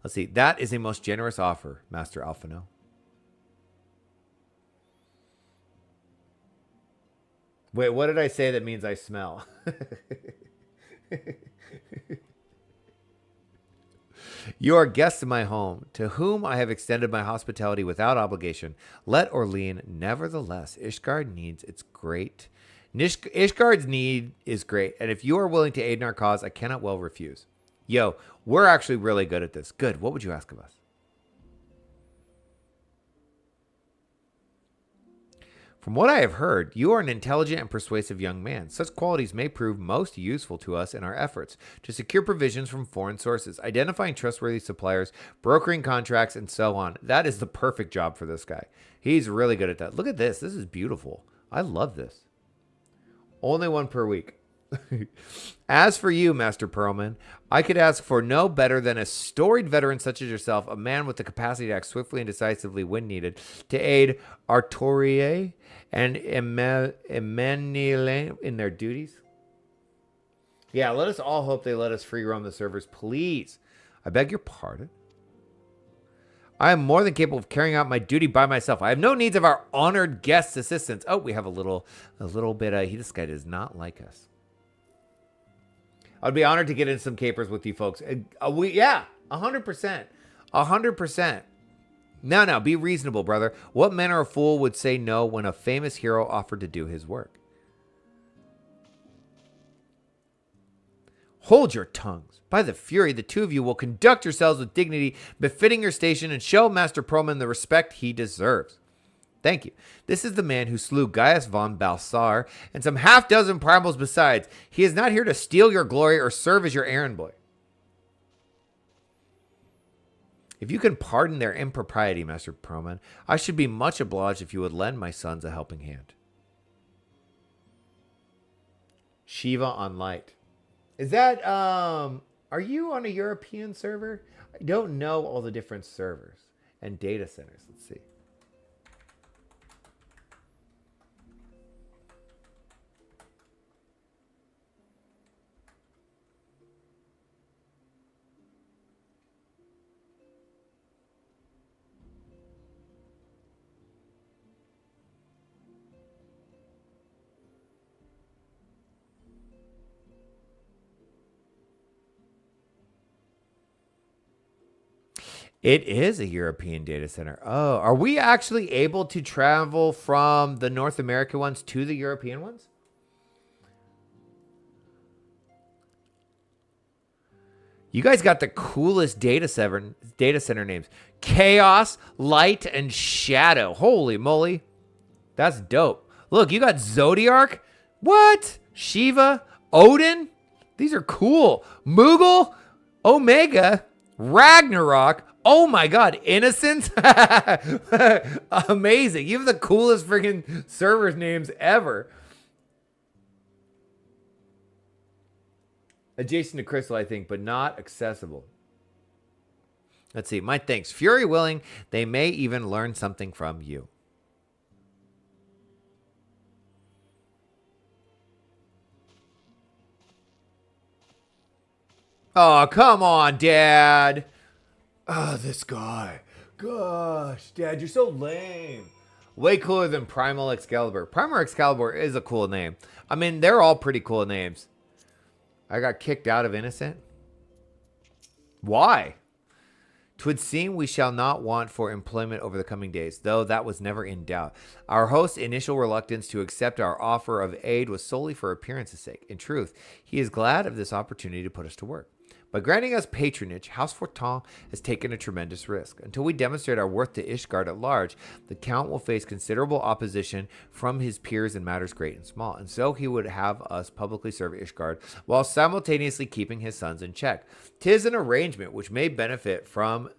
Let's see. That is a most generous offer, Master Alphinaud. Wait, what did I say that means I smell? You are guests in my home, to whom I have extended my hospitality without obligation. Let Orlean, nevertheless, Ishgard needs its great. Ishgard's need is great, and if you are willing to aid in our cause, I cannot well refuse. Yo, we're actually really good at this. Good. What would you ask of us? From what I have heard, you are an intelligent and persuasive young man. Such qualities may prove most useful to us in our efforts to secure provisions from foreign sources, identifying trustworthy suppliers, brokering contracts, and so on. That is the perfect job for this guy. He's really good at that. Look at this. This is beautiful. I love this. Only one per week. As for you, Master Perlman, I could ask for no better than a storied veteran such as yourself, a man with the capacity to act swiftly and decisively when needed, to aid Artorier and Emmanuel in their duties. Yeah, let us all hope they let us free roam the servers, please. I beg your pardon. I am more than capable of carrying out my duty by myself. I have no needs of our honored guest's assistance. Oh, we have a little bit of... This guy does not like us. I'd be honored to get in some capers with you folks. Yeah, 100%. 100%. No, be reasonable, brother. What man or fool would say no when a famous hero offered to do his work? Hold your tongues. By the Fury, the two of you will conduct yourselves with dignity befitting your station and show Master Proman the respect he deserves. Thank you. This is the man who slew Gaius von Balsar and some half-dozen primals besides. He is not here to steal your glory or serve as your errand boy. If you can pardon their impropriety, Master Proman, I should be much obliged if you would lend my sons a helping hand. Shiva on Light. Is that, are you on a European server? I don't know all the different servers and data centers. Let's see. It is a European data center. Oh, are we actually able to travel from the North American ones to the European ones? You guys got the coolest data center names. Chaos, Light, and Shadow. Holy moly. That's dope. Look, you got Zodiark. What? Shiva, Odin. These are cool. Moogle, Omega, Ragnarok. Oh my god, Innocent? Amazing. You have the coolest freaking servers names ever. Adjacent to Crystal, I think, but not accessible. Let's see. My thanks. Fury willing, they may even learn something from you. Oh, come on, Dad. Oh, this guy. Gosh, Dad, you're so lame. Way cooler than Primal Excalibur. Primal Excalibur is a cool name. I mean, they're all pretty cool names. I got kicked out of Innocent. Why? 'Twould seem we shall not want for employment over the coming days, though that was never in doubt. Our host's initial reluctance to accept our offer of aid was solely for appearance's sake. In truth, he is glad of this opportunity to put us to work. By granting us patronage, House Fortin has taken a tremendous risk. Until we demonstrate our worth to Ishgard at large, the Count will face considerable opposition from his peers in matters great and small, and so he would have us publicly serve Ishgard while simultaneously keeping his sons in check. 'Tis an arrangement which may benefit from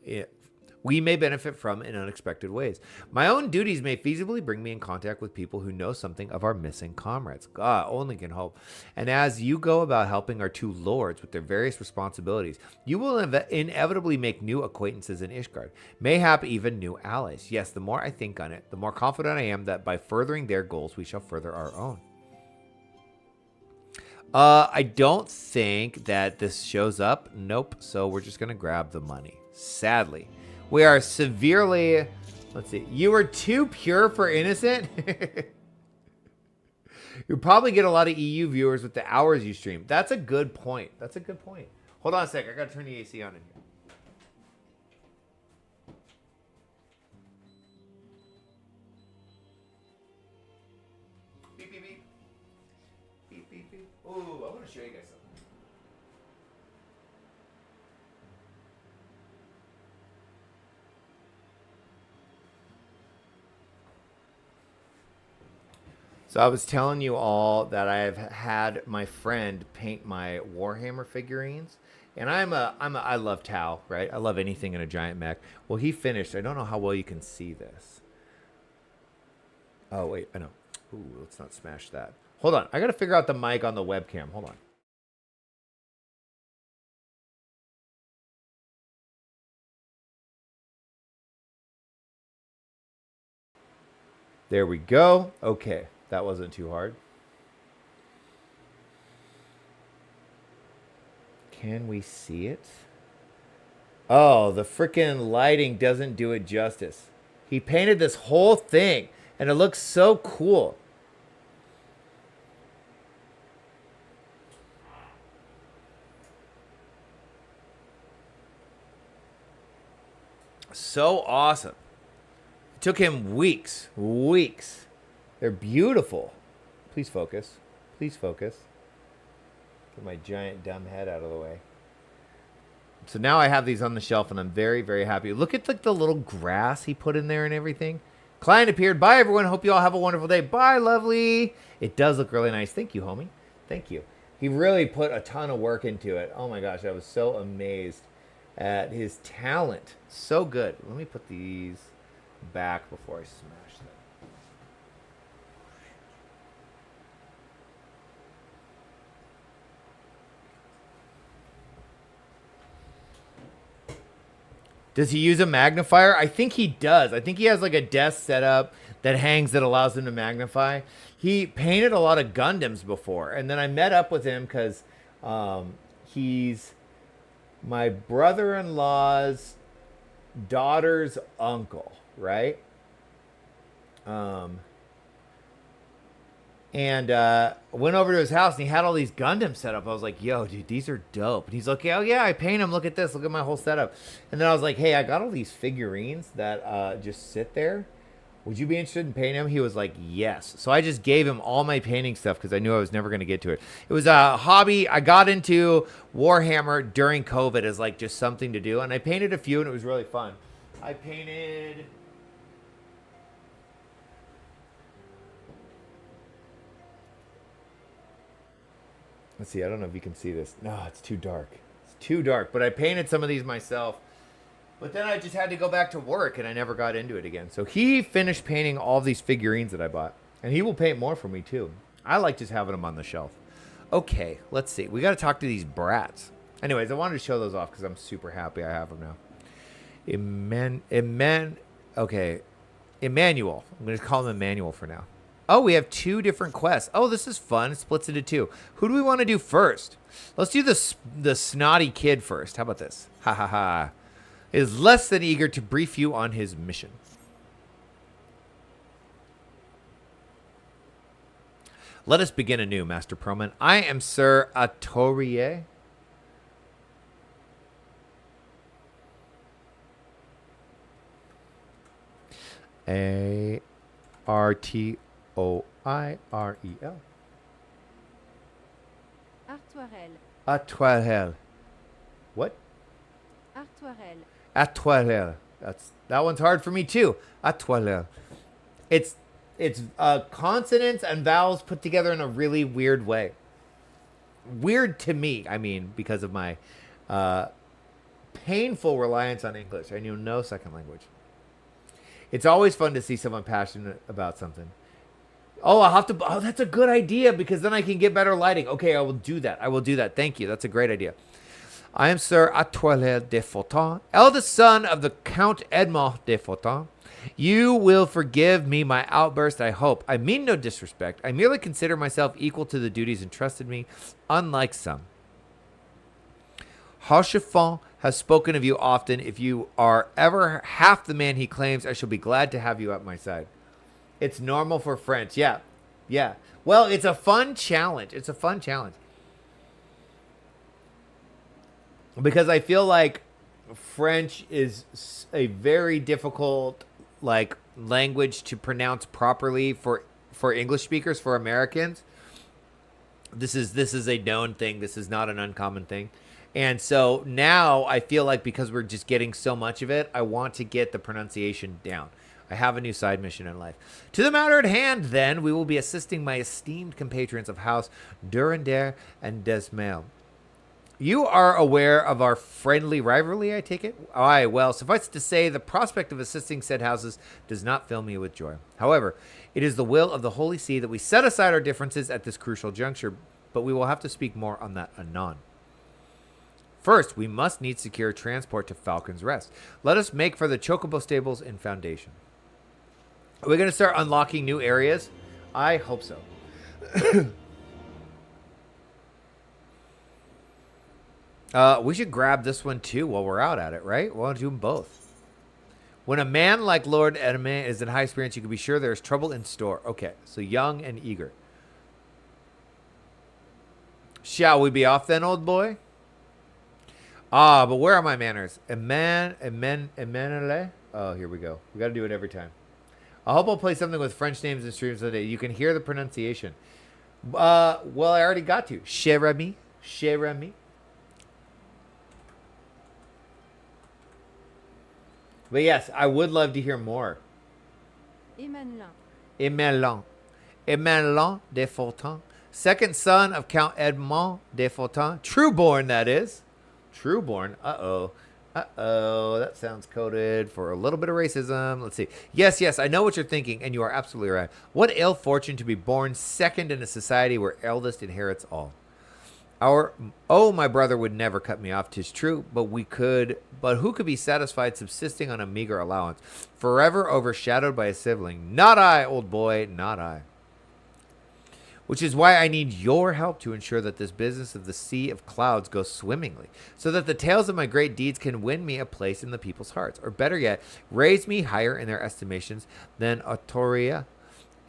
we may benefit from in unexpected ways. My own duties may feasibly bring me in contact with people who know something of our missing comrades. God, only can hope. And as you go about helping our two lords with their various responsibilities, you will inevitably make new acquaintances in Ishgard, mayhap even new allies. Yes, the more I think on it, the more confident I am that by furthering their goals, we shall further our own. I don't think that this shows up. Nope. So we're just going to grab the money. Sadly. We are severely, let's see, you were too pure for Innocent? You probably get a lot of EU viewers with the hours you stream. That's a good point. That's a good point. Hold on a sec. I got to turn the AC on in here. Beep, beep, beep. Beep, beep, beep. Ooh, I want to show you guys something. So I was telling you all that I've had my friend paint my Warhammer figurines, and I love Tau, right? I love anything in a giant mech. Well, he finished. I don't know how well you can see this. Oh wait, I know. Ooh, let's not smash that. Hold on, I gotta figure out the mic on the webcam. Hold on. There we go. Okay. That wasn't too hard. Can we see it? Oh, the freaking lighting doesn't do it justice. He painted this whole thing, and it looks so cool. So awesome. Took him weeks. Weeks. They're beautiful. Please focus. Please focus. Get my giant dumb head out of the way. So now I have these on the shelf, and I'm very, very happy. Look at the little grass he put in there and everything. Client appeared. Bye, everyone. Hope you all have a wonderful day. Bye, lovely. It does look really nice. Thank you, homie. Thank you. He really put a ton of work into it. Oh, my gosh. I was so amazed at his talent. So good. Let me put these back before I smash them. Does he use a magnifier? I think he does. I think he has like a desk set up that hangs that allows him to magnify. He painted a lot of Gundams before. And then I met up with him because he's my brother-in-law's daughter's uncle, right? And went over to his house, and he had all these Gundams set up. I was like, yo, dude, these are dope. And he's like, oh, yeah, I paint them. Look at this. Look at my whole setup. And then I was like, hey, I got all these figurines that just sit there. Would you be interested in painting them? He was like, yes. So I just gave him all my painting stuff because I knew I was never going to get to it. It was a hobby. I got into Warhammer during COVID as like just something to do. And I painted a few, and it was really fun. I painted... Let's see. I don't know if you can see this. No, it's too dark. It's too dark. But I painted some of these myself. But then I just had to go back to work, and I never got into it again. So he finished painting all these figurines that I bought. And he will paint more for me, too. I like just having them on the shelf. Okay, let's see. We got to talk to these brats. Anyways, I wanted to show those off because I'm super happy I have them now. Okay. Emmanuel. I'm going to call him Emmanuel for now. Oh, we have 2 different quests. Oh, this is fun. It splits into 2. Who do we want to do first? Let's do the snotty kid first. How about this? Ha ha ha. Is less than eager to brief you on his mission. Let us begin anew, Master Proman. I am Sir Atorie. Artoirel. Artoirel. Atoirel. What? Artoirel. Atoirel. That one's hard for me too. Atoirel. It's consonants and vowels put together in a really weird way. Weird to me, I mean, because of my painful reliance on English. I knew no second language. It's always fun to see someone passionate about something. Oh, that's a good idea because then I can get better lighting. Okay, I will do that. Thank you. That's a great idea. I am Sir Atoile de Fautin, eldest son of the Count Edmond de Fautin. You will forgive me my outburst, I hope. I mean no disrespect. I merely consider myself equal to the duties entrusted me, unlike some. Hauchefant has spoken of you often. If you are ever half the man he claims, I shall be glad to have you at my side. It's normal for French. Yeah. Well, it's a fun challenge. Because I feel like French is a very difficult language to pronounce properly for English speakers, for Americans. This is a known thing. This is not an uncommon thing. And so now I feel like because we're just getting so much of it, I want to get the pronunciation down. I have a new side mission in life. To the matter at hand, then, we will be assisting my esteemed compatriots of House Durandare and Desmail. You are aware of our friendly rivalry, I take it? Aye, well, suffice it to say, the prospect of assisting said houses does not fill me with joy. However, it is the will of the Holy See that we set aside our differences at this crucial juncture, but we will have to speak more on that anon. First, we must need secure transport to Falcon's Rest. Let us make for the Chocobo Stables in Foundation. Are we going to start unlocking new areas? I hope so. We should grab this one too while we're out at it, right? Why don't do them both? When a man like Lord Edmund is in high spirits, you can be sure there is trouble in store. Okay, so young and eager. Shall we be off then, old boy? But where are my manners? Emmanuel? Oh, here we go. We got to do it every time. I hope I'll play something with French names and streams today. You can hear the pronunciation. Well, I already got to. Cher ami. Cher ami. But yes, I would love to hear more. Emelin. Emelin. Emelin de Fulton. Second son of Count Edmond de Fulton. Trueborn, that is. Trueborn. Uh-oh. Uh-oh. That sounds coded for a little bit of racism. Let's see. Yes, yes, I know what you're thinking, and you are absolutely right. What ill fortune to be born second in a society where eldest inherits all. My brother would never cut me off, 'tis true, but who could be satisfied subsisting on a meager allowance, forever overshadowed by a sibling? Not I, old boy, not I. Which is why I need your help to ensure that this business of the Sea of Clouds goes swimmingly, so that the tales of my great deeds can win me a place in the people's hearts, or better yet, raise me higher in their estimations than Autoria.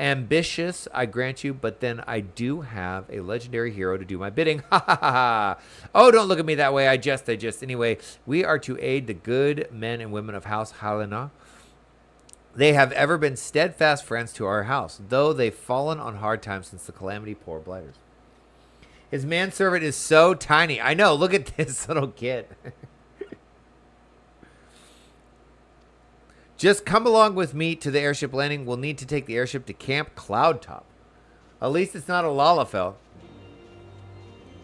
Ambitious, I grant you, but then I do have a legendary hero to do my bidding. Ha ha ha ha. Oh, don't look at me that way. I just. Anyway, we are to aid the good men and women of House Alphinaud. They have ever been steadfast friends to our house, though they've fallen on hard times since the calamity, poor blighters. His manservant is so tiny. I know, look at this little kid. Just come along with me to the airship landing. We'll need to take the airship to Camp Cloudtop. At least it's not a Lalafell.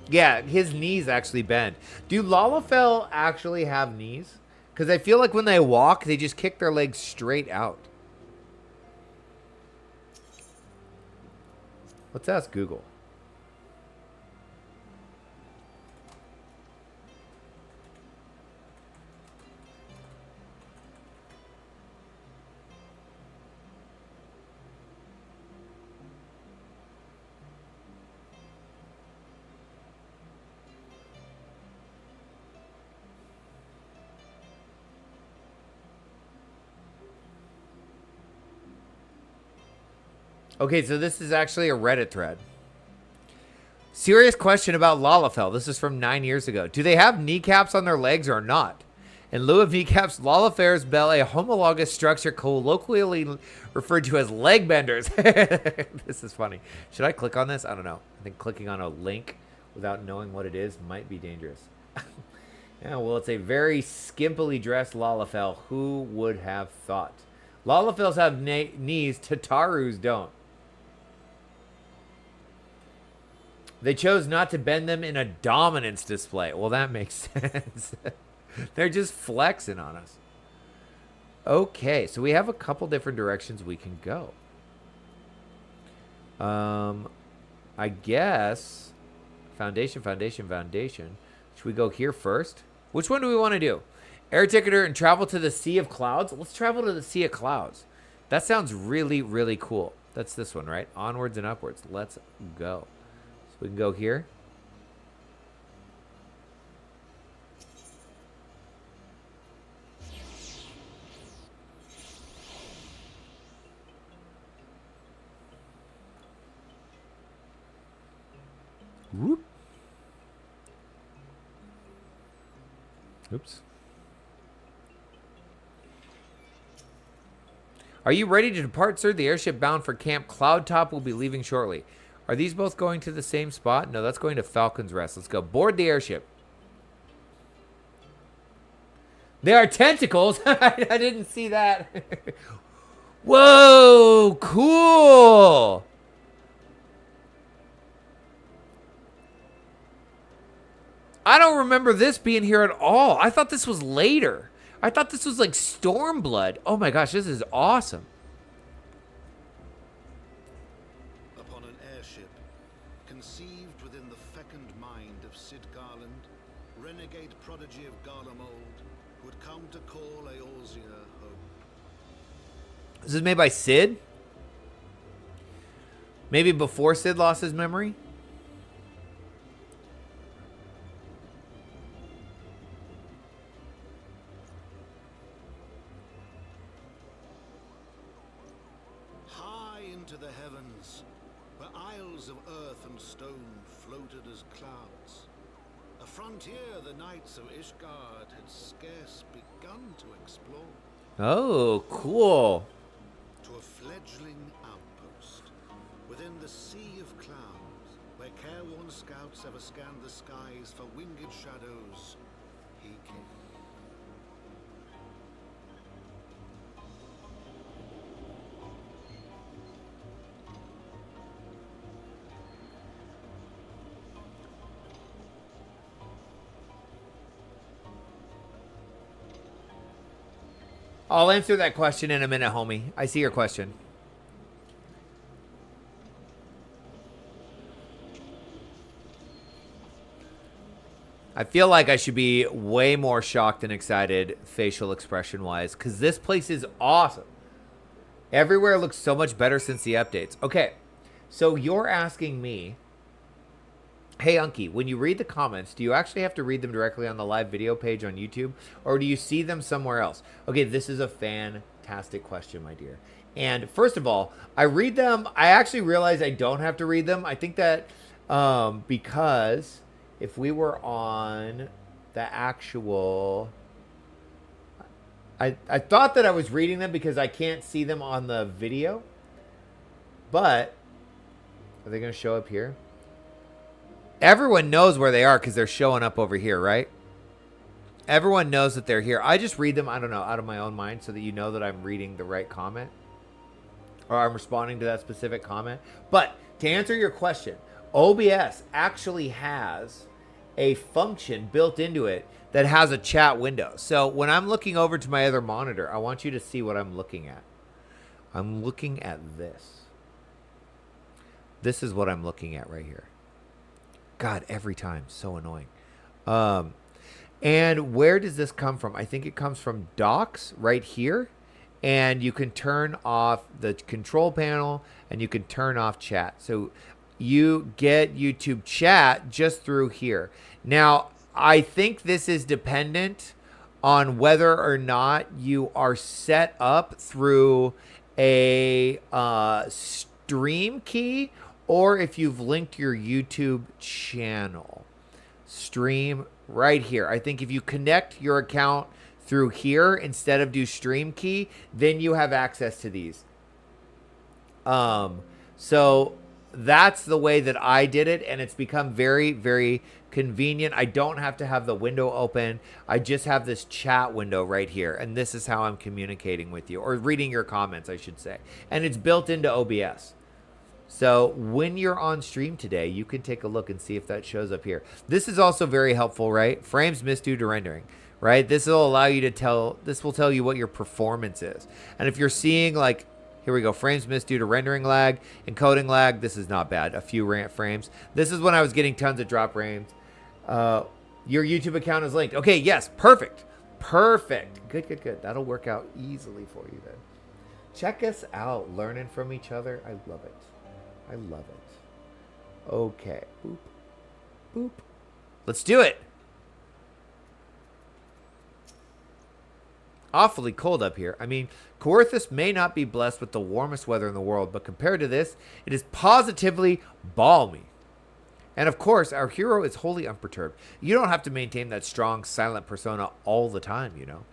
Yeah, his knees actually bend. Do Lalafell actually have knees? Because I feel like when they walk, they just kick their legs straight out. Let's ask Google. Okay, so this is actually a Reddit thread. Serious question about Lalafell. This is from 9 years ago. Do they have kneecaps on their legs or not? In lieu of kneecaps, Lalafairs bear a homologous structure colloquially referred to as leg benders. This is funny. Should I click on this? I don't know. I think clicking on a link without knowing what it is might be dangerous. Yeah, well, it's a very skimpily dressed Lalafell. Who would have thought? Lalafells have knees. Tatarus don't. They chose not to bend them in a dominance display. Well, that makes sense. They're just flexing on us. Okay, so we have a couple different directions we can go. I guess foundation. Should we go here first? Which one do we want to do? Air ticketer and travel to the Sea of Clouds? Let's travel to the Sea of Clouds. That sounds really, really cool. That's this one, right? Onwards and upwards. Let's go. We can go here. Whoop. Oops. Are you ready to depart, sir? The airship bound for Camp Cloudtop will be leaving shortly. Are these both going to the same spot? No, that's going to Falcon's Rest. Let's go. Board the airship. They are tentacles. I didn't see that. Whoa, cool. I don't remember this being here at all. I thought this was later. I thought this was like Stormblood. Oh my gosh, this is awesome. Conceived within the fecund mind of Sid Garland, renegade prodigy of Garlemald, who had come to call Eorzea home. This is made by Sid? Maybe before Sid lost his memory? High into the heavens, where isles of earth and stone floated as clouds. A frontier the knights of Ishgard had scarce begun to explore. Oh, cool. to a fledgling outpost within the sea of clouds, where careworn scouts ever scanned the skies for winged shadows. He came. I'll answer that question in a minute, homie. I see your question. I feel like I should be way more shocked and excited facial expression wise because this place is awesome. Everywhere looks so much better since the updates. Okay, so you're asking me, hey, Unky, when you read the comments, do you actually have to read them directly on the live video page on YouTube, or do you see them somewhere else? Okay, this is a fantastic question, my dear. And first of all, I read them. I actually realize I don't have to read them. I think that because if we were on the actual... I thought that I was reading them because I can't see them on the video. But are they going to show up here? Everyone knows where they are because they're showing up over here, right? Everyone knows that they're here. I just read them, I don't know, out of my own mind so that you know that I'm reading the right comment. Or I'm responding to that specific comment. But to answer your question, OBS actually has a function built into it that has a chat window. So when I'm looking over to my other monitor, I want you to see what I'm looking at. I'm looking at this. This is what I'm looking at right here. God, every time. So annoying. And where does this come from? I think it comes from docs right here. And you can turn off the control panel and you can turn off chat. So you get YouTube chat just through here. Now, I think this is dependent on whether or not you are set up through a stream key or if you've linked your YouTube channel. Stream right here. I think if you connect your account through here instead of do stream key, then you have access to these. So that's the way that I did it, and it's become very, very convenient. I don't have to have the window open. I just have this chat window right here, and this is how I'm communicating with you, or reading your comments, I should say. And it's built into OBS. So when you're on stream today, you can take a look and see if that shows up here. This is also very helpful, right? Frames missed due to rendering, right? This will allow you to this will tell you what your performance is. And if you're seeing like, here we go, frames missed due to rendering lag, encoding lag, this is not bad. A few frames. This is when I was getting tons of drop frames. Your YouTube account is linked. Okay, yes, perfect. Perfect. Good, good, good. That'll work out easily for you then. Check us out, learning from each other. I love it. I love it. Okay. Boop. Boop. Let's do it. Awfully cold up here. I mean, Coerthus may not be blessed with the warmest weather in the world, but compared to this, it is positively balmy. And of course, our hero is wholly unperturbed. You don't have to maintain that strong, silent persona all the time, you know.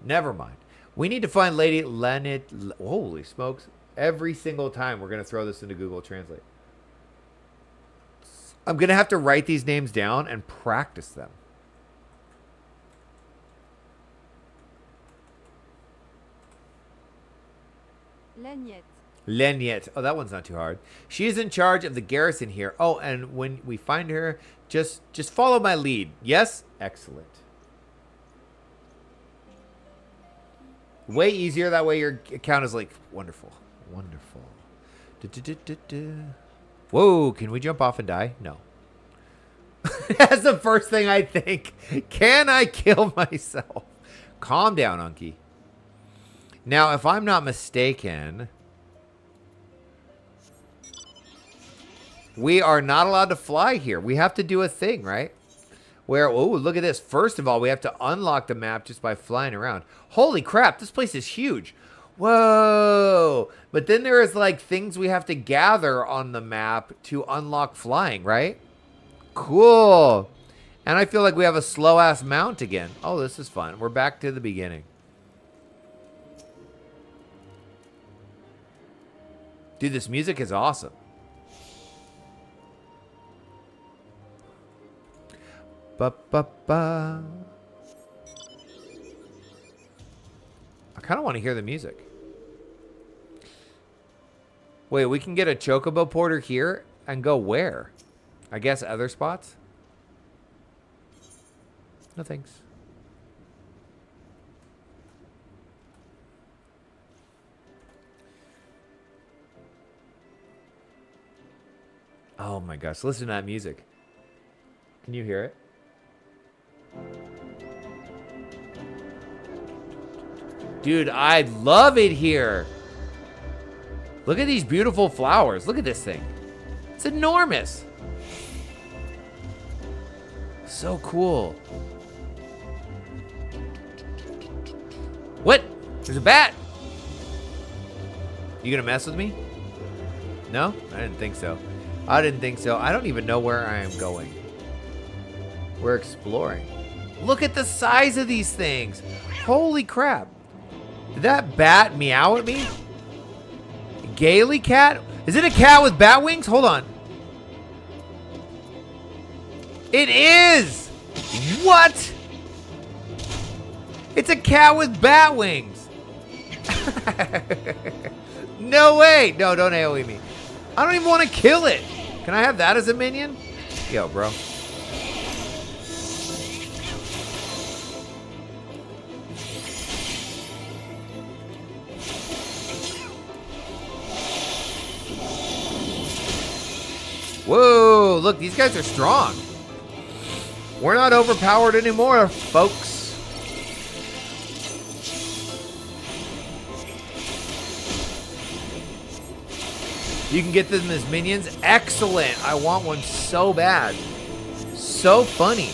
Never mind. We need to find Lady Lenit. Holy smokes. Every single time we're going to throw this into Google Translate. I'm going to have to write these names down and practice them. Lagnet. Lagnet. Oh, that one's not too hard. She is in charge of the garrison here. Oh, and when we find her, just follow my lead. Yes? Excellent. Way easier. That way your account is like, wonderful. Wonderful. Whoa, can we jump off and die? No. That's the first thing I think. Can I kill myself? Calm down, Unky. Now, if I'm not mistaken, we are not allowed to fly here. We have to do a thing, right? Where, oh, look at this. First of all, we have to unlock the map just by flying around. Holy crap, this place is huge. Whoa. But then there is like things we have to gather on the map to unlock flying, right? Cool. And I feel like we have a slow ass mount again. Oh, this is fun. We're back to the beginning. Dude, this music is awesome. Ba-ba-ba. I kind of want to hear the music. Wait, we can get a chocobo porter here and go where? I guess other spots? No thanks. Oh my gosh, listen to that music. Can you hear it? Dude, I love it here. Look at these beautiful flowers. Look at this thing. It's enormous. So cool. What? There's a bat. You gonna mess with me? No? I didn't think so. I didn't think so. I don't even know where I am going. We're exploring. Look at the size of these things. Holy crap. Did that bat meow at me? Gaily cat? Is it a cat with bat wings? Hold on. It is! What? It's a cat with bat wings. No way. No, don't AoE me. I don't even want to kill it. Can I have that as a minion? Yo, bro. Whoa, look, these guys are strong. We're not overpowered anymore, folks. You can get them as minions. Excellent. I want one so bad. So funny.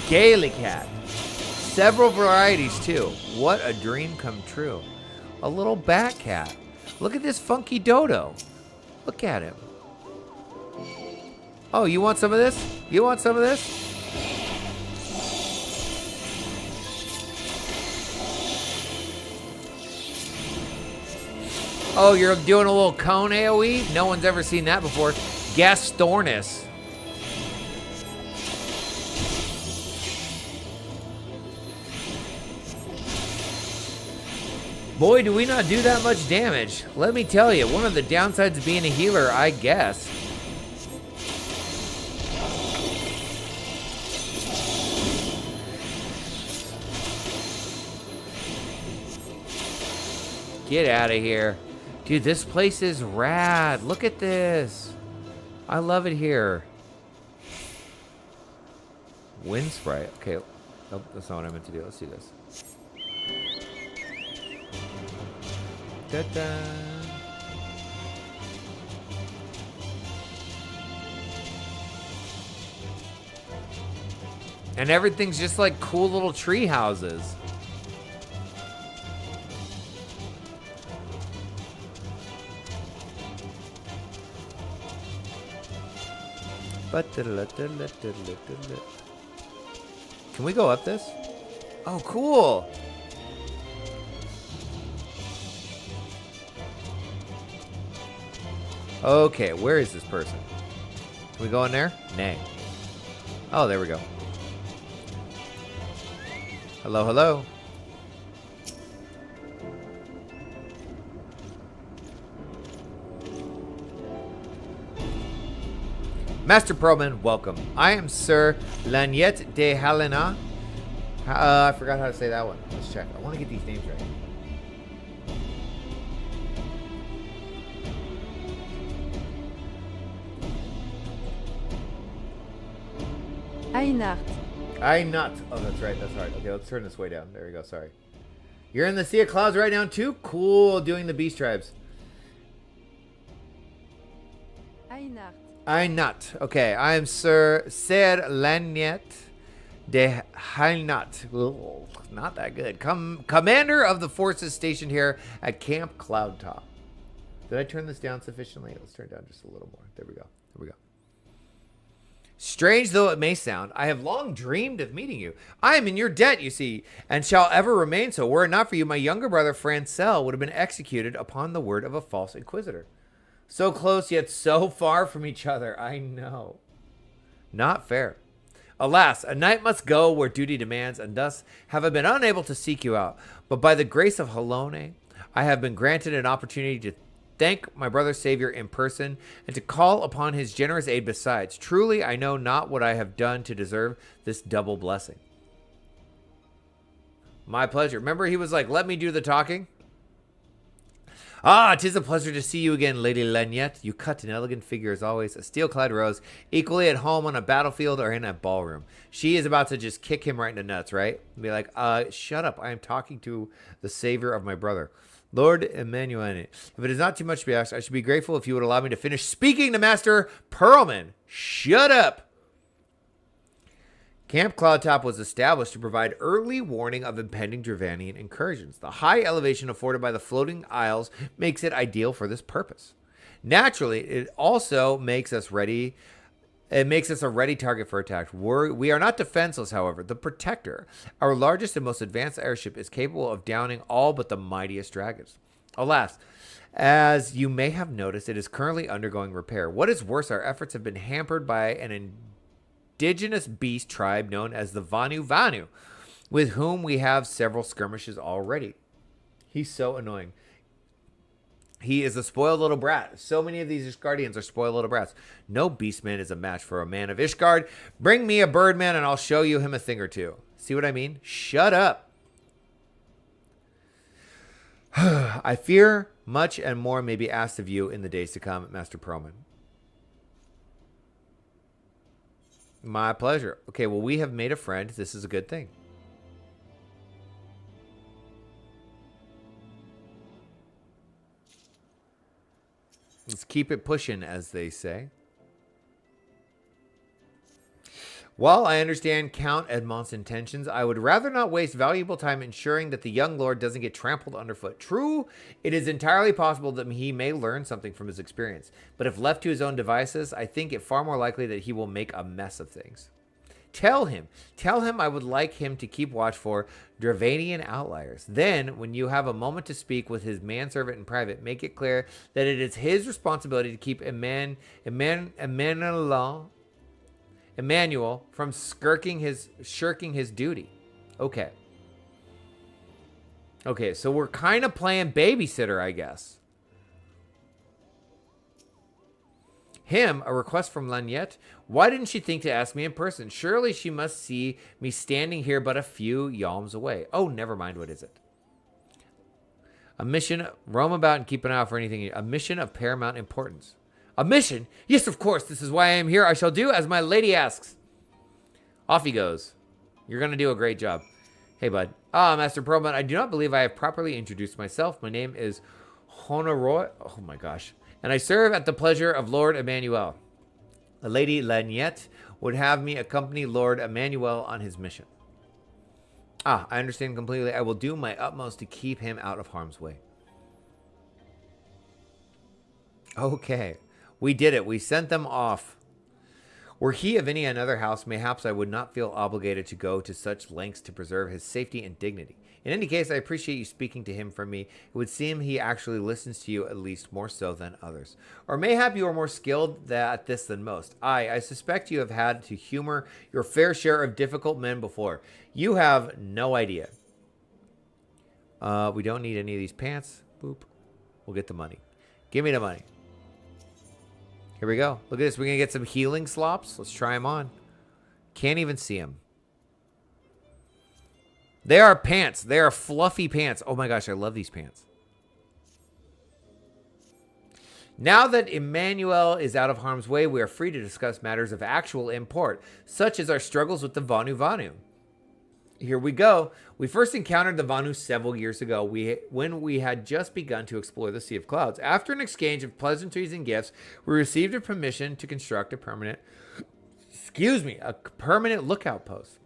Gaily cat. Several varieties too. What a dream come true. A little bat cat. Look at this funky dodo. Look at him. Oh, you want some of this? You want some of this? Oh, you're doing a little cone AoE? No one's ever seen that before. Gastornis. Boy, do we not do that much damage. Let me tell you, one of the downsides of being a healer, I guess. Get out of here. Dude, this place is rad. Look at this. I love it here. Wind sprite. Okay. Nope, that's not what I meant to do. Let's do this. Ta-da. And everything's just like cool little tree houses. Can we go up this? Oh, cool. Okay, where is this person? Can we go in there? Nay. Oh, there we go. Hello, hello. Master Proman, welcome. I am Sir Lanyet de Helena. I forgot how to say that one. Let's check. I want to get these names right. Einart. Einat. Oh, that's right. That's right. Okay, let's turn this way down. There we go. Sorry. You're in the Sea of Clouds right now, too? Cool. Doing the Beast Tribes. Einart. Einat. Okay, I am Sir Lanyet de Helnat. Not that good. Commander of the forces stationed here at Camp Cloudtop. Did I turn this down sufficiently? Let's turn it down just a little more. There we go. There we go. Strange though it may sound, I have long dreamed of meeting you. I am in your debt, you see, and shall ever remain so. Were it not for you, my younger brother Francel would have been executed upon the word of a false inquisitor. So close, yet so far from each other. I know. Not fair. Alas, a knight must go where duty demands, and thus have I been unable to seek you out. But by the grace of Helone, I have been granted an opportunity to thank my brother Savior in person, and to call upon his generous aid besides. Truly, I know not what I have done to deserve this double blessing. My pleasure. Remember, he was like, let me do the talking? Ah, 'tis a pleasure to see you again, Lady Lanyette. You cut an elegant figure as always, a steel-clad rose, equally at home on a battlefield or in a ballroom. She is about to just kick him right in the nuts, right? And be like, shut up. I am talking to the savior of my brother. Lord Emmanuel, if it is not too much to be asked, I should be grateful if you would allow me to finish speaking to Master Perlman. Shut up. Camp Cloudtop was established to provide early warning of impending Dravanian incursions. The high elevation afforded by the floating isles makes it ideal for this purpose. Naturally, it also makes us ready. It makes us a ready target for attack. We are not defenseless, however. The Protector, our largest and most advanced airship, is capable of downing all but the mightiest dragons. Alas, as you may have noticed, it is currently undergoing repair. What is worse, our efforts have been hampered by an indigenous beast tribe known as the Vanu Vanu, with whom we have several skirmishes already. He's so annoying. He is a spoiled little brat. So many of these Ishgardians are spoiled little brats. No beastman is a match for a man of Ishgard. Bring me a birdman and I'll show you him a thing or two. See what I mean? Shut up. I fear much and more may be asked of you in the days to come, Master Perlman. My pleasure. Okay, well, we have made a friend. This is a good thing. Let's keep it pushing, as they say. While I understand Count Edmont's intentions, I would rather not waste valuable time ensuring that the young lord doesn't get trampled underfoot. True, it is entirely possible that he may learn something from his experience, but if left to his own devices, I think it far more likely that he will make a mess of things. Tell him I would like him to keep watch for Dravanian outliers. Then, when you have a moment to speak with his manservant in private, make it clear that it is his responsibility to keep Emmanuel from shirking his duty. Okay. Okay, so we're kind of playing babysitter, I guess. Him, a request from Lanyette. Why didn't she think to ask me in person? Surely she must see me standing here but a few yalms away. Oh, never mind. What is it? A mission. Roam about and keep an eye out for anything. A mission of paramount importance. A mission? Yes, of course. This is why I am here. I shall do as my lady asks. Off he goes. You're going to do a great job. Hey, bud. Master Perlman, I do not believe I have properly introduced myself. My name is Honoroy. Oh, my gosh. And I serve at the pleasure of Lord Emmanuel. Lady Lanyette would have me accompany Lord Emmanuel on his mission. I understand completely. I will do my utmost to keep him out of harm's way. Okay. We did it. We sent them off. Were he of any another house, mayhaps I would not feel obligated to go to such lengths to preserve his safety and dignity. In any case, I appreciate you speaking to him for me. It would seem he actually listens to you at least more so than others. Or mayhap you are more skilled at this than most. I suspect you have had to humor your fair share of difficult men before. You have no idea. We don't need any of these pants. Boop. We'll get the money. Give me the money. Here we go. Look at this. We're going to get some healing slops. Let's try them on. Can't even see them. They are pants. They are fluffy pants. Oh my gosh, I love these pants. Now that Emmanuel is out of harm's way, we are free to discuss matters of actual import, such as our struggles with the Vanu Vanu. Here we go. We first encountered the Vanu several years ago when we had just begun to explore the Sea of Clouds. After an exchange of pleasantries and gifts, we received a permission to construct a permanent lookout post.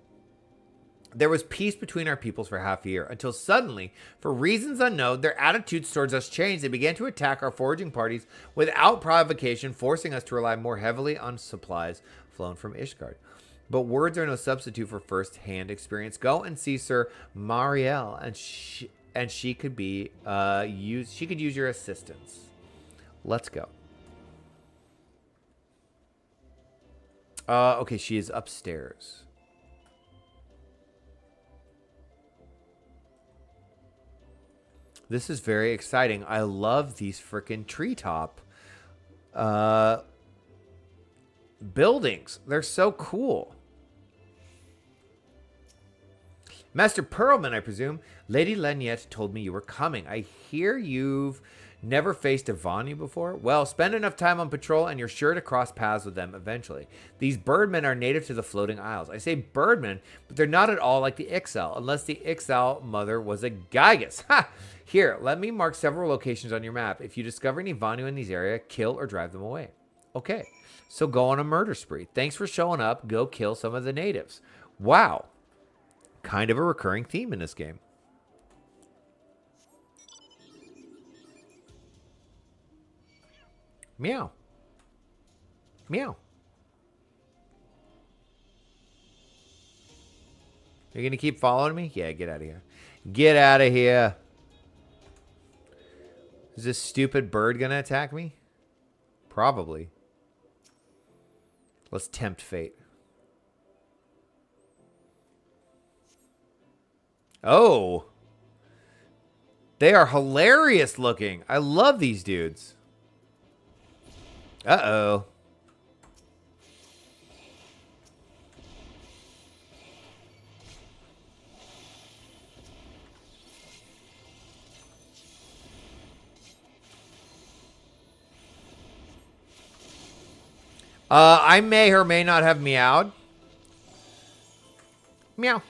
There was peace between our peoples for half a year, until suddenly, for reasons unknown, their attitudes towards us changed. They began to attack our foraging parties without provocation, forcing us to rely more heavily on supplies flown from Ishgard. But words are no substitute for first-hand experience. Go and see Sir Marielle, and she could be she could use your assistance. Let's go. Okay, she is upstairs. This is very exciting. I love these freaking treetop buildings. They're so cool. Master Pearlman, I presume. Lady Leniette told me you were coming. I hear you've never faced a Vanu before? Well, spend enough time on patrol and you're sure to cross paths with them eventually. These birdmen are native to the floating isles. I say birdmen, but they're not at all like the Ixal, unless the Ixal mother was a Gygus. Ha! Here, let me mark several locations on your map. If you discover any Vanu in these areas, kill or drive them away. Okay, so go on a murder spree. Thanks for showing up. Go kill some of the natives. Wow. Kind of a recurring theme in this game. Meow. Meow. You're going to keep following me? Yeah, get out of here. Get out of here. Is this stupid bird going to attack me? Probably. Let's tempt fate. Oh. They are hilarious looking. I love these dudes. Uh-oh. I may or may not have meowed. Meow.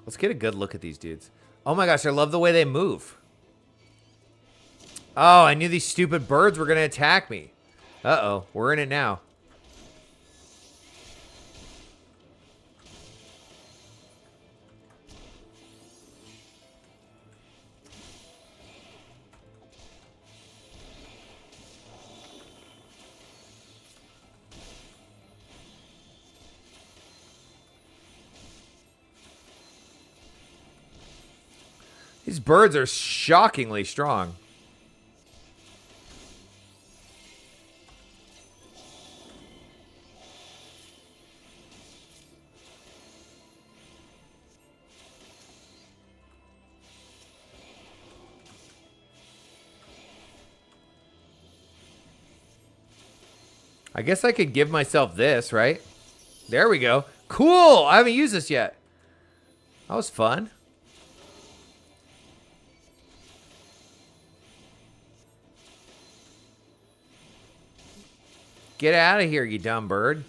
Let's get a good look at these dudes. Oh my gosh, I love the way they move. Oh, I knew these stupid birds were going to attack me. Uh-oh, we're in it now. These birds are shockingly strong. I guess I could give myself this, right? There we go. Cool! I haven't used this yet. That was fun. Get out of here, you dumb bird.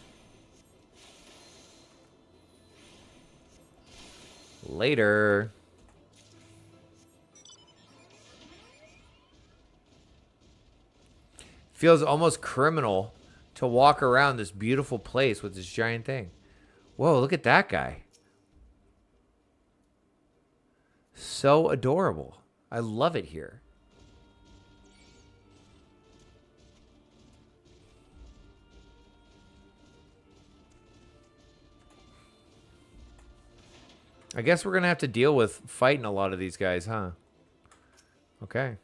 Later. Feels almost criminal to walk around this beautiful place with this giant thing. Whoa, look at that guy. So adorable. I love it here. I guess we're going to have to deal with fighting a lot of these guys, huh? Okay.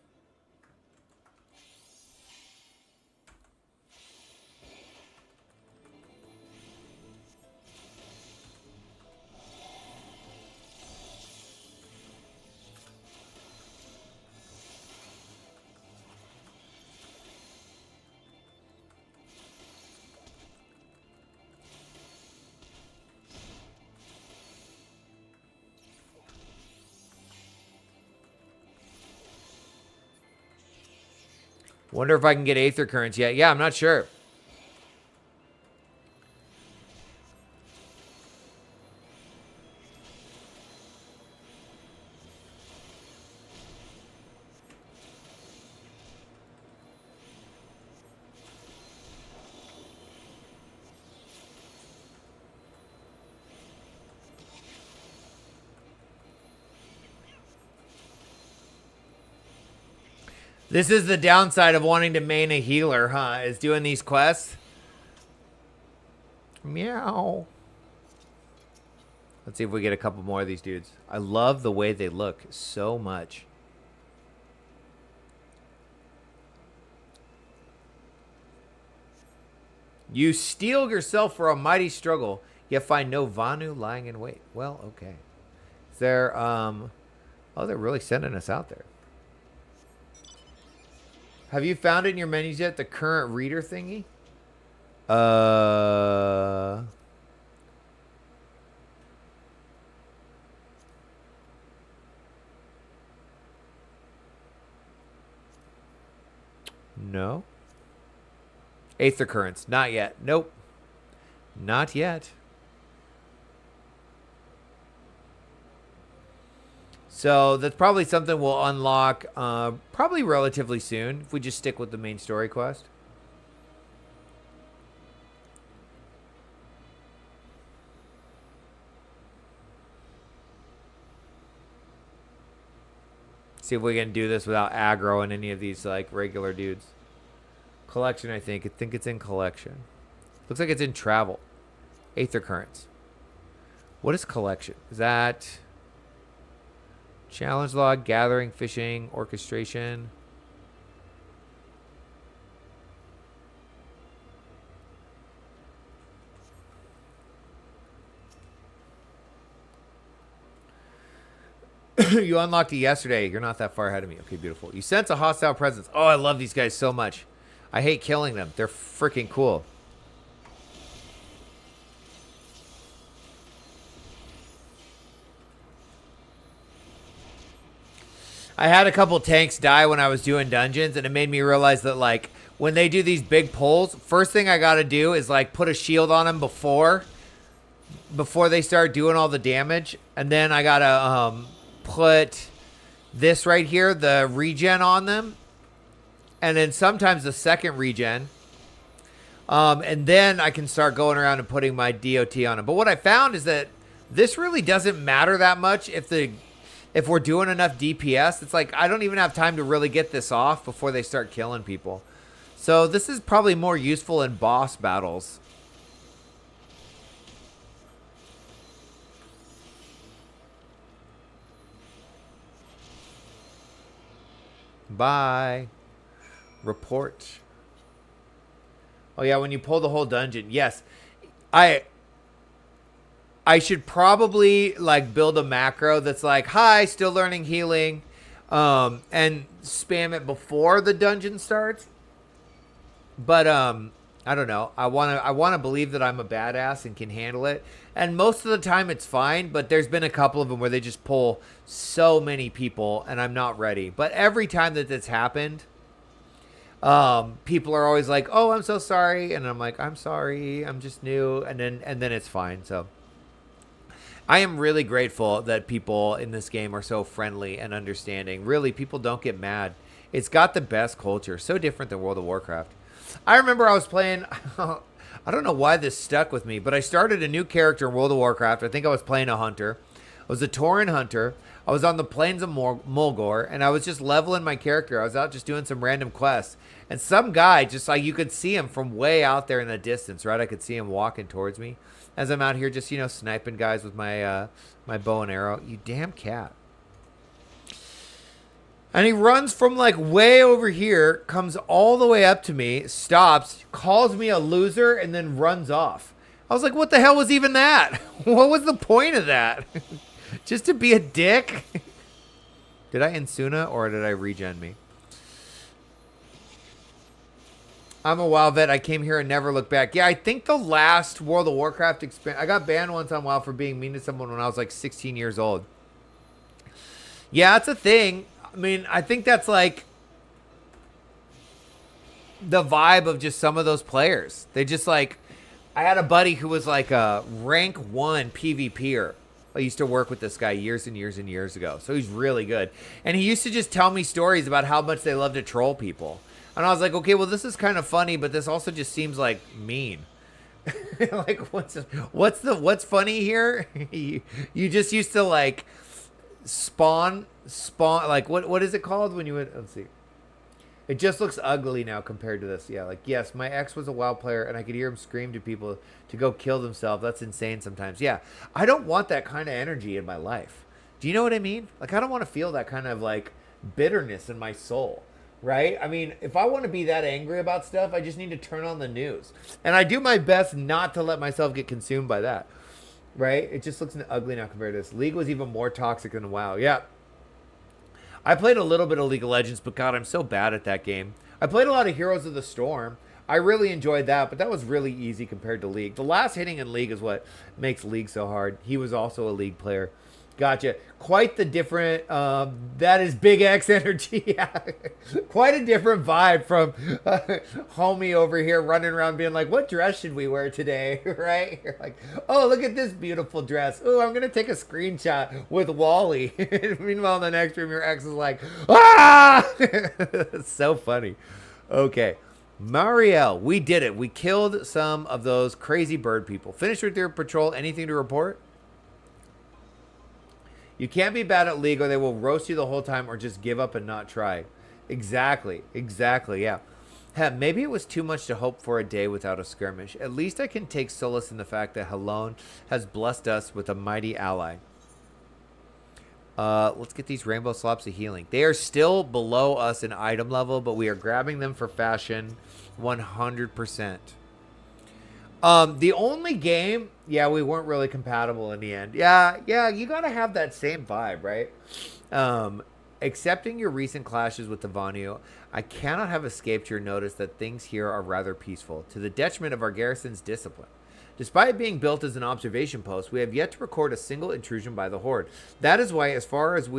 Wonder if I can get Aether Currents yet. Yeah, I'm not sure. This is the downside of wanting to main a healer, huh? Is doing these quests. Meow. Let's see if we get a couple more of these dudes. I love the way they look so much. You steel yourself for a mighty struggle, yet find no Vanu lying in wait. Well, okay. Is there, oh, they're really sending us out there. Have you found in your menus yet the current reader thingy? No. Aether currents. Not yet. Nope. Not yet. So that's probably something we'll unlock probably relatively soon if we just stick with the main story quest. See if we can do this without aggroing any of these like regular dudes. Collection, I think it's in collection. Looks like it's in travel. Aether currents. What is collection? Is that challenge log, gathering, fishing, orchestration? You unlocked it yesterday. You're not that far ahead of me. Okay, beautiful. You sense a hostile presence. Oh, I love these guys so much. I hate killing them. They're freaking cool. I had a couple tanks die when I was doing dungeons, and it made me realize that, like, when they do these big pulls, first thing I got to do is, like, put a shield on them before they start doing all the damage. And then I got to put this right here, the regen on them. And then sometimes the second regen. And then I can start going around and putting my DOT on them. But what I found is that this really doesn't matter that much if we're doing enough DPS. It's like I don't even have time to really get this off before they start killing people. So this is probably more useful in boss battles. Bye. Report. Oh yeah, when you pull the whole dungeon. Yes. I should probably like build a macro that's like, hi, still learning healing, and spam it before the dungeon starts. But I don't know. I wanna believe that I'm a badass and can handle it. And most of the time it's fine, but there's been a couple of them where they just pull so many people and I'm not ready. But every time that that's happened, people are always like, oh, I'm so sorry. And I'm like, I'm sorry, I'm just new. And then it's fine. So I am really grateful that people in this game are so friendly and understanding. Really, people don't get mad. It's got the best culture. So different than World of Warcraft. I remember I was playing, I don't know why this stuck with me, but I started a new character in World of Warcraft. I think I was playing a hunter. I was a Tauren hunter. I was on the plains of Mulgore, and I was just leveling my character. I was out just doing some random quests. And some guy, just like you could see him from way out there in the distance, right? I could see him walking towards me as I'm out here just, you know, sniping guys with my my bow and arrow. You damn cat. And he runs from like way over here, comes all the way up to me, stops, calls me a loser, and then runs off. I was like, what the hell was even that? What was the point of that? Just to be a dick? Did I Insuna or did I regen me? I'm a WoW vet. I came here and never looked back. Yeah, I think the last World of Warcraft experience, I got banned once on WoW for being mean to someone when I was like 16 years old. Yeah, it's a thing. I mean, I think that's like the vibe of just some of those players. They just like, I had a buddy who was like a rank 1 PvPer. I used to work with this guy years and years and years ago. So he's really good. And he used to just tell me stories about how much they love to troll people. And I was like, okay, well, this is kind of funny, but this also just seems like mean. Like, what's funny here? You just used to like spawn, like, what is it called when you would, let's see. It just looks ugly now compared to this. Yeah, like, yes, my ex was a WoW player, and I could hear him scream to people to go kill themselves. That's insane sometimes. Yeah, I don't want that kind of energy in my life. Do you know what I mean? Like, I don't want to feel that kind of, like, bitterness in my soul, right? I mean, if I want to be that angry about stuff, I just need to turn on the news. And I do my best not to let myself get consumed by that, right? It just looks ugly now compared to this. League was even more toxic than WoW. Yeah. I played a little bit of League of Legends, but God, I'm so bad at that game. I played a lot of Heroes of the Storm. I really enjoyed that, but that was really easy compared to League. The last hitting in League is what makes League so hard. He was also a League player. Gotcha. Quite the different, that is Big X energy. Yeah. Quite a different vibe from homie over here running around being like, what dress should we wear today? Right? You're like, oh, look at this beautiful dress. Oh, I'm going to take a screenshot with Wally. Meanwhile, in the next room, your ex is like, ah! It's so funny. Okay. Marielle, we did it. We killed some of those crazy bird people. Finished with your patrol. Anything to report? You can't be bad at League or they will roast you the whole time or just give up and not try. Exactly. Exactly, yeah. Heck, maybe it was too much to hope for a day without a skirmish. At least I can take solace in the fact that Helon has blessed us with a mighty ally. Let's get these rainbow slops of healing. They are still below us in item level, but we are grabbing them for fashion 100%. The only game, yeah, we weren't really compatible in the end. Yeah, you gotta have that same vibe, right? Accepting your recent clashes with the Vanu, I cannot have escaped your notice that things here are rather peaceful, to the detriment of our garrison's discipline. Despite being built as an observation post, we have yet to record a single intrusion by the Horde. That is why, as far as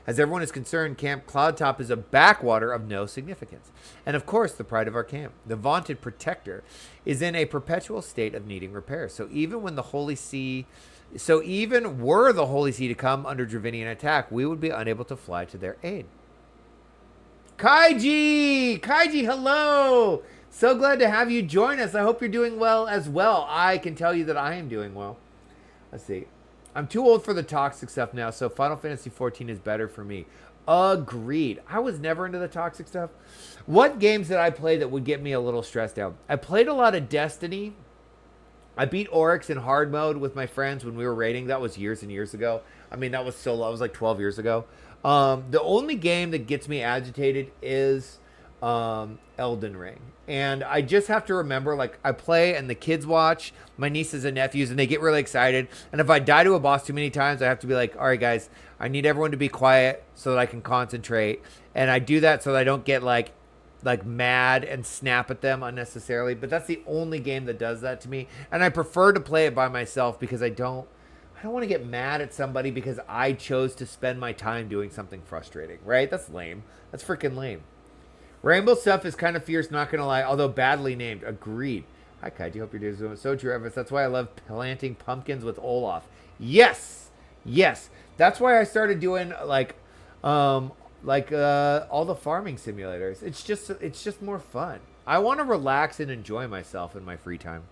everyone is concerned, Camp Cloudtop is a backwater of no significance. And of course, the pride of our camp, the vaunted protector, is in a perpetual state of needing repair. So even were the Holy See to come under Dravinian attack, we would be unable to fly to their aid. Kaiji, hello! So glad to have you join us. I hope you're doing well as well. I can tell you that I am doing well. Let's see. I'm too old for the toxic stuff now, so Final Fantasy 14 is better for me. Agreed. I was never into the toxic stuff. What games did I play that would get me a little stressed out? I played a lot of Destiny. I beat Oryx in hard mode with my friends when we were raiding. That was years and years ago. I mean, that was so low. It was like 12 years ago. The only game that gets me agitated is Elden Ring. And I just have to remember, like, I play and the kids watch, my nieces and nephews, and they get really excited. And if I die to a boss too many times, I have to be like, all right, guys, I need everyone to be quiet so that I can concentrate. And I do that so that I don't get, like mad and snap at them unnecessarily. But that's the only game that does that to me. And I prefer to play it by myself because I don't want to get mad at somebody because I chose to spend my time doing something frustrating, right? That's lame. That's freaking lame. Rainbow stuff is kind of fierce, not going to lie, although badly named. Agreed. Hi, Kaiji. Hope you're doing so true, Evis. That's why I love planting pumpkins with Olaf. Yes. That's why I started doing, all the farming simulators. It's just more fun. I want to relax and enjoy myself in my free time.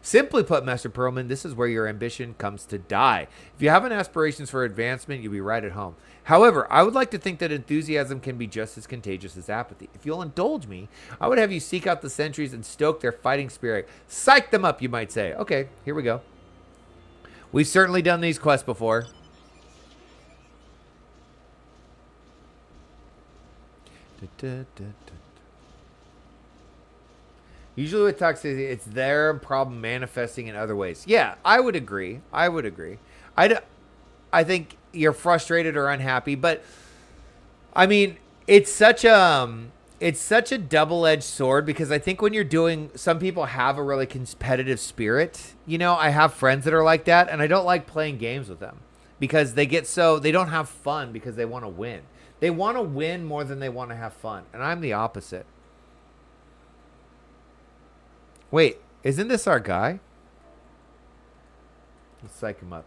Simply put, Master Perlman, this is where your ambition comes to die. If you have aspirations for advancement, you'll be right at home. However, I would like to think that enthusiasm can be just as contagious as apathy. If you'll indulge me, I would have you seek out the sentries and stoke their fighting spirit. Psych them up, you might say. Okay, here we go. We've certainly done these quests before. Usually with toxicity, it's their problem manifesting in other ways. Yeah, I would agree. I think you're frustrated or unhappy, but I mean, it's such a double-edged sword because I think when you're doing, some people have a really competitive spirit. You know, I have friends that are like that, and I don't like playing games with them because they don't have fun because they want to win. They want to win more than they want to have fun, and I'm the opposite. Wait, isn't this our guy? Let's psych him up.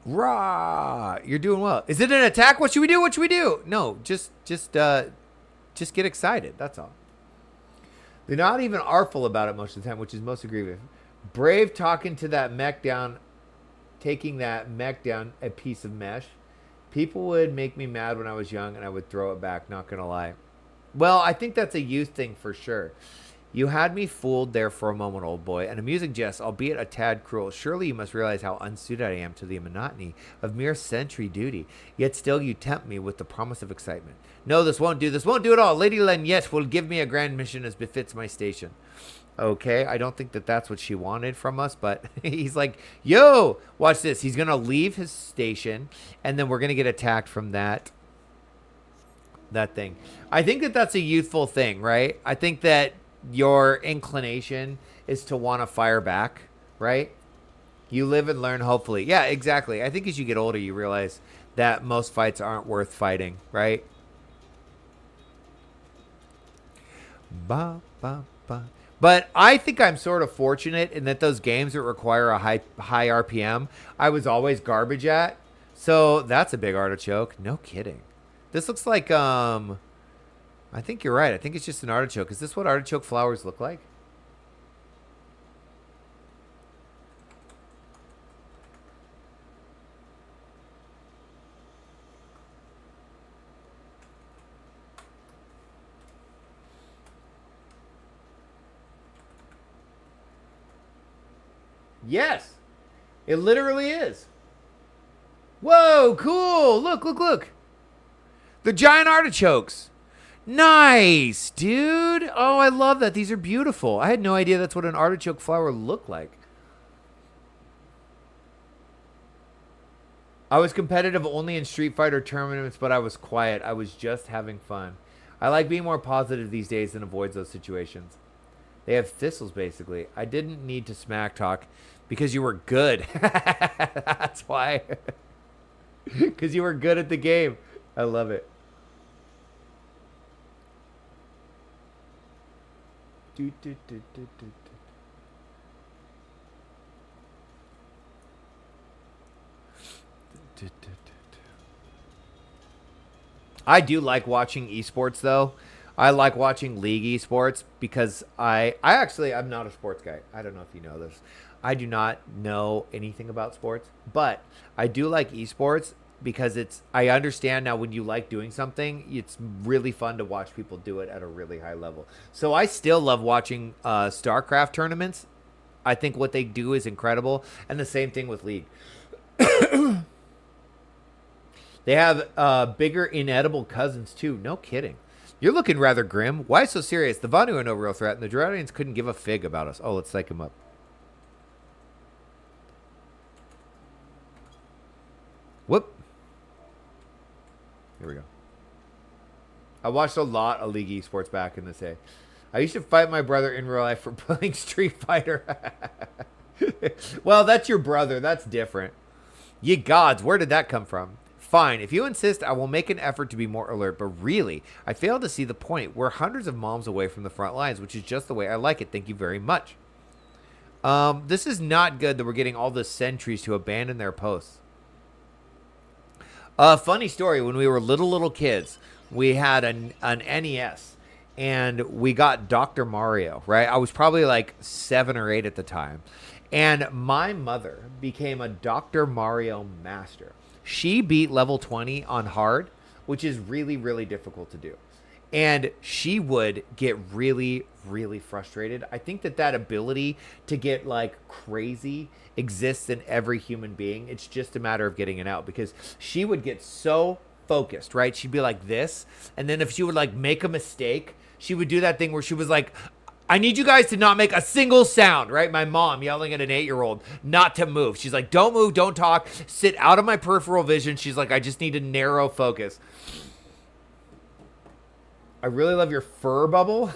Rah! You're doing well. Is it an attack? What should we do? No, just get excited. That's all. They're not even artful about it most of the time, which is most egregious. Brave taking that mech down a piece of mesh. People would make me mad when I was young, and I would throw it back, not going to lie. Well, I think that's a youth thing for sure. You had me fooled there for a moment, old boy. An amusing jest, albeit a tad cruel. Surely you must realize how unsuited I am to the monotony of mere sentry duty. Yet still you tempt me with the promise of excitement. No, this won't do. This won't do at all. Lady Lanyette will give me a grand mission as befits my station. Okay, I don't think that that's what she wanted from us, but he's like, yo, watch this. He's going to leave his station, and then we're going to get attacked from that thing. I think that that's a youthful thing, right? I think that your inclination is to want to fire back, right? You live and learn, hopefully. Yeah, exactly. I think as you get older, you realize that most fights aren't worth fighting, right? Ba, ba, ba. But I think I'm sort of fortunate in that those games that require a high RPM, I was always garbage at. So that's a big artichoke. No kidding. This looks like, I think you're right. I think it's just an artichoke. Is this what artichoke flowers look like? Yes, it literally is. Whoa, cool. Look, look, look. The giant artichokes. Nice, dude. Oh, I love that. These are beautiful. I had no idea that's what an artichoke flower looked like. I was competitive only in Street Fighter tournaments, but I was quiet. I was just having fun. I like being more positive these days and avoids those situations. They have thistles, basically. I didn't need to smack talk because you were good. That's why. Because you were good at the game. I love it. I do like watching esports, though. I like watching league esports because I'm not a sports guy. I don't know if you know this. I do not know anything about sports, but I do like esports because I understand now when you like doing something, it's really fun to watch people do it at a really high level. So I still love watching StarCraft tournaments. I think what they do is incredible. And the same thing with League. They have bigger inedible cousins too. No kidding. You're looking rather grim. Why so serious? The Vanu are no real threat, and the Ishgardians couldn't give a fig about us. Oh, let's psych him up. Whoop. Here we go. I watched a lot of League esports back in the day. I used to fight my brother in real life for playing Street Fighter. Well, that's your brother. That's different. Ye gods, where did that come from? Fine, if you insist, I will make an effort to be more alert, but really, I fail to see the point. We're hundreds of miles away from the front lines, which is just the way I like it. Thank you very much. This is not good that we're getting all the sentries to abandon their posts. Funny story, when we were little kids, we had an NES, and we got Dr. Mario, right? I was probably like 7 or 8 at the time, and my mother became a Dr. Mario master. She beat level 20 on hard, which is really, really difficult to do. And she would get really, really frustrated. I think that ability to get like crazy exists in every human being. It's just a matter of getting it out, because she would get so focused, right? She'd be like this. And then if she would like make a mistake, she would do that thing where she was like, I need you guys to not make a single sound, right? My mom yelling at an 8-year-old not to move. She's like, don't move, don't talk, sit out of my peripheral vision. She's like, I just need a narrow focus. I really love your fur bubble.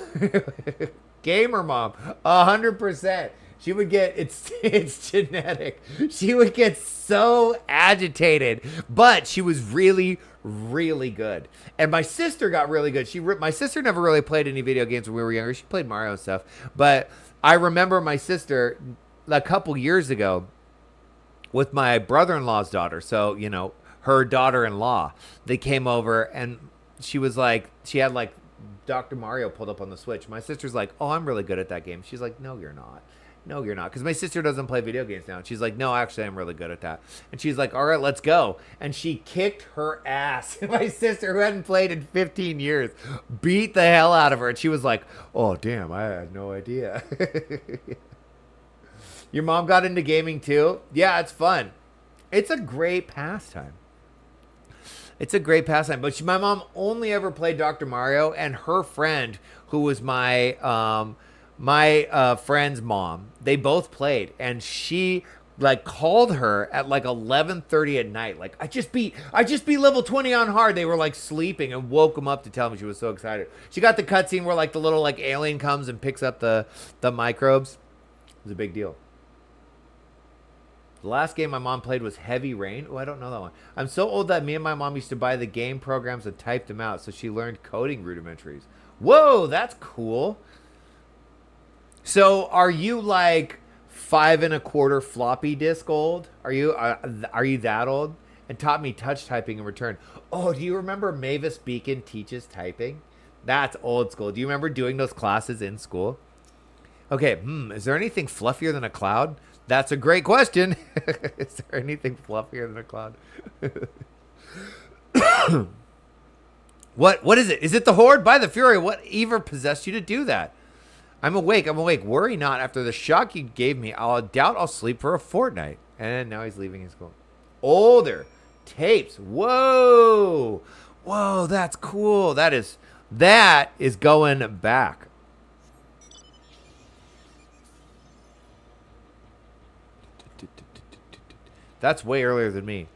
Gamer mom, 100%. She would get, it's genetic. She would get so agitated, but she was really, really good. And my sister got really good. My sister never really played any video games when we were younger. She played Mario and stuff. But I remember my sister a couple years ago with my brother-in-law's daughter. So, you know, her daughter-in-law, they came over and she was like, she had like Dr. Mario pulled up on the Switch. My sister's like, oh, I'm really good at that game. She's like, no, you're not. no, you're not. Because my sister doesn't play video games now. And she's like, no, actually, I'm really good at that. And she's like, all right, let's go. And she kicked her ass. My sister, who hadn't played in 15 years, beat the hell out of her. And she was like, oh, damn, I had no idea. Your mom got into gaming too? Yeah, it's fun. It's a great pastime. It's a great pastime. But my mom only ever played Dr. Mario, and her friend, who was my friend's mom, they both played, and she like called her at like 11:30 at night. Like, I just beat level 20 on hard. They were like sleeping and woke them up to tell me. She was so excited. She got the cutscene where like the little like alien comes and picks up the microbes. It was a big deal. The last game my mom played was Heavy Rain. Oh, I don't know that one. I'm so old that me and my mom used to buy the game programs and type them out, so she learned coding rudimentaries. Whoa, that's cool. So are you like 5 1/4 floppy disk old? Are you that old? And taught me touch typing in return. Oh, do you remember Mavis Beacon teaches typing? That's old school. Do you remember doing those classes in school? Okay, is there anything fluffier than a cloud? That's a great question. Is there anything fluffier than a cloud? What is it? Is it the Horde? By the Fury, what ever possessed you to do that? I'm awake. Worry not. After the shock you gave me, I doubt I'll sleep for a fortnight. And now he's leaving his school. Older tapes. Whoa. Whoa, that's cool. That is going back. That's way earlier than me.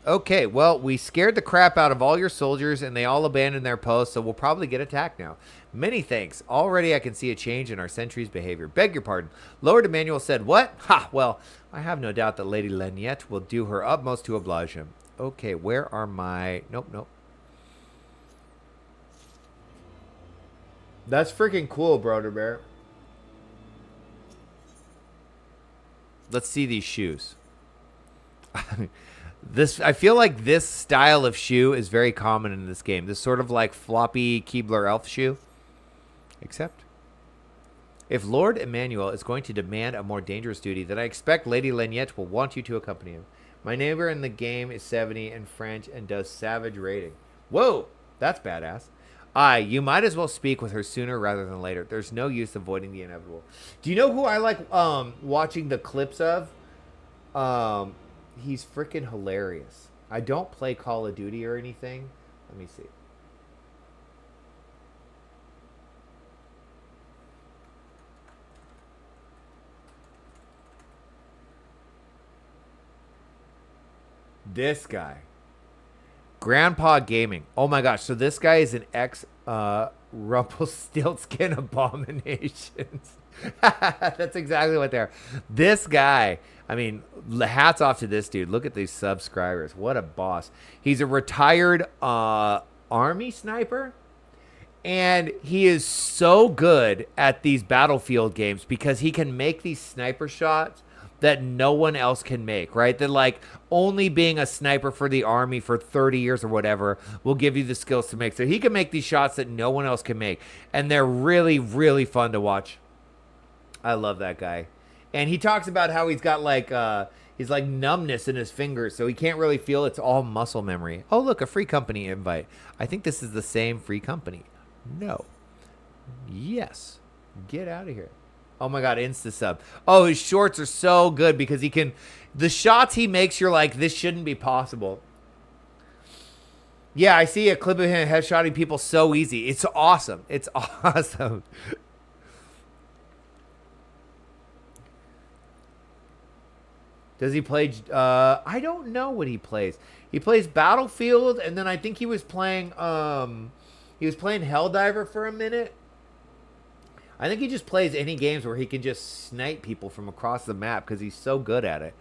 Okay, well, we scared the crap out of all your soldiers and they all abandoned their posts, so we'll probably get attacked now. Many thanks. Already I can see a change in our sentry's behavior. Beg your pardon. Lord Emmanuel said, what? Ha, well, I have no doubt that Lady Leniette will do her utmost to oblige him. Okay, where are my... Nope. That's freaking cool, Brother Bear. Let's see these shoes. I feel like this style of shoe is very common in this game. This sort of like floppy Keebler elf shoe. Except, if Lord Emmanuel is going to demand a more dangerous duty, then I expect Lady Leniette will want you to accompany him. My neighbor in the game is 70 and French and does savage raiding. Whoa, that's badass. You might as well speak with her sooner rather than later. There's no use avoiding the inevitable. Do you know who I like watching the clips of? He's freaking hilarious. I don't play Call of Duty or anything. Let me see. This guy. Grandpa Gaming. Oh my gosh. So this guy is an ex Rumpelstiltskin abominations. That's exactly what they are. This guy, I mean, hats off to this dude. Look at these subscribers. What a boss. He's a retired army sniper. And he is so good at these battlefield games because he can make these sniper shots that no one else can make, right? That like only being a sniper for the army for 30 years or whatever will give you the skills to make. So he can make these shots that no one else can make. And they're really, really fun to watch. I love that guy. And he talks about how he's got like, he's like numbness in his fingers. So he can't really feel. It's all muscle memory. Oh, look, a free company invite. I think this is the same free company. No. Yes. Get out of here. Oh my God, insta sub. Oh, his shorts are so good because he can, the shots he makes, you're like, this shouldn't be possible. Yeah, I see a clip of him headshotting people so easy. It's awesome. It's awesome. Does he play, I don't know what he plays. He plays Battlefield, and then I think he was playing Helldiver for a minute. I think he just plays any games where he can just snipe people from across the map because he's so good at it.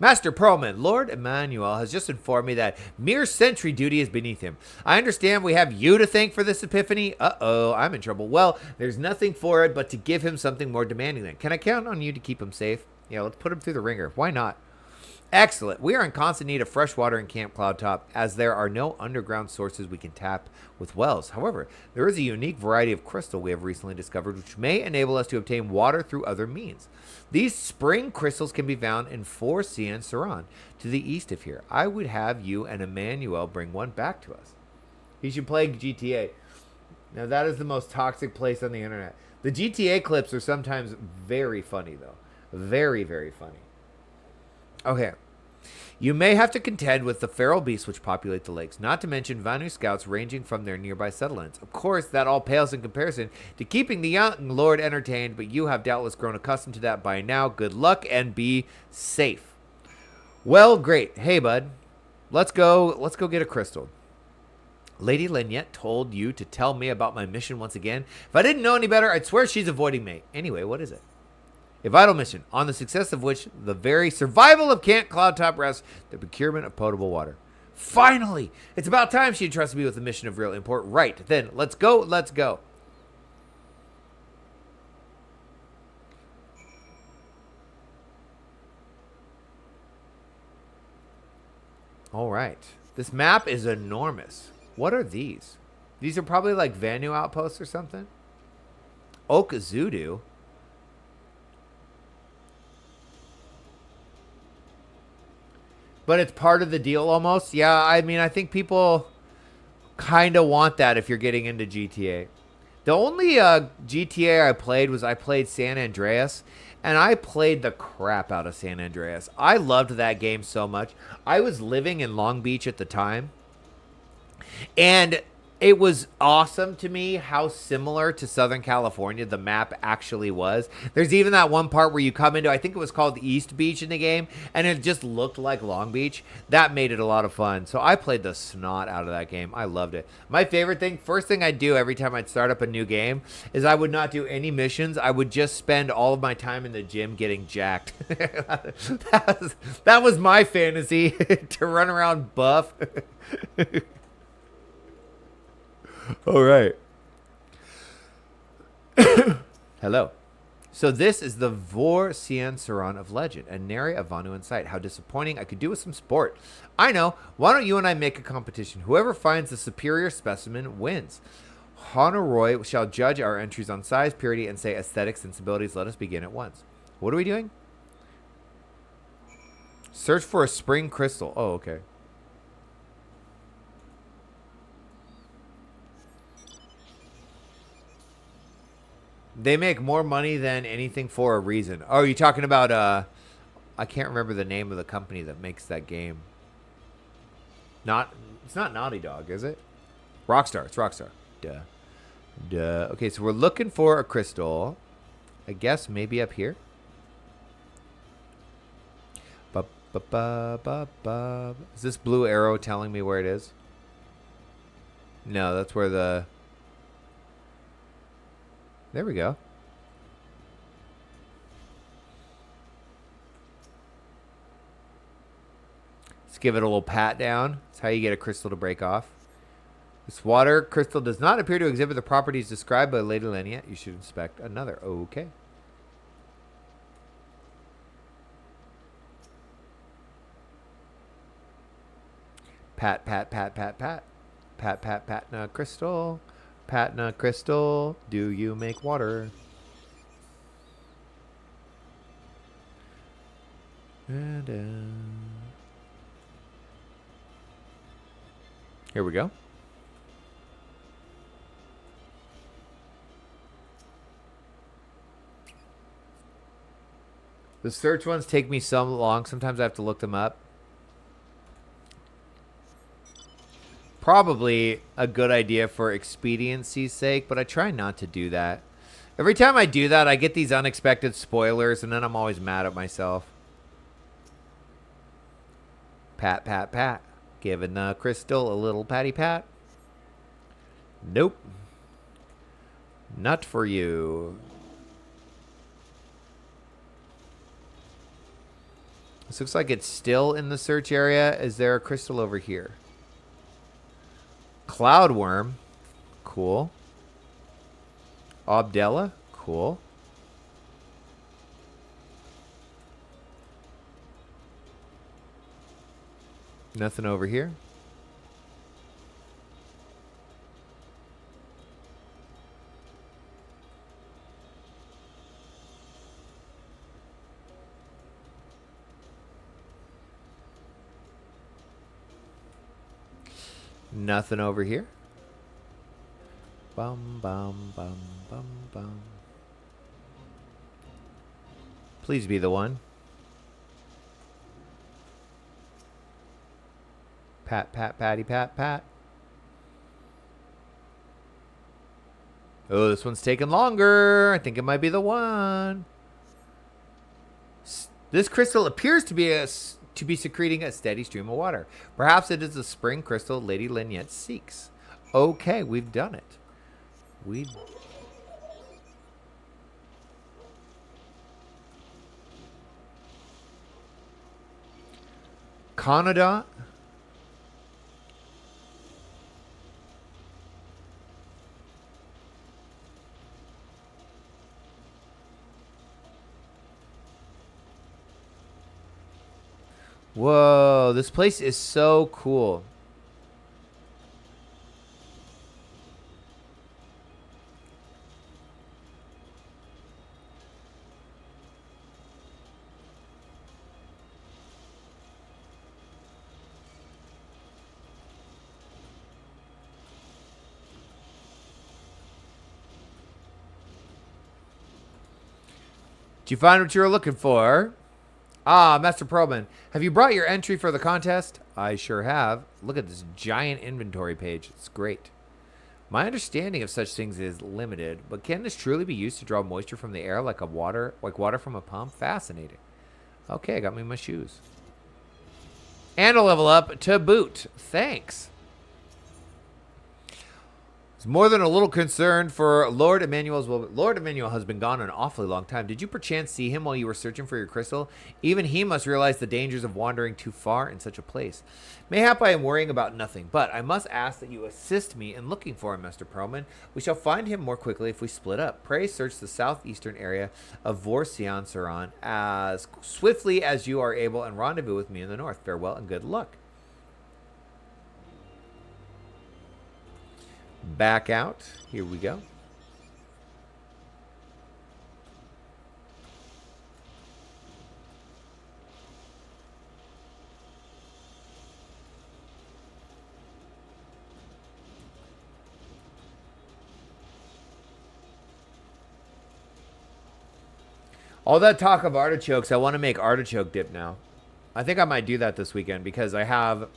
Master Perlman, Lord Emmanuel has just informed me that mere sentry duty is beneath him. I understand we have you to thank for this epiphany. Uh-oh, I'm in trouble. Well, there's nothing for it but to give him something more demanding then. Can I count on you to keep him safe? Yeah, let's put him through the ringer. Why not? Excellent. We are in constant need of fresh water in Camp Cloudtop, as there are no underground sources we can tap with wells. However, there is a unique variety of crystal we have recently discovered, which may enable us to obtain water through other means. These spring crystals can be found in 4 Scions to the east of here. I would have you and Emmanuel bring one back to us. He should play GTA. Now, that is the most toxic place on the internet. The GTA clips are sometimes very funny, though. Very, very funny. Okay. You may have to contend with the feral beasts which populate the lakes, not to mention Vanu scouts ranging from their nearby settlements. Of course, that all pales in comparison to keeping the young lord entertained, but you have doubtless grown accustomed to that by now. Good luck and be safe. Well, great. Hey, bud. Let's go get a crystal. Lady Lynette told you to tell me about my mission once again. If I didn't know any better, I'd swear she's avoiding me. Anyway, what is it? A vital mission, on the success of which the very survival of Camp Cloudtop rests, the procurement of potable water. Finally! It's about time she entrusted me with a mission of real import. Right, then, let's go, let's go. All right. This map is enormous. What are these? These are probably like Vanu outposts or something. Oak Zudu. But it's part of the deal almost. Yeah, I mean, I think people kind of want that if you're getting into GTA. The only GTA I played San Andreas, and I played the crap out of San Andreas. I loved that game so much. I was living in Long Beach at the time, and it was awesome to me how similar to Southern California the map actually was. There's even that one part where you come into, I think it was called East Beach in the game, and it just looked like Long Beach. That made it a lot of fun. So I played the snot out of that game. I loved it. My favorite thing, first thing I'd do every time I'd start up a new game is I would not do any missions. I would just spend all of my time in the gym getting jacked. that was my fantasy, to run around buff. All right. Hello. So this is the Vor Sien Saran of legend, and nary a Vanu in sight. How disappointing. I could do with some sport. I know. Why don't you and I make a competition? Whoever finds the superior specimen wins. Honoroy shall judge our entries on size, purity, and say aesthetic sensibilities. Let us begin at once. What are we doing? Search for a spring crystal. Oh, okay. They make more money than anything for a reason. Oh, you're talking about, I can't remember the name of the company that makes that game. It's not Naughty Dog, is it? Rockstar. It's Rockstar. Duh. Okay, so we're looking for a crystal. I guess maybe up here. Is this blue arrow telling me where it is? No, that's where the... There we go. Let's give it a little pat down. That's how you get a crystal to break off. This water crystal does not appear to exhibit the properties described by Lady Lynette. You should inspect another. Okay. Pat, pat, pat, pat, pat. Pat, pat, patna crystal. Patna crystal, do you make water? And here we go. The search ones take me so long. Sometimes I have to look them up. Probably a good idea for expediency's sake, but I try not to do that. Every time I do that, I get these unexpected spoilers, and then I'm always mad at myself. Pat, pat, pat. Giving the crystal a little patty pat. Nope. Not for you. This looks like it's still in the search area. Is there a crystal over here? Cloudworm. Cool. Obdella. Cool. Nothing over here. Nothing over here. Bum, bum, bum, bum, bum. Please be the one. Pat, pat, patty, pat, pat. Oh, this one's taking longer. I think it might be the one. This crystal appears to be secreting a steady stream of water. Perhaps it is the spring crystal Lady Lynette seeks. Okay, we've done it. Canada. Whoa, this place is so cool. Did you find what you were looking for? Ah, Master Probman, have you brought your entry for the contest? I sure have. Look at this giant inventory page. It's great. My understanding of such things is limited, but can this truly be used to draw moisture from the air like water from a pump? Fascinating. Okay, I got me my shoes. And a level up to boot. Thanks. More than a little concerned for Lord Emmanuel's well. Lord Emmanuel has been gone an awfully long time. Did you perchance see him while you were searching for your crystal? Even he must realize the dangers of wandering too far in such a place. Mayhap I am worrying about nothing, but I must ask that you assist me in looking for him, Master Perlman. We shall find him more quickly if we split up. Pray search the southeastern area of Scions as swiftly as you are able and rendezvous with me in the north. Farewell and good luck. Back out. Here we go. All that talk of artichokes, I want to make artichoke dip now. I think I might do that this weekend because I have...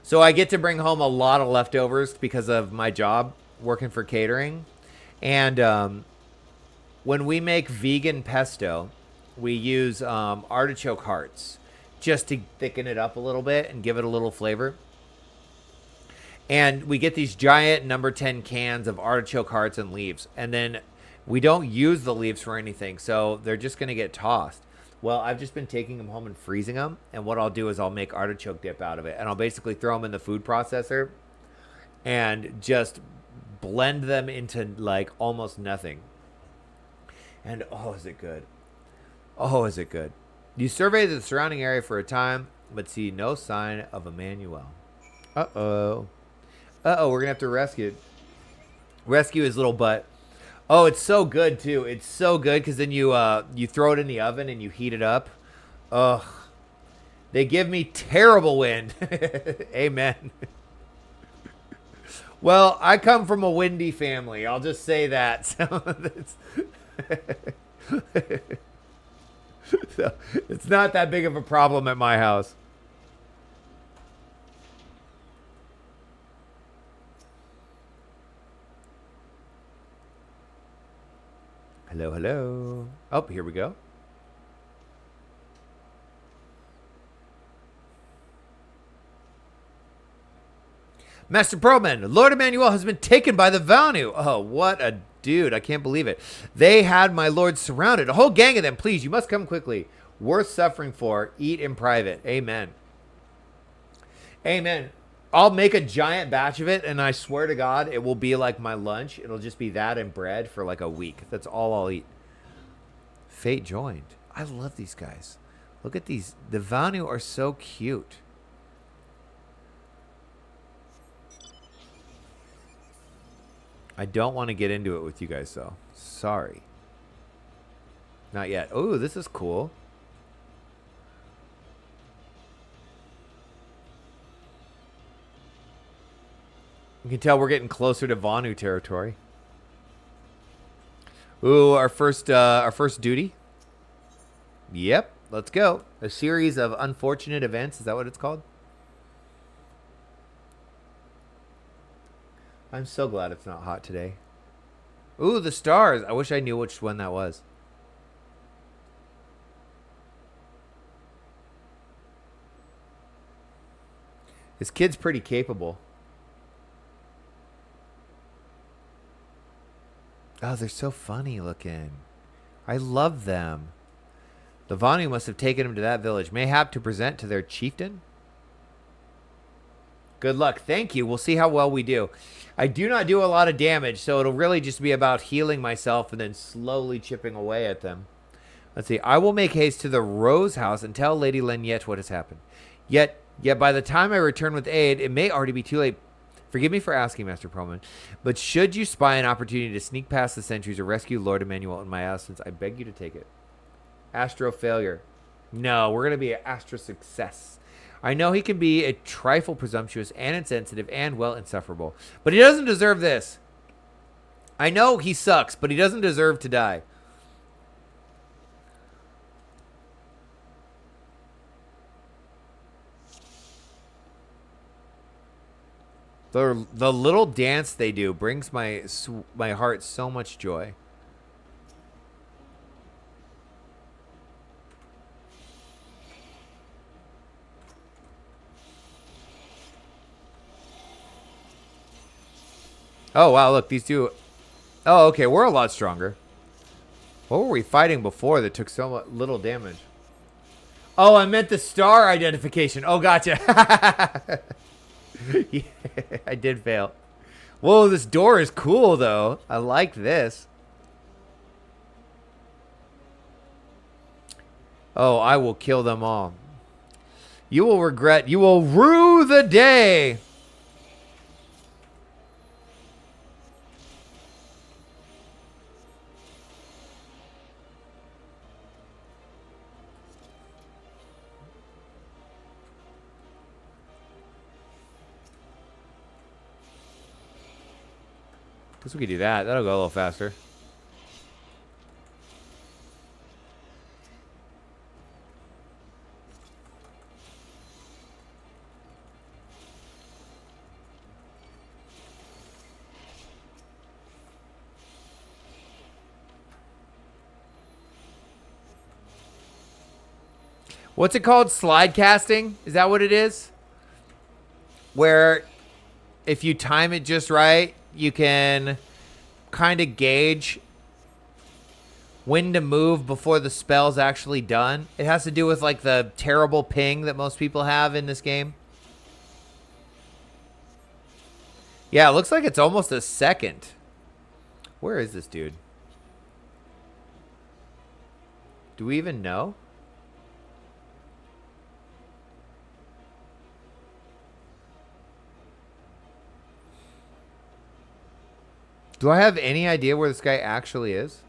So I get to bring home a lot of leftovers because of my job working for catering. And when we make vegan pesto, we use artichoke hearts just to thicken it up a little bit and give it a little flavor. And we get these giant number 10 cans of artichoke hearts and leaves. And then we don't use the leaves for anything, so they're just going to get tossed. Well, I've just been taking them home and freezing them. And what I'll do is I'll make artichoke dip out of it. And I'll basically throw them in the food processor and just blend them into like almost nothing. And oh, is it good. Oh, is it good. You survey the surrounding area for a time, but see no sign of Emmanuel. Uh-oh. Uh-oh, we're going to have to rescue his little butt. Oh, it's so good, too. It's so good because then you throw it in the oven and you heat it up. Ugh. They give me terrible wind. Amen. Well, I come from a windy family. I'll just say that. So it's not that big of a problem at my house. Hello, hello. Oh, here we go. Master Perlman, Lord Emmanuel has been taken by the Vanu. Oh, what a dude. I can't believe it. They had my lord surrounded. A whole gang of them. Please, you must come quickly. Worth suffering for. Eat in private. Amen. Amen. I'll make a giant batch of it, and I swear to God, it will be like my lunch. It'll just be that and bread for like a week. That's all I'll eat. Fate joined. I love these guys. Look at these. The Vanu are so cute. I don't want to get into it with you guys, though. Sorry. Not yet. Oh, this is cool. You can tell we're getting closer to Vanu territory. Ooh, our first duty. Yep, let's go. A series of unfortunate events. Is that what it's called? I'm so glad it's not hot today. Ooh, the stars. I wish I knew which one that was. This kid's pretty capable. Oh, they're so funny looking. I love them. The Vanu must have taken him to that village, mayhap to present to their chieftain. Good luck. Thank you. We'll see how well we do. I do not do a lot of damage, so it'll really just be about healing myself and then slowly chipping away at them. Let's see. I will make haste to the Rose House and tell Lady Lynette what has happened. Yet by the time I return with aid, it may already be too late. Forgive me for asking, Master Perlman, but should you spy an opportunity to sneak past the sentries or rescue Lord Emmanuel in my absence, I beg you to take it. Astro failure. No, we're going to be an Astro success. I know he can be a trifle presumptuous and insensitive and, well, insufferable. But he doesn't deserve this. I know he sucks, but he doesn't deserve to die. The little dance they do brings my heart so much joy. Oh, wow, look, these two... Oh, okay, we're a lot stronger. What were we fighting before that took so little damage? Oh, I meant the star identification. Oh, gotcha. Yeah, I did fail. Whoa, this door is cool, though. I like this. Oh, I will kill them all. You will regret. You will rue the day. Guess we could do that. That'll go a little faster. What's it called? Slide casting? Is that what it is? Where if you time it just right, you can kind of gauge when to move before the spell's actually done. It has to do with like the terrible ping that most people have in this game. Yeah, it looks like it's almost a second. Where is this dude? Do we even know? Do I have any idea where this guy actually is?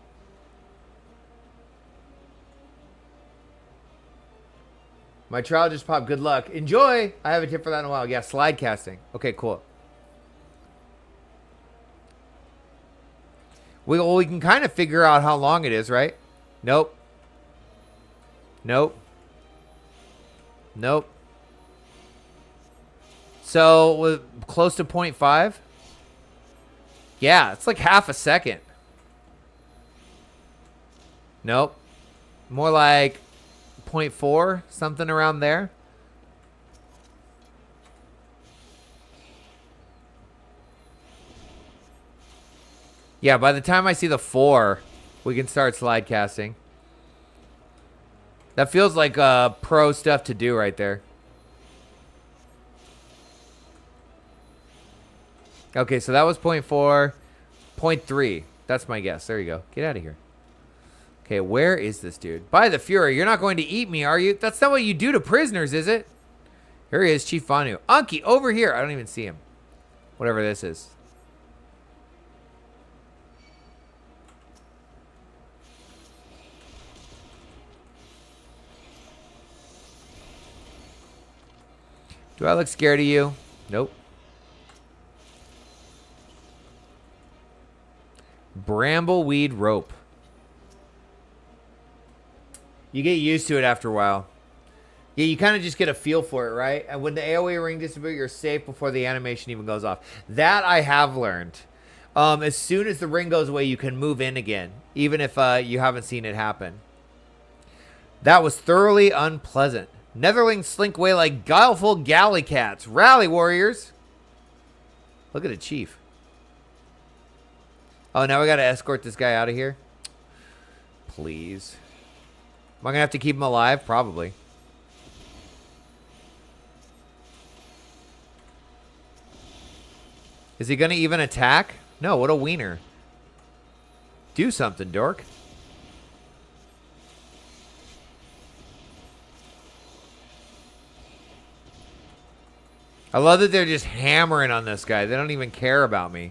My trial just popped. Good luck. Enjoy. I haven't hit for that in a while. Yeah, slide casting. Okay, cool. We can kind of figure out how long it is, right? Nope. Nope. Nope. So, with close to 0.5? Yeah, it's like half a second. Nope. More like 0.4, something around there. Yeah, by the time I see the 4, we can start slide casting. That feels like pro stuff to do right there. Okay, so that was 0.4. 0.3. That's my guess. There you go. Get out of here. Okay, where is this dude? By the Fury, you're not going to eat me, are you? That's not what you do to prisoners, is it? Here he is, Chief Vanu. Anki, over here. I don't even see him. Whatever this is. Do I look scared of you? Nope. Brambleweed rope. You get used to it after a while. Yeah, you kind of just get a feel for it, right? And when the AoE ring disappears, you're safe before the animation even goes off. That I have learned. As soon as the ring goes away, you can move in again, even if you haven't seen it happen. That was thoroughly unpleasant. Netherlings slink away like guileful galley cats. Rally, warriors. Look at the chief. Oh, now we got to escort this guy out of here? Please. Am I going to have to keep him alive? Probably. Is he going to even attack? No, what a wiener. Do something, dork. I love that they're just hammering on this guy. They don't even care about me.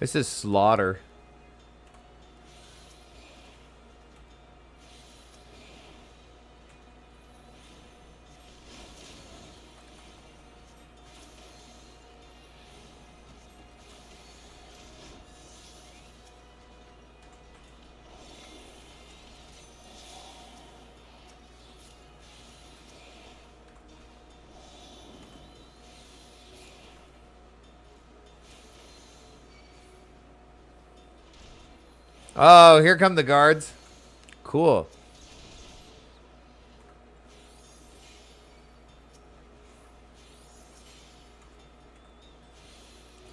This is slaughter. Oh, here come the guards. Cool.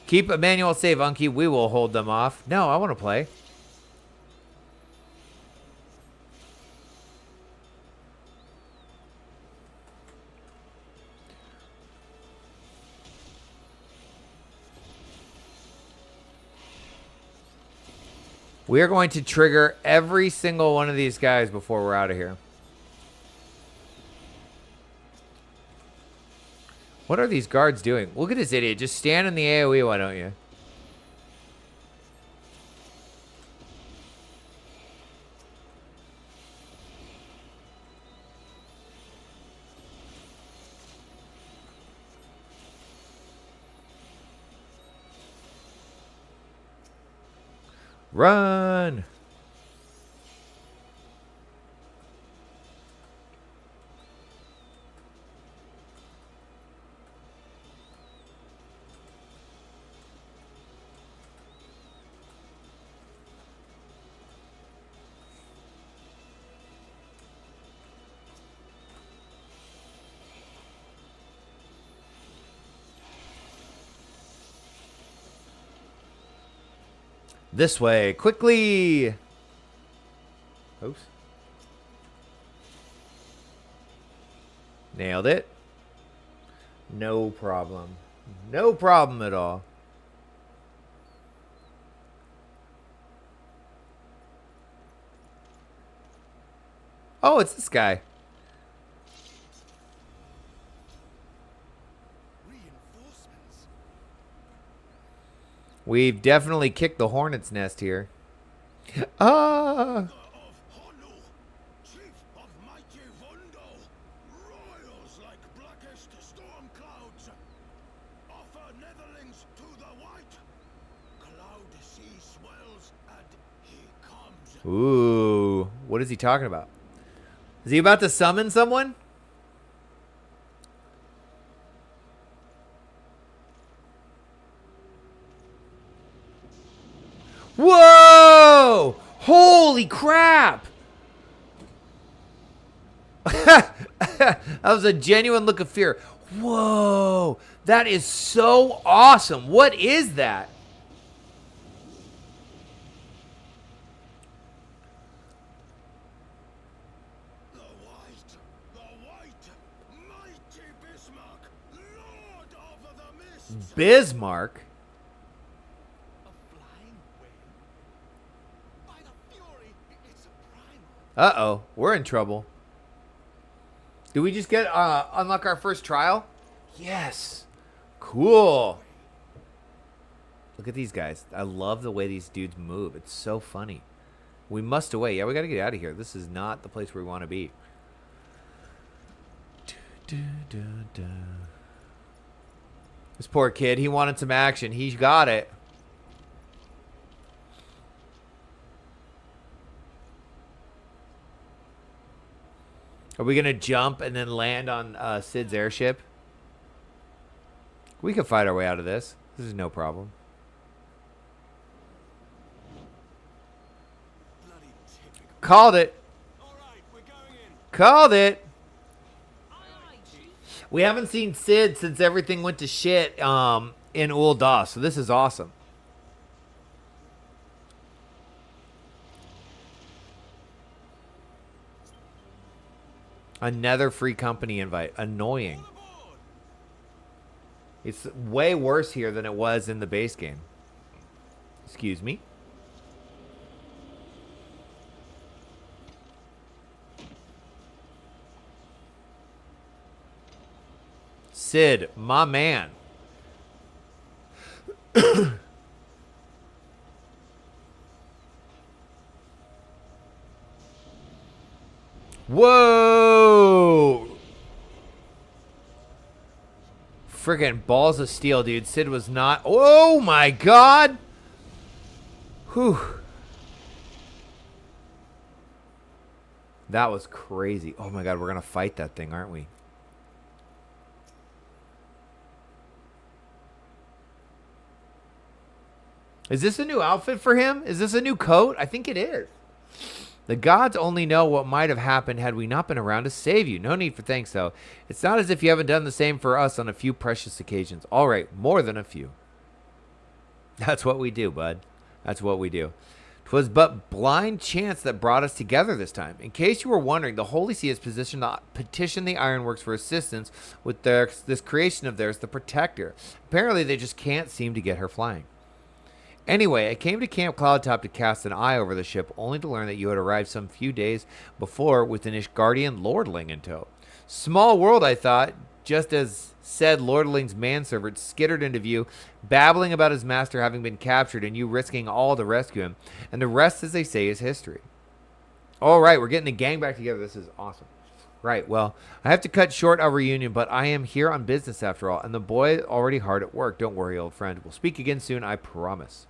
Keep Emmanuel safe, Unky. We will hold them off. No, I want to play. We are going to trigger every single one of these guys before we're out of here. What are these guards doing? Look at this idiot. Just stand in the AoE, why don't you? Run! This way, quickly. Oops. Nailed it. No problem. No problem at all. Oh, it's this guy. We've definitely kicked the hornet's nest here. Ah! Ooh, what is he talking about? Is he about to summon someone? Whoa! Holy crap! That was a genuine look of fear. Whoa! That is so awesome. What is that? Bismarck? Uh-oh. We're in trouble. Did we just get unlock our first trial? Yes. Cool. Look at these guys. I love the way these dudes move. It's so funny. We must away. Yeah, we got to get out of here. This is not the place where we want to be. This poor kid, he wanted some action. He's got it. Are we going to jump and then land on Sid's airship? We can fight our way out of this. This is no problem. Called it. Called it. We haven't seen Sid since everything went to shit in Ul'dah, so this is awesome. Another free company invite. Annoying. It's way worse here than it was in the base game. Excuse me. Sid, my man. Whoa! Friggin' balls of steel, dude. Sid was not... Oh, my God! Whew. That was crazy. Oh, my God. We're going to fight that thing, aren't we? Is this a new outfit for him? Is this a new coat? I think it is. The gods only know what might have happened had we not been around to save you. No need for thanks, though. It's not as if you haven't done the same for us on a few precious occasions. All right, more than a few. That's what we do, bud. That's what we do. 'Twas but blind chance that brought us together this time. In case you were wondering, the Holy See has petitioned the Ironworks for assistance with this creation of theirs, the Protector. Apparently, they just can't seem to get her flying. Anyway, I came to Camp Cloudtop to cast an eye over the ship, only to learn that you had arrived some few days before with an Ishgardian lordling in tow. Small world, I thought, just as said lordling's manservant skittered into view, babbling about his master having been captured and you risking all to rescue him. And the rest, as they say, is history. All right, we're getting the gang back together. This is awesome. Right, well, I have to cut short our reunion, but I am here on business after all, and the boy already hard at work. Don't worry, old friend. We'll speak again soon, I promise.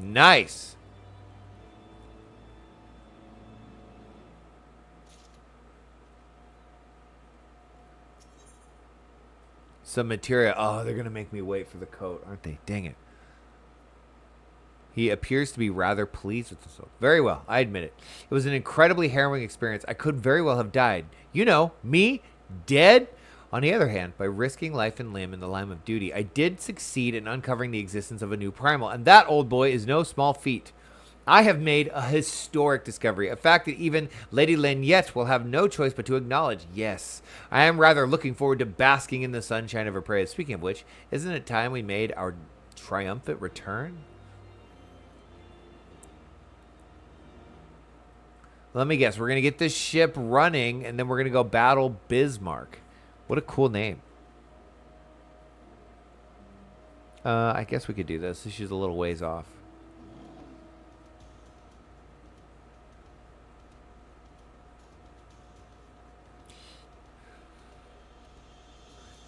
Nice. Some material. Oh, they're going to make me wait for the coat, aren't they? Dang it. He appears to be rather pleased with the soap. Very well, I admit it. It was an incredibly harrowing experience. I could very well have died. You know, me, dead. On the other hand, by risking life and limb in the line of duty, I did succeed in uncovering the existence of a new primal, and that, old boy, is no small feat. I have made a historic discovery, a fact that even Lady Lanyette will have no choice but to acknowledge. Yes, I am rather looking forward to basking in the sunshine of her praise. Speaking of which, isn't it time we made our triumphant return? Let me guess. We're going to get this ship running, and then we're going to go battle Bismarck. What a cool name. I guess we could do this. This is a little ways off.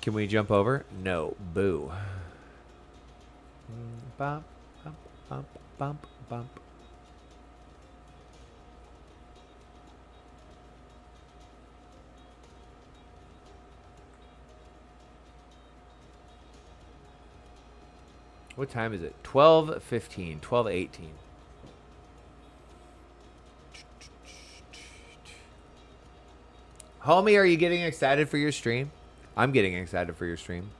Can we jump over? No. Boo. Bump, bump, bump, bump, bump. What time is it? 12:15, 12:18. Homie, are you getting excited for your stream? I'm getting excited for your stream.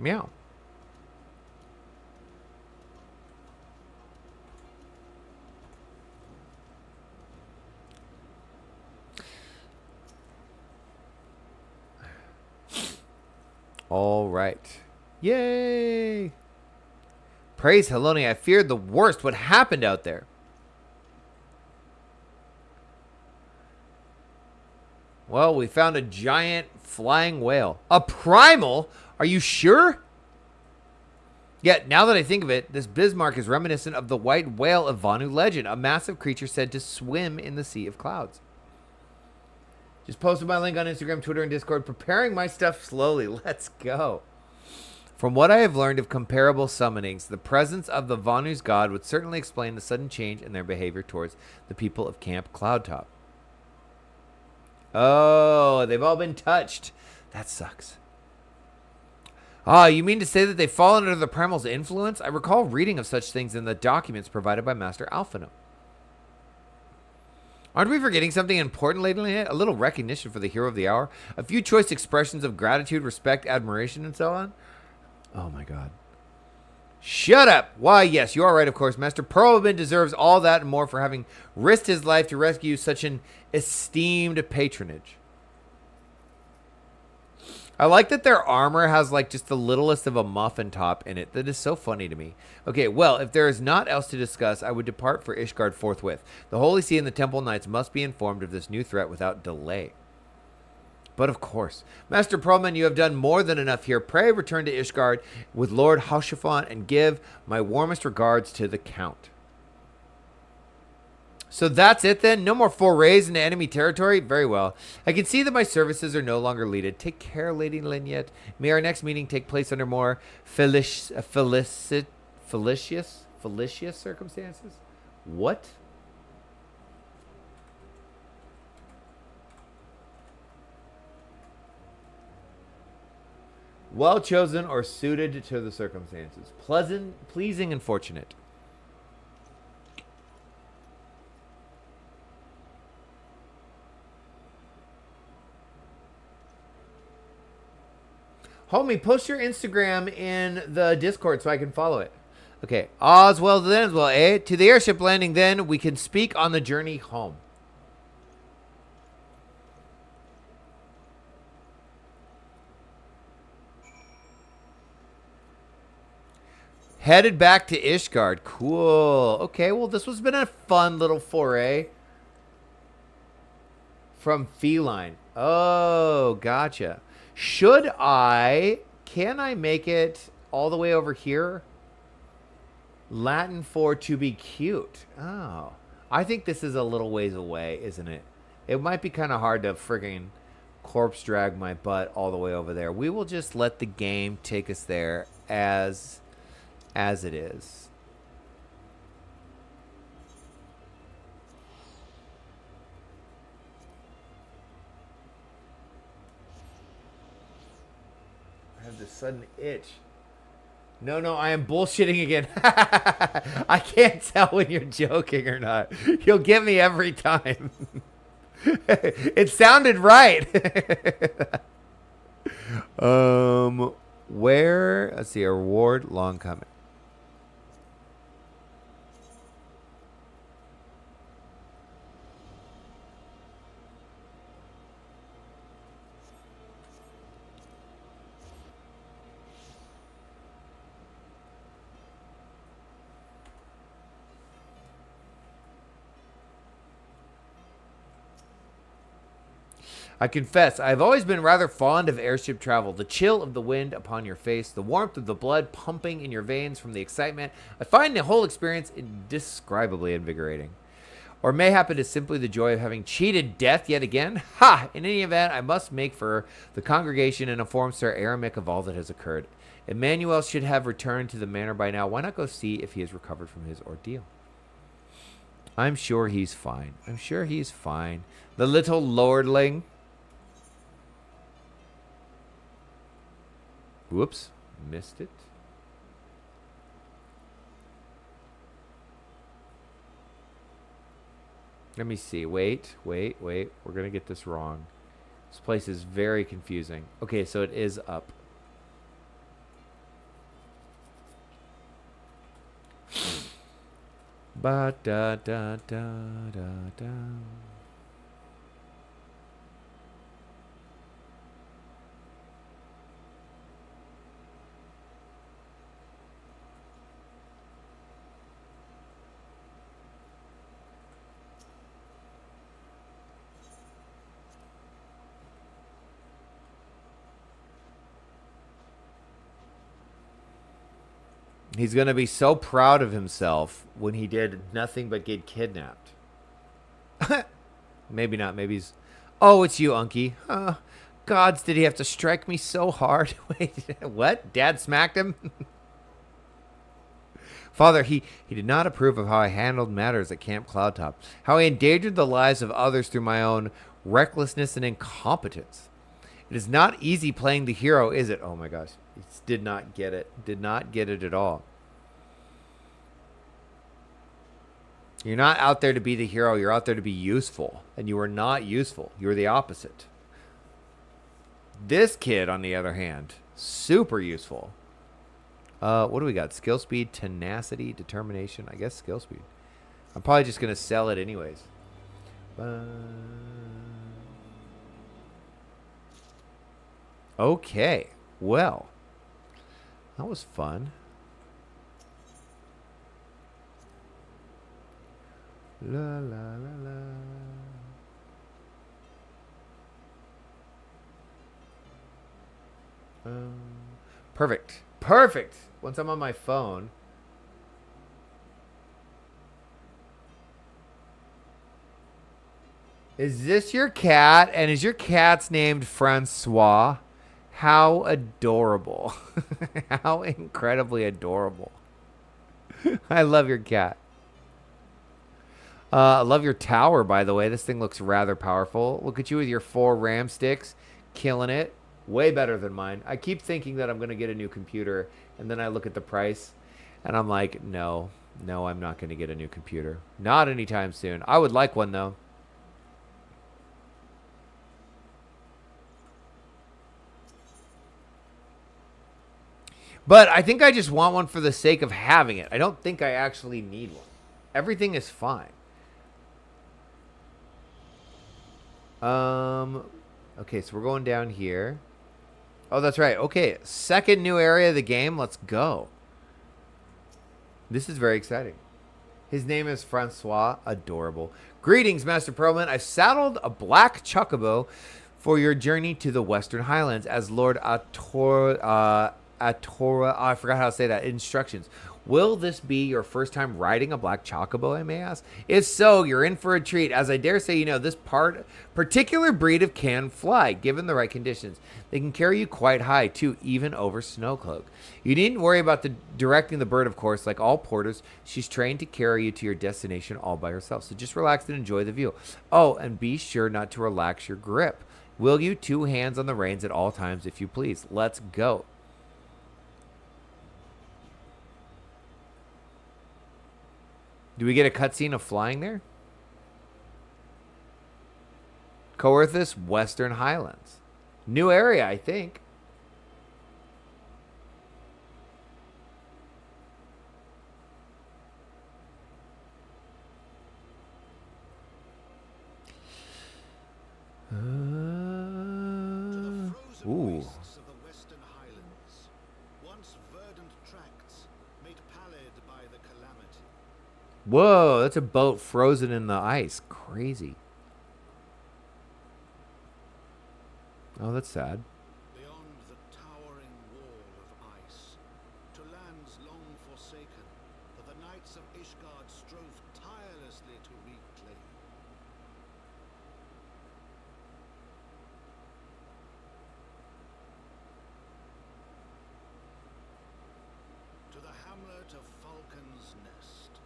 Meow. All right. Yay! Praise Heloni, I feared the worst. What happened out there? Well, we found a giant flying whale. A primal? Are you sure? Yet, now that I think of it, this Bismarck is reminiscent of the white whale of Vanu legend, a massive creature said to swim in the sea of clouds. Just posted my link on Instagram, Twitter, and Discord, preparing my stuff slowly. Let's go. From what I have learned of comparable summonings, the presence of the Vanu's god would certainly explain the sudden change in their behavior towards the people of Camp Cloudtop. Oh, they've all been touched. That sucks. Ah, you mean to say that they've fallen under the Primal's influence? I recall reading of such things in the documents provided by Master Alphinaud. Aren't we forgetting something important lately? A little recognition for the hero of the hour? A few choice expressions of gratitude, respect, admiration, and so on? Oh my god. Shut up! Why, yes, you are right, of course. Master Perlman deserves all that and more for having risked his life to rescue such an esteemed patronage. I like that their armor has like just the littlest of a muffin top in it. That is so funny to me. Okay, well, if there is naught else to discuss, I would depart for Ishgard forthwith. The Holy See and the Temple Knights must be informed of this new threat without delay. But of course, Master Perlman, you have done more than enough here. Pray return to Ishgard with Lord Hauschafon and give my warmest regards to the Count. So that's it then? No more forays into enemy territory? Very well. I can see that my services are no longer needed. Take care, Lady Lynette. May our next meeting take place under more felicious circumstances? What? Well chosen or suited to the circumstances. Pleasant, pleasing, and fortunate. Homie, post your Instagram in the Discord so I can follow it. Okay. All's well then as well, eh? To the airship landing then, we can speak on the journey home. Headed back to Ishgard. Cool. Okay, well, this has been a fun little foray. From Feline. Oh, gotcha. Can I make it all the way over here? Latin for to be cute. Oh. I think this is a little ways away, isn't it? It might be kind of hard to friggin' corpse drag my butt all the way over there. We will just let the game take us there as it is. I have this sudden itch. No, I am bullshitting again. I can't tell when you're joking or not. You'll get me every time. It sounded right. Where? Let's see. A reward long coming. I confess, I've always been rather fond of airship travel. The chill of the wind upon your face, the warmth of the blood pumping in your veins from the excitement. I find the whole experience indescribably invigorating. Or mayhap it is simply the joy of having cheated death yet again. Ha! In any event, I must make for the congregation and inform Sir Aramic of all that has occurred. Emmanuel should have returned to the manor by now. Why not go see if he has recovered from his ordeal? I'm sure he's fine. The little lordling. Whoops, missed it. Let me see. Wait. We're going to get this wrong. This place is very confusing. Okay, so it is up. Ba da da da da da. He's going to be so proud of himself when he did nothing but get kidnapped. Maybe not. Maybe he's... Oh, it's you, Unky. Gods, did he have to strike me so hard? Wait, what? Dad smacked him? Father, he did not approve of how I handled matters at Camp Cloudtop. How I endangered the lives of others through my own recklessness and incompetence. It is not easy playing the hero, is it? Oh my gosh. He did not get it. Did not get it at all. You're not out there to be the hero. You're out there to be useful. And you are not useful. You're the opposite. This kid, on the other hand, super useful. What do we got? Skill speed, tenacity, determination. I guess skill speed. I'm probably just going to sell it anyways. Okay. Well, that was fun. La la la la. Perfect. Perfect. Once I'm on my phone. Is this your cat? And is your cat's named Francois? How adorable. How incredibly adorable. I love your cat. I love your tower, by the way. This thing looks rather powerful. Look at you with your 4 RAM sticks. Killing it. Way better than mine. I keep thinking that I'm going to get a new computer. And then I look at the price. And I'm like, no. No, I'm not going to get a new computer. Not anytime soon. I would like one, though. But I think I just want one for the sake of having it. I don't think I actually need one. Everything is fine. Okay, so we're going down here. Oh, that's right. Okay, second new area of the game. Let's go. This is very exciting. His name is Francois. Adorable. Greetings, Master Perlman. I've saddled a black chocobo for your journey to the Western Highlands as Lord Atora, I forgot how to say that. Instructions. Will this be your first time riding a black chocobo, I may ask? If so, you're in for a treat. As I dare say, you know, this particular breed of can fly, given the right conditions. They can carry you quite high, too, even over Snowcloak. You needn't worry about directing the bird, of course. Like all porters, she's trained to carry you to your destination all by herself. So just relax and enjoy the view. Oh, and be sure not to relax your grip. Will you? 2 hands on the reins at all times, if you please. Let's go. Do we get a cutscene of flying there? Coerthus, Western Highlands. New area, I think. Ooh. Whoa, that's a boat frozen in the ice. Crazy. Oh, that's sad. Beyond the towering wall of ice, to lands long forsaken, that the knights of Ishgard strove tirelessly to reclaim. To the hamlet of Falcon's Nest.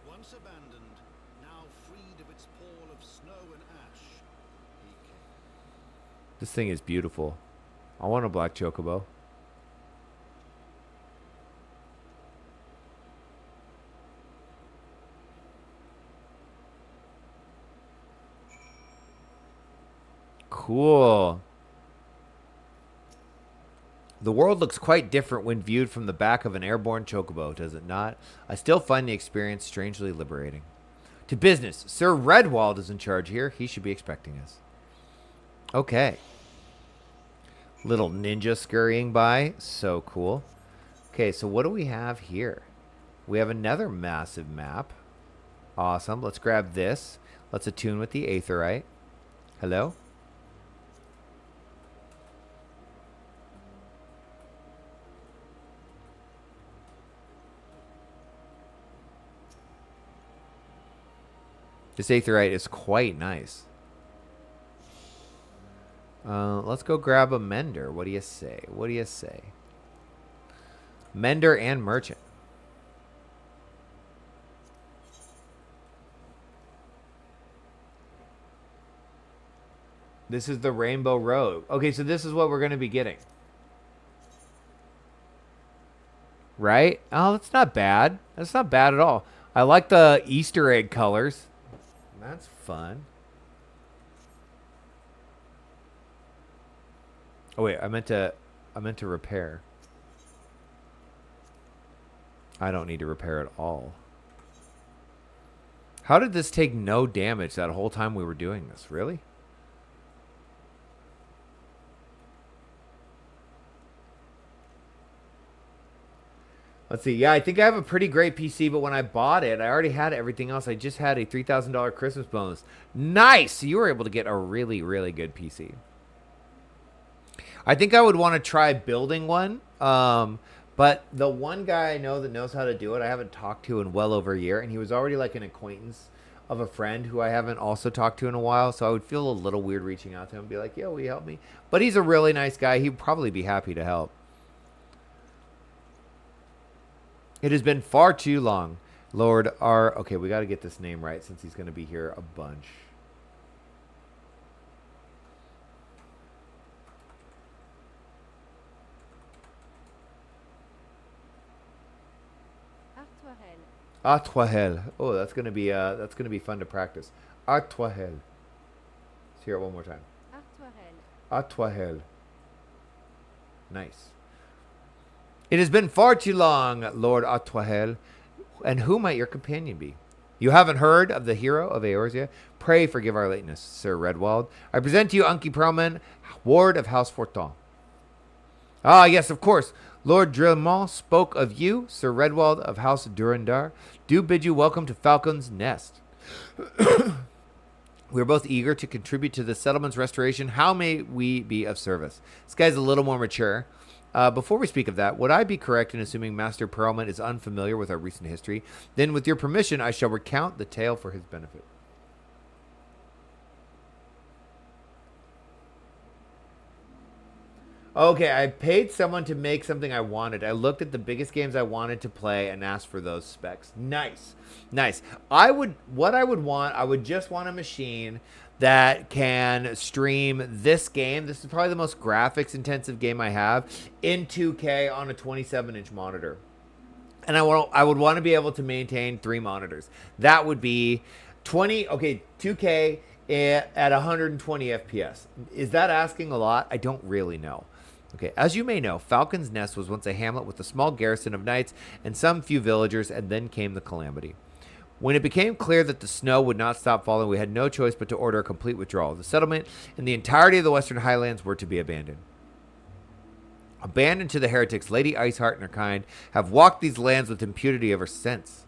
Once abandoned, now freed of its pall of snow and ash, he came. This thing is beautiful. I want a black chocobo. Cool. The world looks quite different when viewed from the back of an airborne chocobo, does it not? I still find the experience strangely liberating. To business. Sir Redwald is in charge here. He should be expecting us. Okay. Little ninja scurrying by. So cool. Okay, so what do we have here? We have another massive map. Awesome. Let's grab this. Let's attune with the Aetherite. Hello? This Aetherite is quite nice. Let's go grab a Mender. What do you say? What do you say? Mender and Merchant. This is the Rainbow Road. Okay, so this is what we're going to be getting. Right? Oh, that's not bad. That's not bad at all. I like the Easter egg colors. That's fun. Oh wait, I meant to repair. I don't need to repair at all. How did this take no damage that whole time we were doing this? Really? Let's see. Yeah, I think I have a pretty great PC, but when I bought it, I already had everything else. I just had a $3,000 Christmas bonus. Nice! So you were able to get a really, really good PC. I think I would want to try building one. But the one guy I know that knows how to do it, I haven't talked to in well over a year, and he was already like an acquaintance of a friend who I haven't also talked to in a while, so I would feel a little weird reaching out to him and be like, yo, will you help me? But he's a really nice guy. He'd probably be happy to help. It has been far too long, Lord R. Okay, we got to get this name right since he's going to be here a bunch. Atwahel. Oh, that's gonna be fun to practice. Atwahel. Let's hear it one more time. Atwahel. Nice. It has been far too long, Lord Atwahel, and who might your companion be? You haven't heard of the hero of Eorzea? Pray forgive our lateness, Sir Redwald. I present to you Unky Perlman, Ward of House Fortin. Ah, yes, of course. Lord Drillmont spoke of you, Sir Redwald of House Durandar. Do bid you welcome to Falcon's Nest. We are both eager to contribute to the settlement's restoration. How may we be of service? This guy's a little more mature. Before we speak of that, would I be correct in assuming Master Perlman is unfamiliar with our recent history? Then, with your permission, I shall recount the tale for his benefit. Okay, I paid someone to make something I wanted. I looked at the biggest games I wanted to play and asked for those specs. Nice. Nice. I would just want a machine that can stream this game. This is probably the most graphics intensive game I have in 2K on a 27-inch monitor. And I would want to be able to maintain 3 monitors. That would be 2K at 120 FPS. Is that asking a lot? I don't really know. Okay, as you may know, Falcon's Nest was once a hamlet with a small garrison of knights and some few villagers, and then came the calamity. When it became clear that the snow would not stop falling, we had no choice but to order a complete withdrawal. The settlement and the entirety of the Western Highlands were to be abandoned. Abandoned to the heretics, Lady Iceheart and her kind have walked these lands with impunity ever since.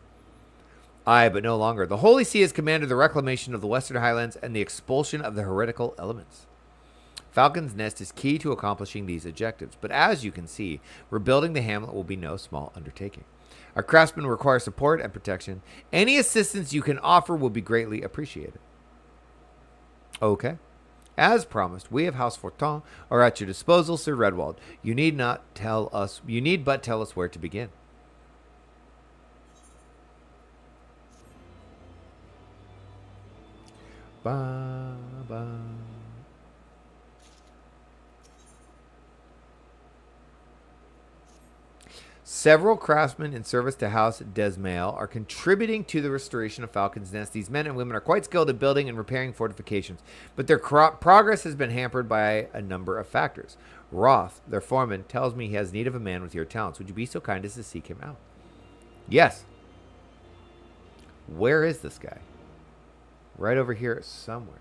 Aye, but no longer. The Holy See has commanded the reclamation of the Western Highlands and the expulsion of the heretical elements. Falcon's Nest is key to accomplishing these objectives, but as you can see, rebuilding the hamlet will be no small undertaking. Our craftsmen require support and protection. Any assistance you can offer will be greatly appreciated. Okay. As promised, we of House Fortin are at your disposal, Sir Redwald. You need but tell us where to begin. Ba, ba. Several craftsmen in service to House Desmail are contributing to the restoration of Falcon's Nest. These men and women are quite skilled at building and repairing fortifications, but their progress has been hampered by a number of factors. Roth, their foreman, tells me he has need of a man with your talents. Would you be so kind as to seek him out? Yes. Where is this guy? Right over here somewhere.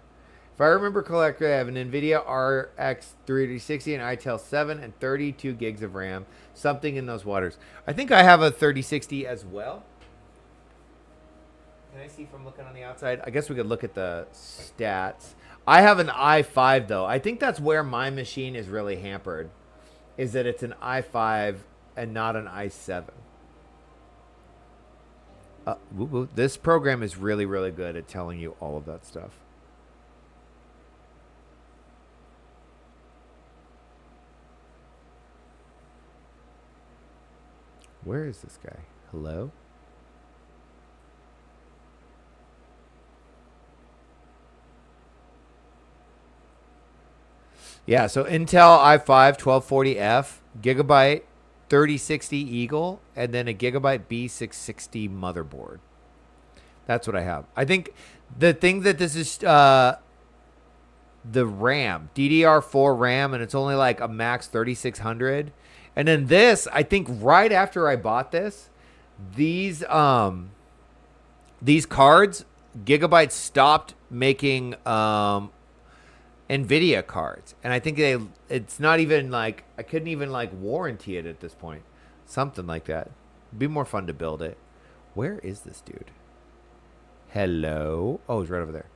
If I remember correctly, I have an NVIDIA RX 360, an Intel 7, and 32 gigs of RAM. Something in those waters. I think I have a 3060 as well. Can I see from looking on the outside? I guess we could look at the stats. I have an i5, though. I think that's where my machine is really hampered, is that it's an i5 and not an i7. This program is really, really good at telling you all of that stuff. Where is this guy? Hello? Yeah, so Intel i5 1240F, Gigabyte 3060 Eagle, and then a Gigabyte B660 motherboard. That's what I have. I think the thing that this is the RAM, DDR4 RAM, and it's only like a max 3600. And then this, I think right after I bought this, these cards, Gigabyte stopped making NVIDIA cards. And I think it's not even like, I couldn't even like warranty it at this point. Something like that. It'd be more fun to build it. Where is this dude? Hello? Oh, he's right over there.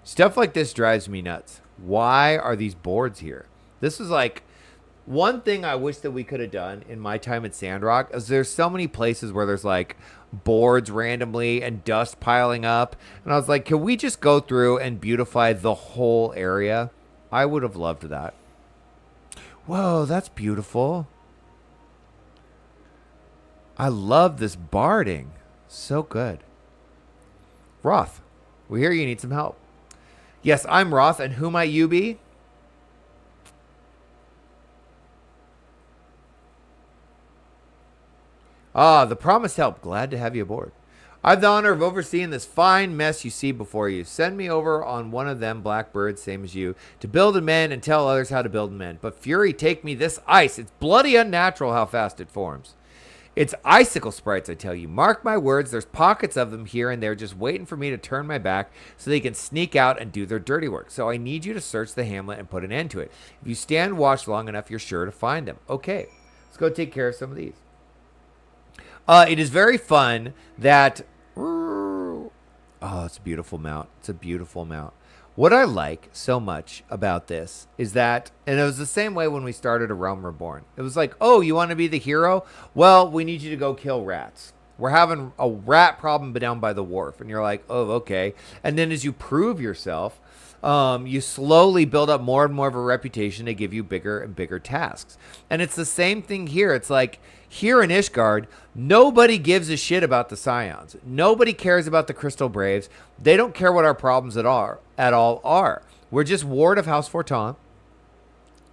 Stuff like this drives me nuts. Why are these boards here? This is like one thing I wish that we could have done in my time at Sandrock is there's so many places where there's like boards randomly and dust piling up. And I was like, can we just go through and beautify the whole area? I would have loved that. Whoa, that's beautiful. I love this barding. So good. Roth, we hear you need some help. Yes, I'm Roth, and who might you be? Ah, the promised help. Glad to have you aboard. I have the honor of overseeing this fine mess you see before you. Send me over on one of them blackbirds, same as you, to build and mend and tell others how to build and mend. But Fury, take me this ice. It's bloody unnatural how fast it forms. It's icicle sprites, I tell you. Mark my words, there's pockets of them here and there just waiting for me to turn my back so they can sneak out and do their dirty work. So I need you to search the hamlet and put an end to it. If you stand watch long enough, you're sure to find them. Okay, let's go take care of some of these. It is very fun that... Oh, it's a beautiful mount. It's a beautiful mount. What I like so much about this is that, and it was the same way when we started A Realm Reborn. It was like, oh, you want to be the hero? Well, we need you to go kill rats. We're having a rat problem down by the wharf. And you're like, oh, okay. And then as you prove yourself, you slowly build up more and more of a reputation to give you bigger and bigger tasks. And it's the same thing here. It's like, here in Ishgard, nobody gives a shit about the Scions. Nobody cares about the Crystal Braves. They don't care what our problems at all are. We're just ward of House Fortin.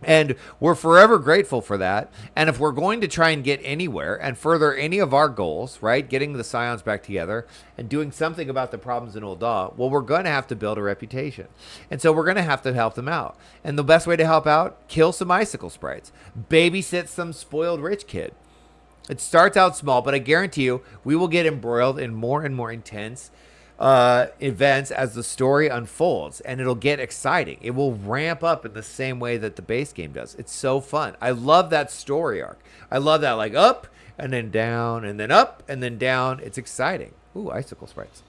And we're forever grateful for that. And if we're going to try and get anywhere and further any of our goals, right, getting the Scions back together and doing something about the problems in Ul'dah, well, we're going to have to build a reputation. And so we're going to have to help them out. And the best way to help out, kill some icicle sprites. Babysit some spoiled rich kid. It starts out small, but I guarantee you we will get embroiled in more and more intense events as the story unfolds, and it'll get exciting. It will ramp up in the same way that the base game does. It's so fun. I love that story arc. I love that, like up and then down and then up and then down. It's exciting. Ooh, icicle sprites.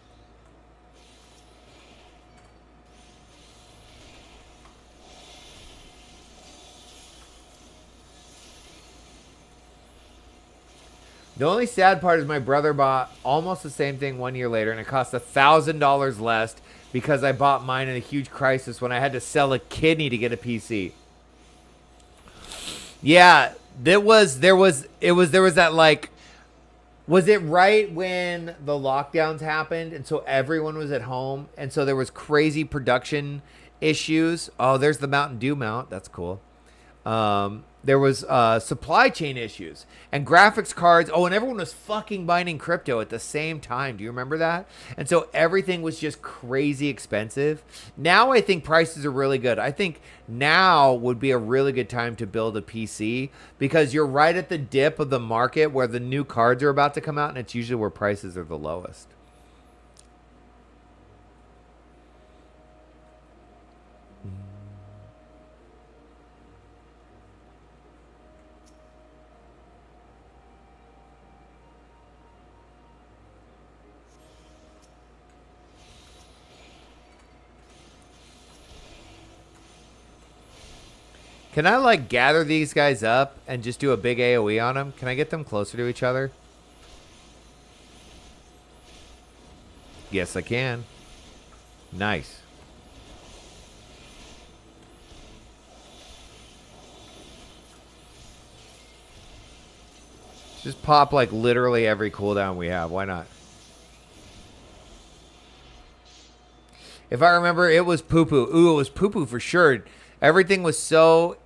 The only sad part is my brother bought almost the same thing 1 year later, and it cost $1,000 less because I bought mine in a huge crisis when I had to sell a kidney to get a PC. Yeah, there was that, like, was it right when the lockdowns happened and so everyone was at home and so there was crazy production issues? Oh, there's the Mountain Dew mount. That's cool. there was supply chain issues and graphics cards. Oh, and everyone was fucking mining crypto at the same time. Do you remember that? And so everything was just crazy expensive. Now I think prices are really good. I think now would be a really good time to build a PC because you're right at the dip of the market where the new cards are about to come out, and it's usually where prices are the lowest. Can I, like, gather these guys up and just do a big AoE on them? Can I get them closer to each other? Yes, I can. Nice. Just pop, like, literally every cooldown we have. Why not? If I remember, it was poo-poo. Ooh, it was poo-poo for sure. Everything was so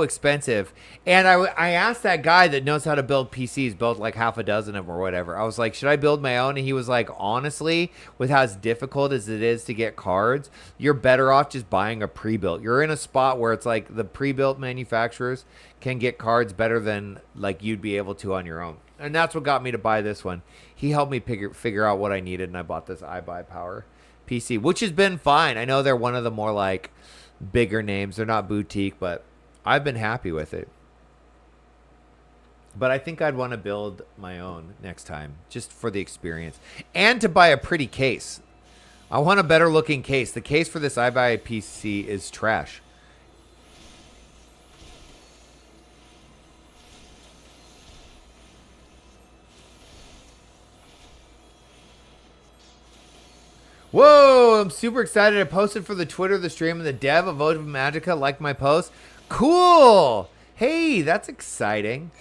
expensive. And I asked that guy that knows how to build PCs, built like half a dozen of them or whatever. I was like, should I build my own? And he was like, honestly, with how difficult as it is to get cards, you're better off just buying a pre-built. You're in a spot where it's like the pre-built manufacturers can get cards better than like you'd be able to on your own. And that's what got me to buy this one. He helped me figure out what I needed, and I bought this iBuyPower PC, which has been fine. I know they're one of the more like bigger names. They're not boutique, but I've been happy with it. But I think I'd want to build my own next time, just for the experience. And to buy a pretty case. I want a better looking case. The case for this iBuy PC is trash. Whoa, I'm super excited. I posted for the Twitter, the stream, and the dev of Votive Magica. Like my post. Cool. Hey, that's exciting.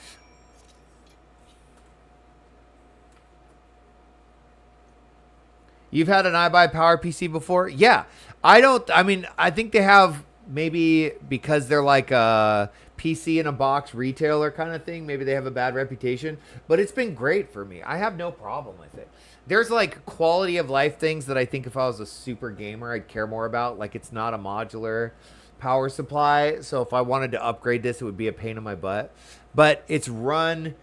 You've had an iBuyPower PC before? Yeah. I think they have, maybe because they're like a PC in a box retailer kind of thing. Maybe they have a bad reputation. But it's been great for me. I have no problem with it. There's like quality of life things that I think if I was a super gamer, I'd care more about. Like it's not a modular power supply. So if I wanted to upgrade this, it would be a pain in my butt. But it's run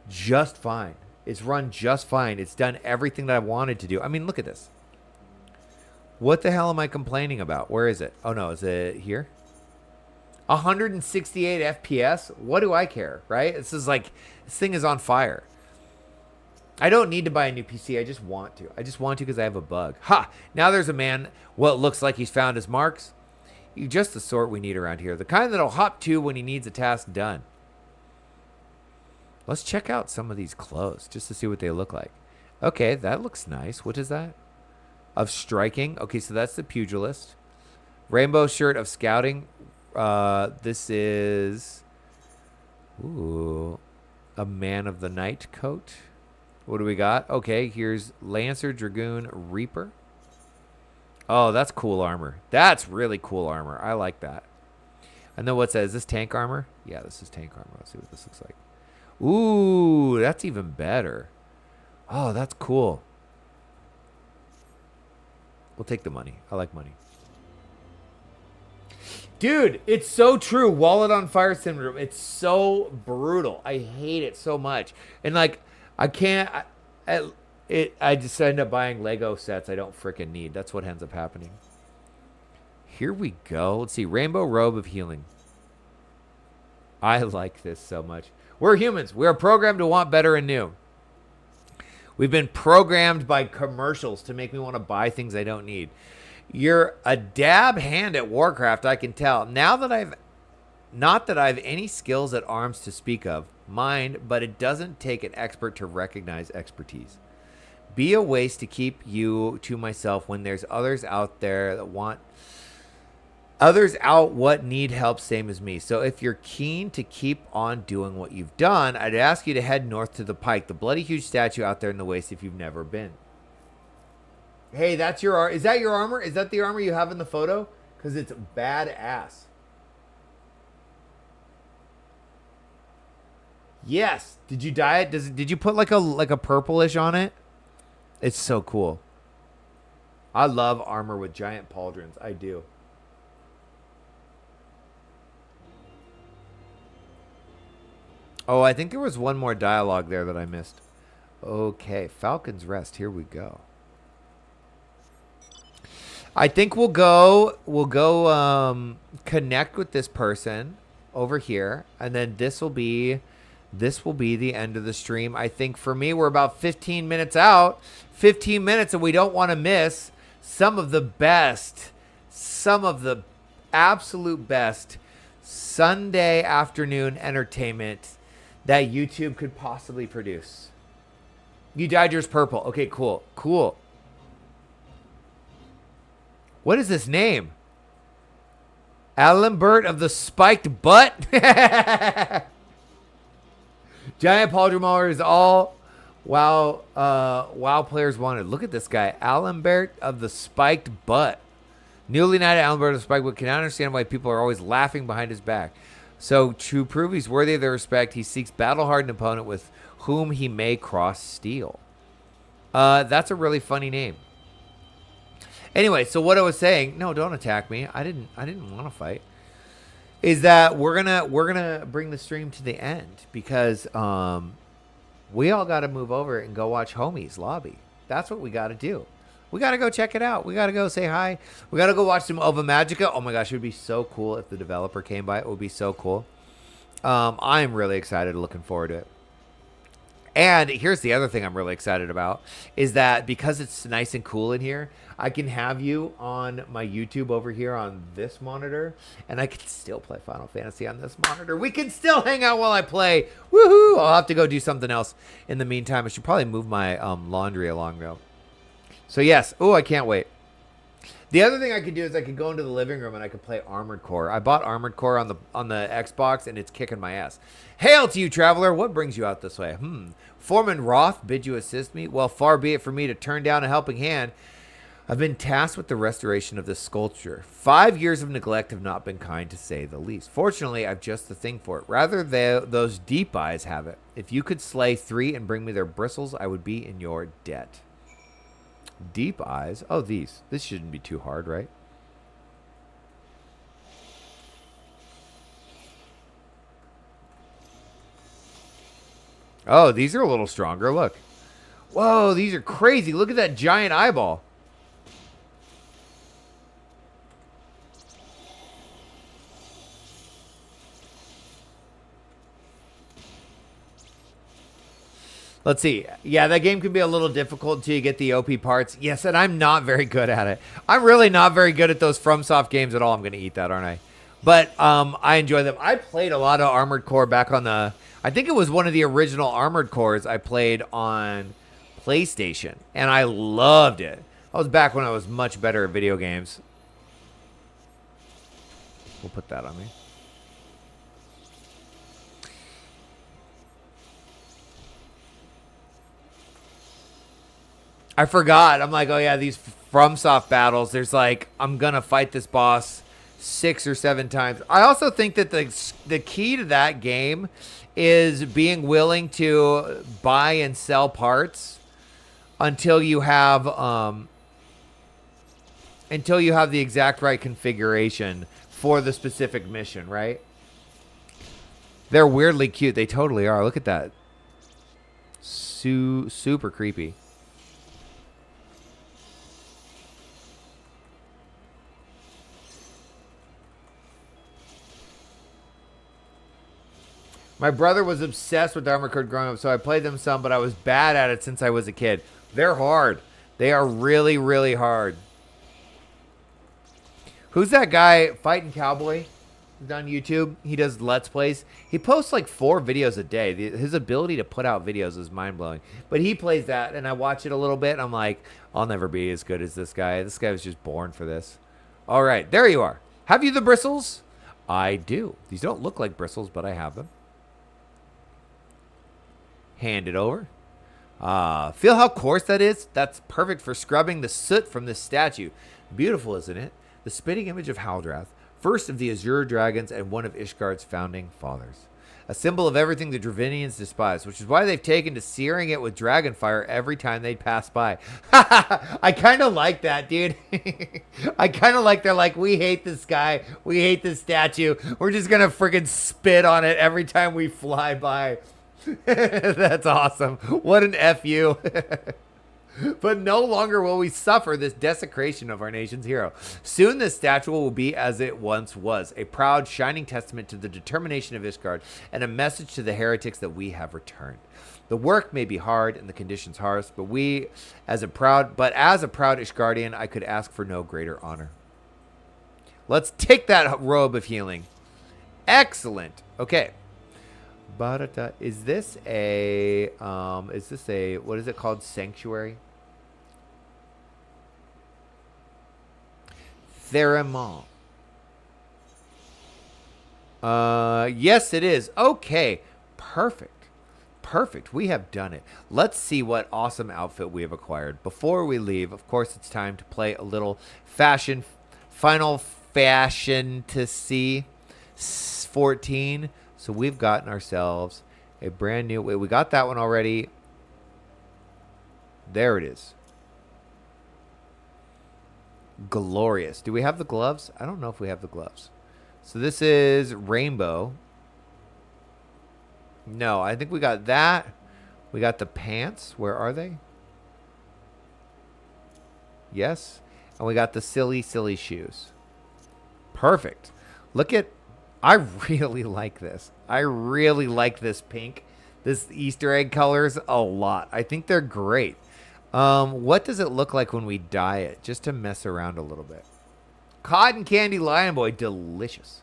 just fine. It's run just fine. It's done everything that I wanted to do. I mean, look at this. What the hell am I complaining about? Where is it? Oh, no. Is it here? 168 FPS? What do I care, right? This thing is on fire. I don't need to buy a new PC. I just want to. I just want to because I have a bug. Ha! Now there's a man, what looks like he's found his marks. You're just the sort we need around here. The kind that'll hop to when he needs a task done. Let's check out some of these clothes just to see what they look like. Okay, that looks nice. What is that? Of striking. Okay, so that's the pugilist. Rainbow shirt of scouting. This is... Ooh. A man of the night coat. What do we got? Okay, here's Lancer, Dragoon, Reaper. Oh, that's cool armor. That's really cool armor. I like that. And then what's that? Is this tank armor? Yeah, this is tank armor. Let's see what this looks like. Ooh, that's even better. Oh, that's cool. We'll take the money. I like money. Dude, it's so true. Wallet on fire syndrome. It's so brutal. I hate it so much. And like, I can't. I just end up buying Lego sets I don't freaking need. That's what ends up happening. Here we go. Let's see. Rainbow robe of healing. I like this so much. We're humans. We are programmed to want better and new. We've been programmed by commercials to make me want to buy things I don't need. You're a dab hand at Warcraft, I can tell. Now that not that I've any skills at arms to speak of, mind, but it doesn't take an expert to recognize expertise. Be a waste to keep you to myself when there's others out there that want others out what need help same as me. So if you're keen to keep on doing what you've done, I'd ask you to head north to the Pike, the bloody huge statue out there in the waste if you've never been. Hey, that's your is that your armor? Is that the armor you have in the photo? Because it's badass. Yes. Did you dye it? Did you put like a purplish on it? It's so cool. I love armor with giant pauldrons. I do. Oh, I think there was one more dialogue there that I missed. Okay, Falcon's Rest. Here we go. I think we'll go connect with this person over here, and then this will be the end of the stream. I think for me, we're about 15 minutes out. 15 minutes, and we don't want to miss some of the absolute best Sunday afternoon entertainment that YouTube could possibly produce. You dyed yours purple. Okay, cool. Cool. What is this name? Allenbert of the Spiked Butt? Giant Pauldron Mauler is all WoW players wanted. Look at this guy. Allenbert of the Spiked Butt. Newly knighted Allenbert of the Spiked Butt cannot understand why people are always laughing behind his back. So to prove he's worthy of their respect, he seeks battle-hardened opponent with whom he may cross steel. That's a really funny name. Anyway, so what I was saying, no, don't attack me. I didn't want to fight. Is that we're gonna bring the stream to the end because we all got to move over and go watch Homie's Lobby. That's what we got to do. We got to go check it out. We got to go say hi. We got to go watch some Ova Magica. Oh my gosh, it would be so cool if the developer came by. It would be so cool. I'm really excited, looking forward to it. And here's the other thing I'm really excited about is that because it's nice and cool in here, I can have you on my YouTube over here on this monitor, and I can still play Final Fantasy on this monitor. We can still hang out while I play. Woohoo! I'll have to go do something else in the meantime. I should probably move my laundry along, though. So, yes. Oh, I can't wait. The other thing I could do is I could go into the living room and I could play Armored Core. I bought Armored Core on the Xbox, and it's kicking my ass. Hail to you, traveler. What brings you out this way? Foreman Roth, bid you assist me? Well, far be it for me to turn down a helping hand. I've been tasked with the restoration of this sculpture. 5 years of neglect have not been kind, to say the least. Fortunately, I've just the thing for it. Rather, those deep eyes have it. If you could slay 3 and bring me their bristles, I would be in your debt. Deep eyes? Oh, these. This shouldn't be too hard, right? Oh, these are a little stronger. Look. Whoa, these are crazy. Look at that giant eyeball. Let's see. Yeah, that game can be a little difficult until you get the OP parts. Yes, and I'm not very good at it. I'm really not very good at those FromSoft games at all. I'm going to eat that, aren't I? But I enjoy them. I played a lot of Armored Core back on the... I think it was one of the original Armored Cores I played on PlayStation. And I loved it. I was back when I was much better at video games. We'll put that on me. I forgot. I'm like, oh yeah, these FromSoft battles, there's like, I'm going to fight this boss 6 or 7 times. I also think that the key to that game is being willing to buy and sell parts until you have the exact right configuration for the specific mission, right? They're weirdly cute. They totally are. Look at that. Super creepy. My brother was obsessed with Armored Core growing up, so I played them some, but I was bad at it since I was a kid. They're hard. They are really, really hard. Who's that guy, Fighting Cowboy? He's on YouTube. He does Let's Plays. He posts like 4 videos a day. His ability to put out videos is mind-blowing. But he plays that, and I watch it a little bit, and I'm like, I'll never be as good as this guy. This guy was just born for this. All right, there you are. Have you the bristles? I do. These don't look like bristles, but I have them. Hand it over. Feel how coarse that is? That's perfect for scrubbing the soot from this statue. Beautiful, isn't it? The spitting image of Haldrath, first of the Azure Dragons and one of Ishgard's founding fathers. a symbol of everything the Dravinians despise, which is why they've taken to searing it with dragonfire every time they pass by. I kind of like that, dude. I kind of like they're like, we hate this guy. We hate this statue. We're just going to freaking spit on it every time we fly by. That's awesome. What an FU. But no longer will we suffer this desecration of our nation's hero. Soon this statue will be as it once was, a proud, shining testament to the determination of Ishgard and a message to the heretics that we have returned. The work may be hard and the conditions harsh, but as a proud Ishgardian, I could ask for no greater honor. Let's take that robe of healing. Excellent. Okay. Is this a what is it called? Sanctuary? Theramon. Yes, it is. Okay. Perfect. We have done it. Let's see what awesome outfit we have acquired. Before we leave, of course, it's time to play a little Final Fantasy 14. So we've gotten ourselves a brand new... We got that one already. There it is. Glorious. Do we have the gloves? I don't know if we have the gloves. So this is rainbow. No, I think we got that. We got the pants. Where are they? Yes. And we got the silly shoes. Perfect. Look at... I really like this. I really like this pink. This Easter egg colors a lot. I think they're great. What does it look like when we dye it? Just to mess around a little bit. Cotton candy lion boy. Delicious.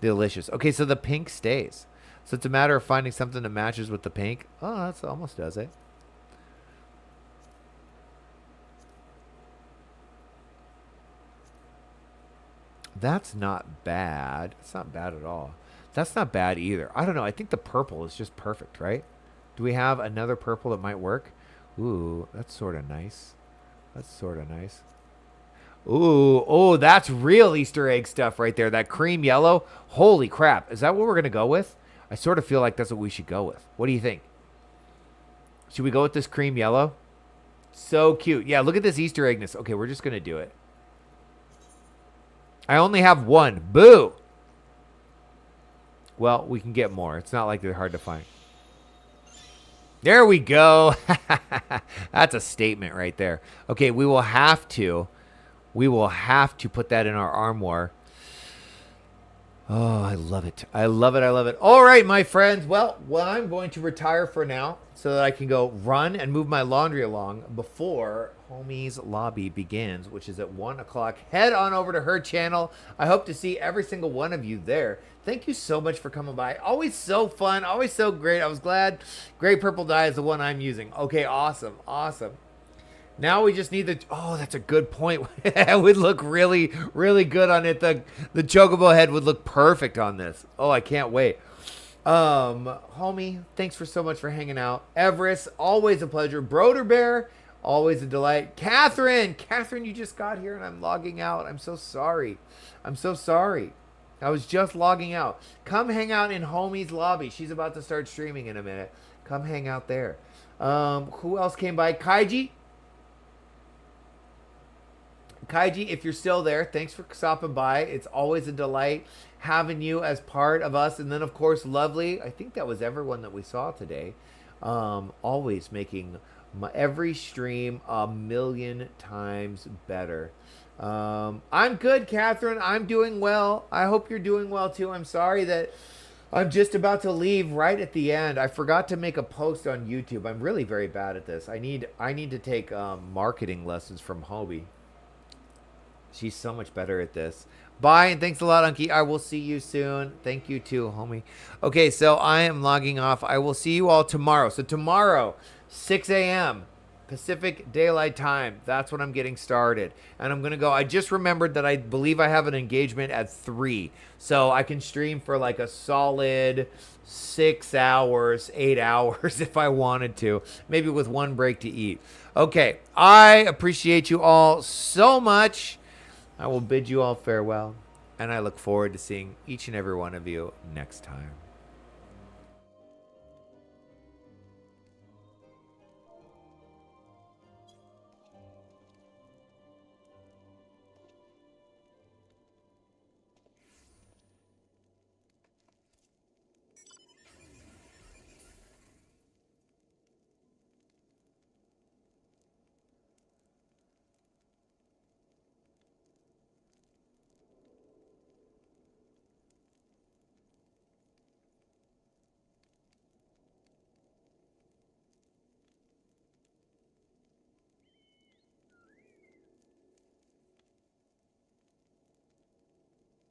Okay, so the pink stays. So it's a matter of finding something that matches with the pink. Oh, that's almost does it. That's not bad. It's not bad at all. That's not bad either. I don't know. I think the purple is just perfect, right? Do we have another purple that might work? Ooh, that's sort of nice. Ooh, oh, that's real Easter egg stuff right there. That cream yellow. Holy crap. Is that what we're going to go with? I sort of feel like that's what we should go with. What do you think? Should we go with this cream yellow? So cute. Yeah, look at this Easter eggness. Okay, we're just going to do it. I only have one. Boo! Well, we can get more. It's not like they're hard to find. There we go. That's a statement right there. Okay, we will have to put that in our armoire. Oh, I love it. All right, my friends. Well, I'm going to retire for now so that I can go run and move my laundry along before Homie's Lobby begins, which is at 1 o'clock. Head on over to her channel. I hope to see every single one of you there. Thank you so much for coming by. Always so fun. Always so great. I was glad Gray Purple Dye is the one I'm using. Okay, awesome. Now we just need the... Oh, that's a good point. It would look really, really good on it. The Chocobo head would look perfect on this. Oh, I can't wait. Homie, thanks so much for hanging out. Everest, always a pleasure. Broder Bear, always a delight. Catherine, you just got here and I'm logging out. I'm so sorry. I was just logging out. Come hang out in Homie's Lobby. She's about to start streaming in a minute. Come hang out there. Who else came by? Kaiji, if you're still there, thanks for stopping by. It's always a delight having you as part of us. And then, of course, Lovely. I think that was everyone that we saw today. Always making every stream a million times better. I'm good, Catherine. I'm doing well. I hope you're doing well, too. I'm sorry that I'm just about to leave right at the end. I forgot to make a post on YouTube. I'm really very bad at this. I need to take marketing lessons from Hobie. She's so much better at this. Bye, and thanks a lot, Unky. I will see you soon. Thank you, too, homie. Okay, so I am logging off. I will see you all tomorrow. So tomorrow, 6 a.m. Pacific Daylight Time. That's when I'm getting started. And I'm going to go. I just remembered that I believe I have an engagement at 3. So I can stream for like a solid 6 hours, 8 hours if I wanted to. Maybe with one break to eat. Okay, I appreciate you all so much. I will bid you all farewell, and I look forward to seeing each and every one of you next time.